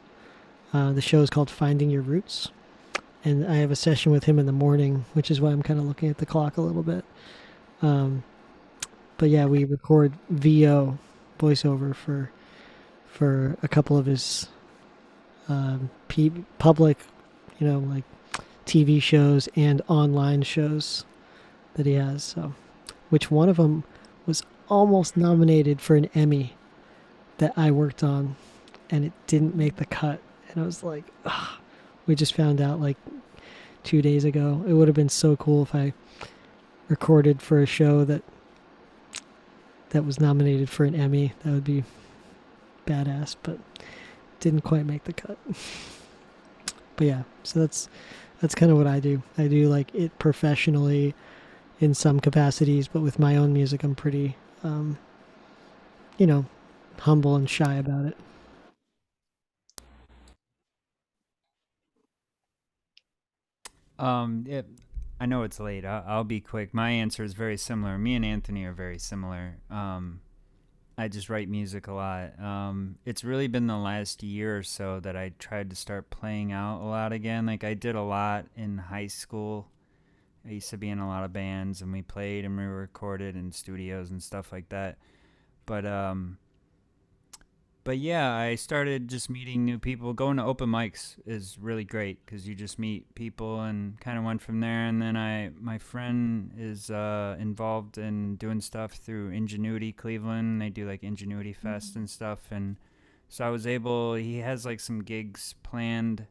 The show is called Finding Your Roots. And I have a session with him in the morning, which is why I'm kind of looking at the clock a little bit. But yeah, we record VO voiceover for a couple of his public, like TV shows and online shows that he has. So, which one of them was almost nominated for an Emmy that I worked on, and it didn't make the cut. And I was like, ugh. We just found out like 2 days ago. It would have been so cool if I recorded for a show that was nominated for an Emmy. That would be badass, but didn't quite make the cut. But yeah, so that's kind of what I do. I do like it professionally in some capacities, but with my own music, I'm pretty, humble and shy about it. Yeah, I know it's late. I'll be quick. My answer is very similar. Me and Anthony are very similar. I just write music a lot. It's really been the last year or so that I tried to start playing out a lot again. Like I did a lot in high school. I used to be in a lot of bands, and we played and we recorded in studios and stuff like that. But but yeah, I started just meeting new people. Going to open mics is really great because you just meet people and kind of went from there. And then my friend is involved in doing stuff through Ingenuity Cleveland. They do like Ingenuity Fest and stuff. And so I was able. He has like some gigs planned,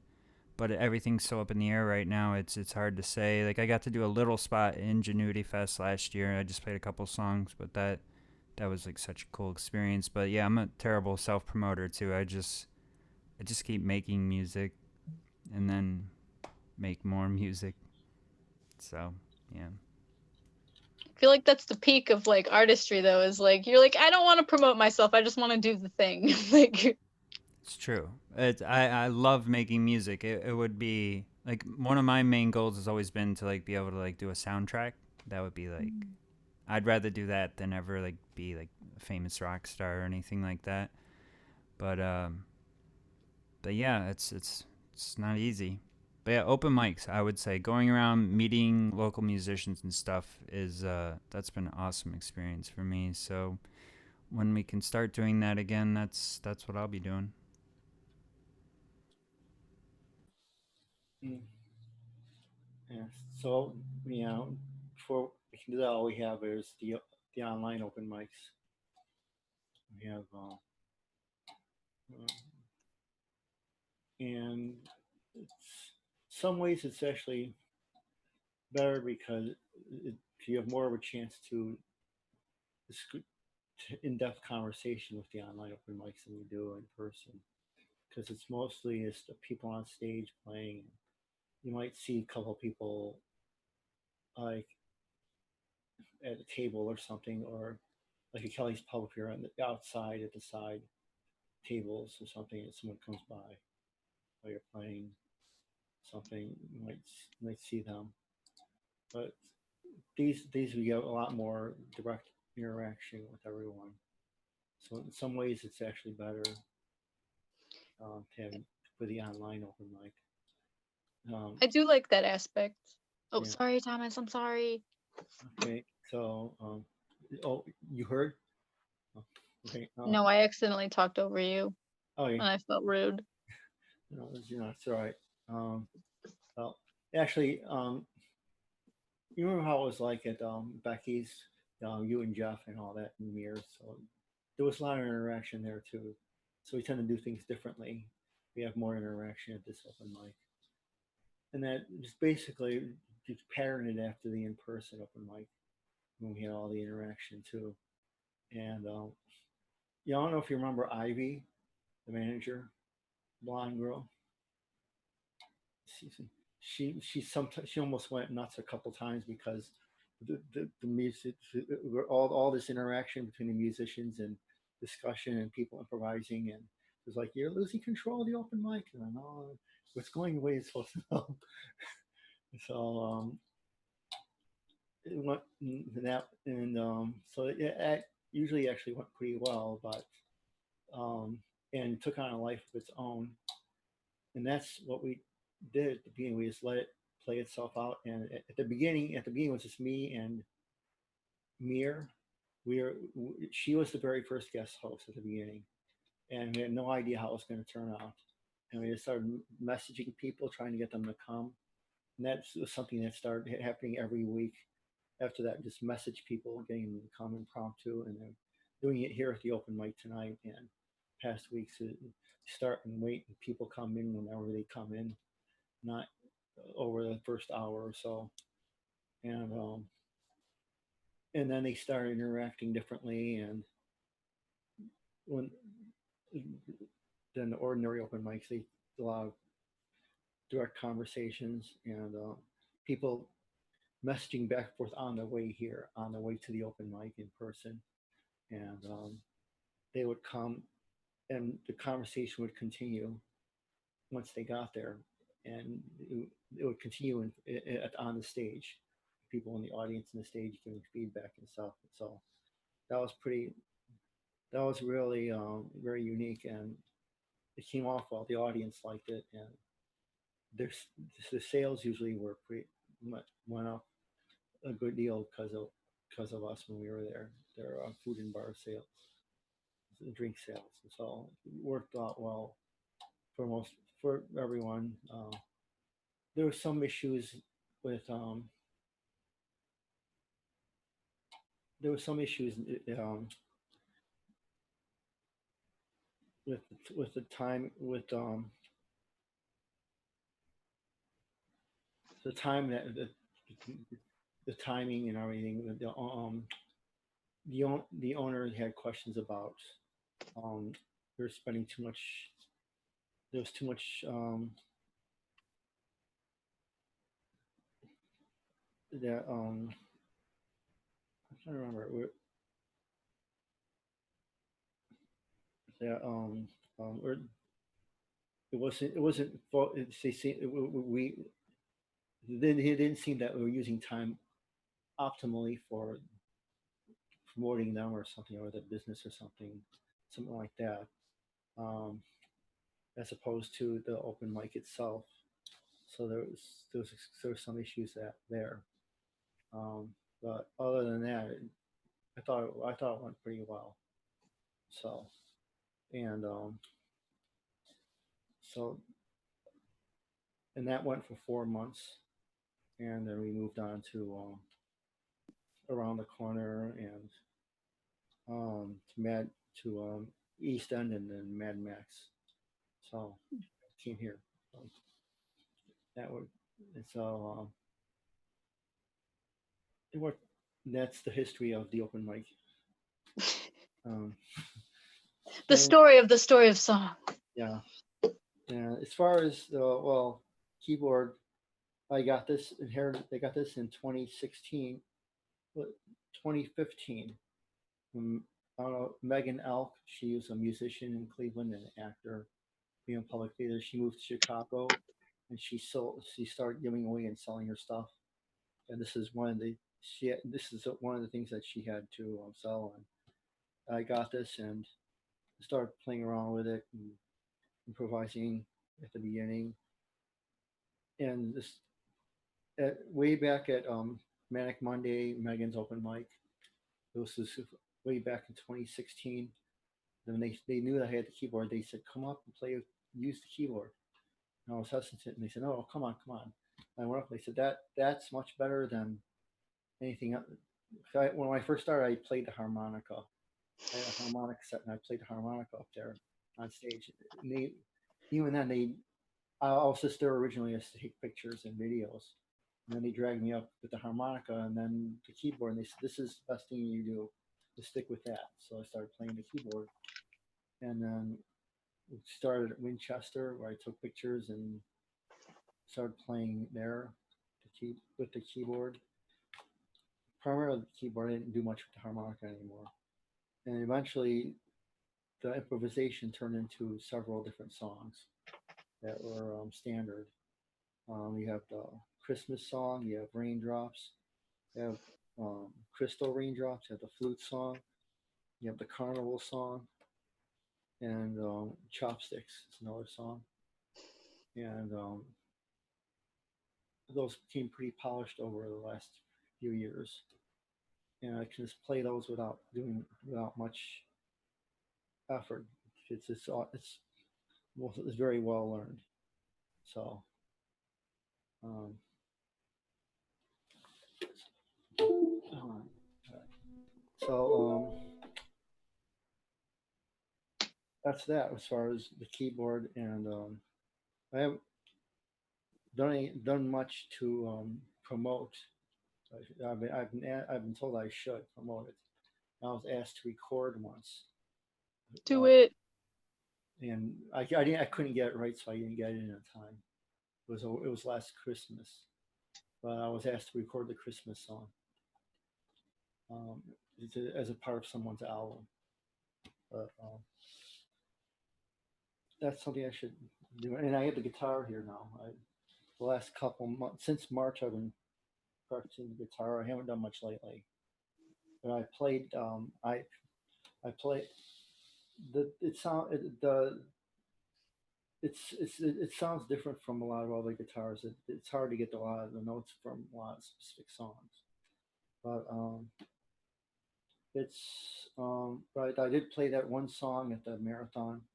but everything's so up in the air right now. It's hard to say. Like I got to do a little spot in Ingenuity Fest last year. I just played a couple songs, but that was like such a cool experience. But yeah, I'm a terrible self promoter too. I just keep making music and then make more music. So yeah. I feel like that's the peak of like artistry though, is like you're like, I don't want to promote myself, I just want to do the thing. Like It's true. I love making music. It would be like one of my main goals has always been to like be able to like do a soundtrack. That would be like I'd rather do that than ever like be like a famous rock star or anything like that. But yeah, it's not easy. But yeah, open mics, I would say going around meeting local musicians and stuff is that's been an awesome experience for me. So when we can start doing that again, that's what I'll be doing. Yeah. So, before we can do that, all we have is the online open mics. We have, and it's some ways it's actually better because you have more of a chance to in-depth conversation with the online open mics than you do in person. because it's mostly just the people on stage playing. You might see a couple people like at a table or something, or like a Kelly's Pub if you're on the outside at the side tables or something, and someone comes by while you're playing something, you might see them. But these we get a lot more direct interaction with everyone. So in some ways, it's actually better to have for the online open mic. I do like that aspect. Oh, Yeah. sorry, Thomas. I'm sorry. Okay, so oh, you heard? Oh, okay. No, I accidentally talked over you, Oh, and yeah. I felt rude. No, it's all right. Well, actually, you remember how it was like at Becky's, you and Jeff and all that in Mears. So there was a lot of interaction there too. So we tend to do things differently. We have more interaction at this open mic, and that just basically just patterned it after the in-person open mic when we had all the interaction too. And yeah, I don't know if you remember Ivy, the manager, blonde girl. She almost went nuts a couple times because the music, all this interaction between the musicians and discussion and people improvising, and it was like you're losing control of the open mic, and I'm all what's going the way it's supposed to go. So it went that, and so it usually actually went pretty well, but and took on a life of its own, and that's what we did at the beginning. We just let it play itself out, and at the beginning, it was just me and Mir. She was the very first guest host at the beginning, and we had no idea how it was going to turn out. And we just started messaging people, trying to get them to come, and that was something that started happening every week. After that, just message people, getting them to come impromptu, and then doing it here at the open mic tonight and past weeks. Start and wait, and people come in whenever they come in, not over the first hour or so, and then they start interacting differently, and when than the ordinary open mics, they allow direct conversations and people messaging back and forth on their way here, on their way to the open mic in person, and they would come, and the conversation would continue once they got there, and it would continue on the stage, people in the audience and the stage giving feedback and stuff. So that was pretty. That was really very unique, and it came off well. The audience liked it, and there's the sales usually were pretty went up a good deal because of us when we were there. There are food and bar sales, drink sales, and so it worked out well for everyone. There were some issues with there were some issues with the time with the time that the timing and everything. The owner had questions about they're spending too much. There was too much that I'm trying to remember that or it wasn't they see we then it didn't seem that we were using time optimally for promoting them or something, or the business or something like that, um, as opposed to the open mic itself. So there was some issues there, um, but other than that, I thought it went pretty well. So and so and that went for 4 months, and then we moved on to around the corner and to East End and then Mad Max. So came here. That would and so it worked. That's the history of the open mic. The story of song. Yeah. And as far as the keyboard, I got this inherited. They got this in 2016, 2015. I don't know, Megan Elk. She was a musician in Cleveland and an actor, being in public theater. She moved to Chicago, and she started giving away and selling her stuff. And this is one of the this is one of the things that she had to sell. And I got this and started playing around with it and improvising at the beginning. And this way back at Manic Monday, Megan's open mic. This was way back in 2016. Then they knew that I had the keyboard. They said, "Come up and use the keyboard." And I was hesitant, and they said, "Oh, come on." And I went up. And they said, "That's much better than anything else." When I first started, I played the harmonica. I had a harmonica set, and I played the harmonica up there on stage. And even then, I was just there originally to take pictures and videos. And then they dragged me up with the harmonica and then the keyboard. And they said, "This is the best thing you do. Just stick with that." So I started playing the keyboard. And then we started at Winchester, where I took pictures and started playing there with the keyboard. Primarily the keyboard. I didn't do much with the harmonica anymore. And eventually, the improvisation turned into several different songs that were standard. You have the Christmas song, you have Raindrops, you have Crystal Raindrops, you have the flute song, you have the carnival song, and Chopsticks is another song. And those became pretty polished over the last few years. And I can just play those without much effort. It's very well learned. So that's that as far as the keyboard, and I haven't done much to promote. I've been told I should promote it. I was asked to record once. Do it. And I couldn't get it right, so I didn't get it in time. It was last Christmas, but I was asked to record the Christmas song as a part of someone's album. But that's something I should do. And I have the guitar here now. The last couple months, since March, I've been practicing the guitar. I haven't done much lately, but I played. I played. It sounds different from a lot of other guitars. It's hard to get a lot of the notes from a lot of specific songs, but but I did play that one song at the marathon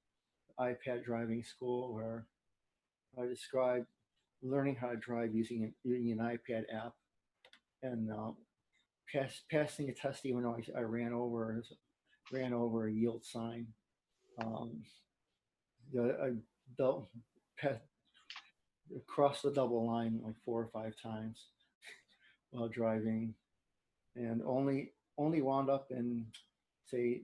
iPad driving school where I described learning how to drive using an iPad app, and passing a test even though I ran over a yield sign. I crossed the double line like 4 or 5 times while driving, and only wound up in say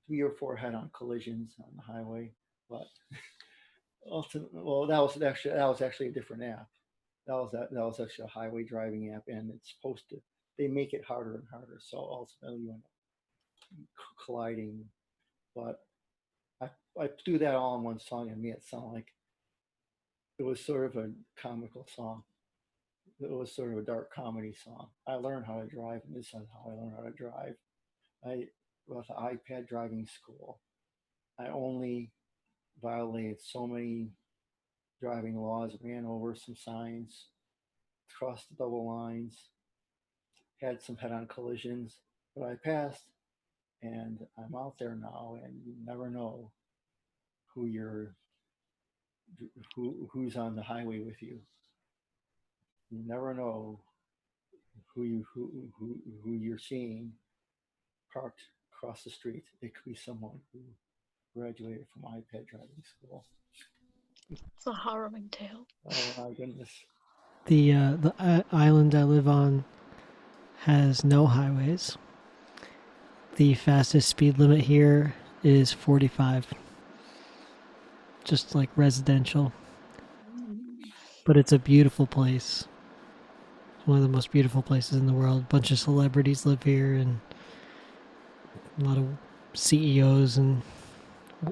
3 or 4 head-on collisions on the highway. But ultimately, that was actually a different app. That was actually a highway driving app, and it's supposed to. They make it harder and harder, so ultimately you end up colliding. But I threw that all in one song and made it sound like it was sort of a comical song. It was sort of a dark comedy song. I learned how to drive, and this is how I learned how to drive. With the iPad driving school, I only violated so many driving laws, ran over some signs, crossed the double lines, had some head-on collisions, but I passed, and I'm out there now, and you never know who's on the highway with you. You never know who you're seeing parked across the street. It could be someone who graduated from iPad driving school. It's a harrowing tale. Oh my goodness. The island I live on has no highways. The fastest speed limit here is 45. just like residential. But it's a beautiful place. It's one of the most beautiful places in the world. A bunch of celebrities live here, and a lot of CEOs and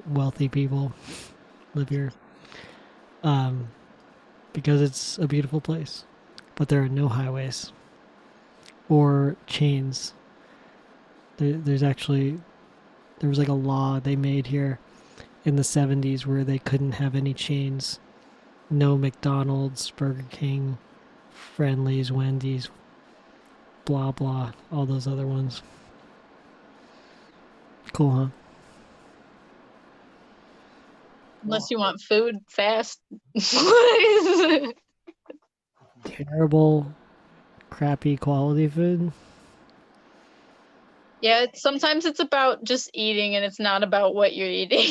wealthy people live here. Because it's a beautiful place. But there are no highways or chains. There was like a law they made here in the 70s where they couldn't have any chains. No McDonald's, Burger King, Friendly's, Wendy's, blah blah, all those other ones. Cool, huh? Unless you want food fast. Terrible, crappy quality food. Yeah, sometimes it's about just eating and it's not about what you're eating.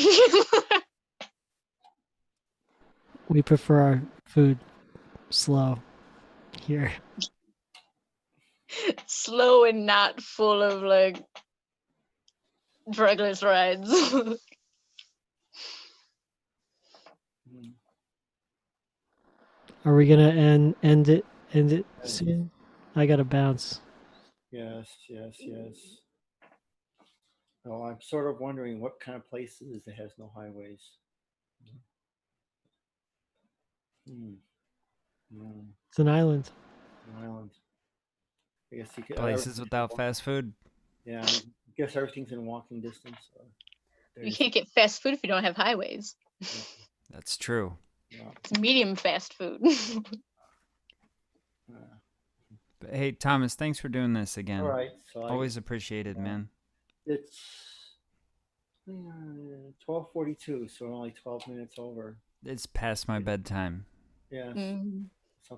We prefer our food slow here. Slow and not full of like triglycerides. Are we gonna end it soon? I gotta bounce. Yes, yes, yes. Well, I'm sort of wondering what kind of place it is that has no highways. It's an island. An island. I guess you could, Places without fast food. Yeah, I guess everything's in walking distance. You can't get fast food if you don't have highways. That's true. Yeah. It's medium fast food. But hey, Thomas, thanks for doing this again. All right. So always appreciated, man. It's 12:42, so only 12 minutes over. It's past my bedtime. Yeah. Good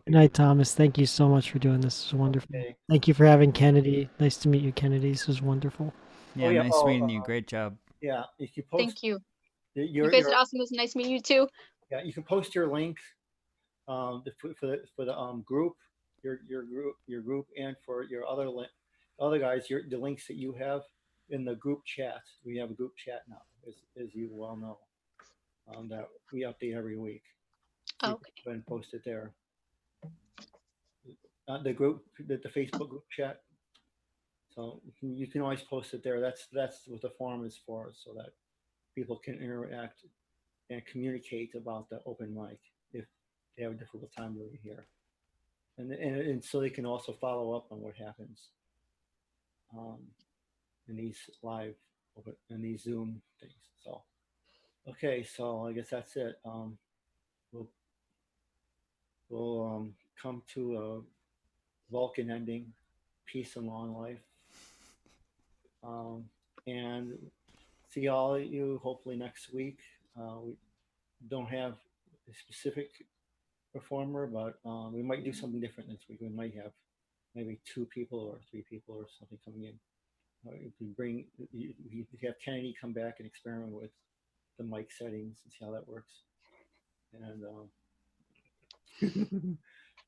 night, Thomas. Thank you so much for doing this. It was wonderful. Okay. Thank you for having Kennedy. Nice to meet you, Kennedy. This was wonderful. Yeah, nice meeting you. Great job. Yeah, if you post. Thank you. You guys are awesome. It was nice meeting you too. Yeah, you can post your link, for the group, your group, and for your other guys, the links that you have in the group chat. We have a group chat now, as you well know, that we update every week. So okay. Go ahead and post it there. The group, the Facebook group chat. So you can always post it there. That's what the forum is for, so that people can interact and communicate about the open mic if they have a difficult time doing it here, and so they can also follow up on what happens in these live in these Zoom things. So okay, so I guess that's it. We'll come to a Vulcan ending, peace and long life, and see all of you hopefully next week. We don't have a specific performer, but we might do something different this week. We might have maybe 2 people or 3 people or something coming in. You have Kennedy come back and experiment with the mic settings and see how that works. And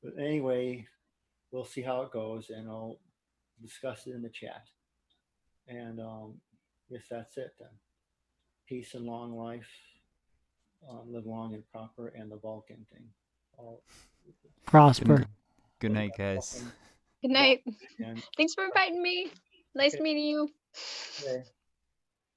but anyway, we'll see how it goes, and I'll discuss it in the chat. And guess that's it then. Peace and long life. Live long and prosper, and the Vulcan thing. Prosper. Good night, guys. Good night. And Thanks for inviting me. Nice meeting you. okay.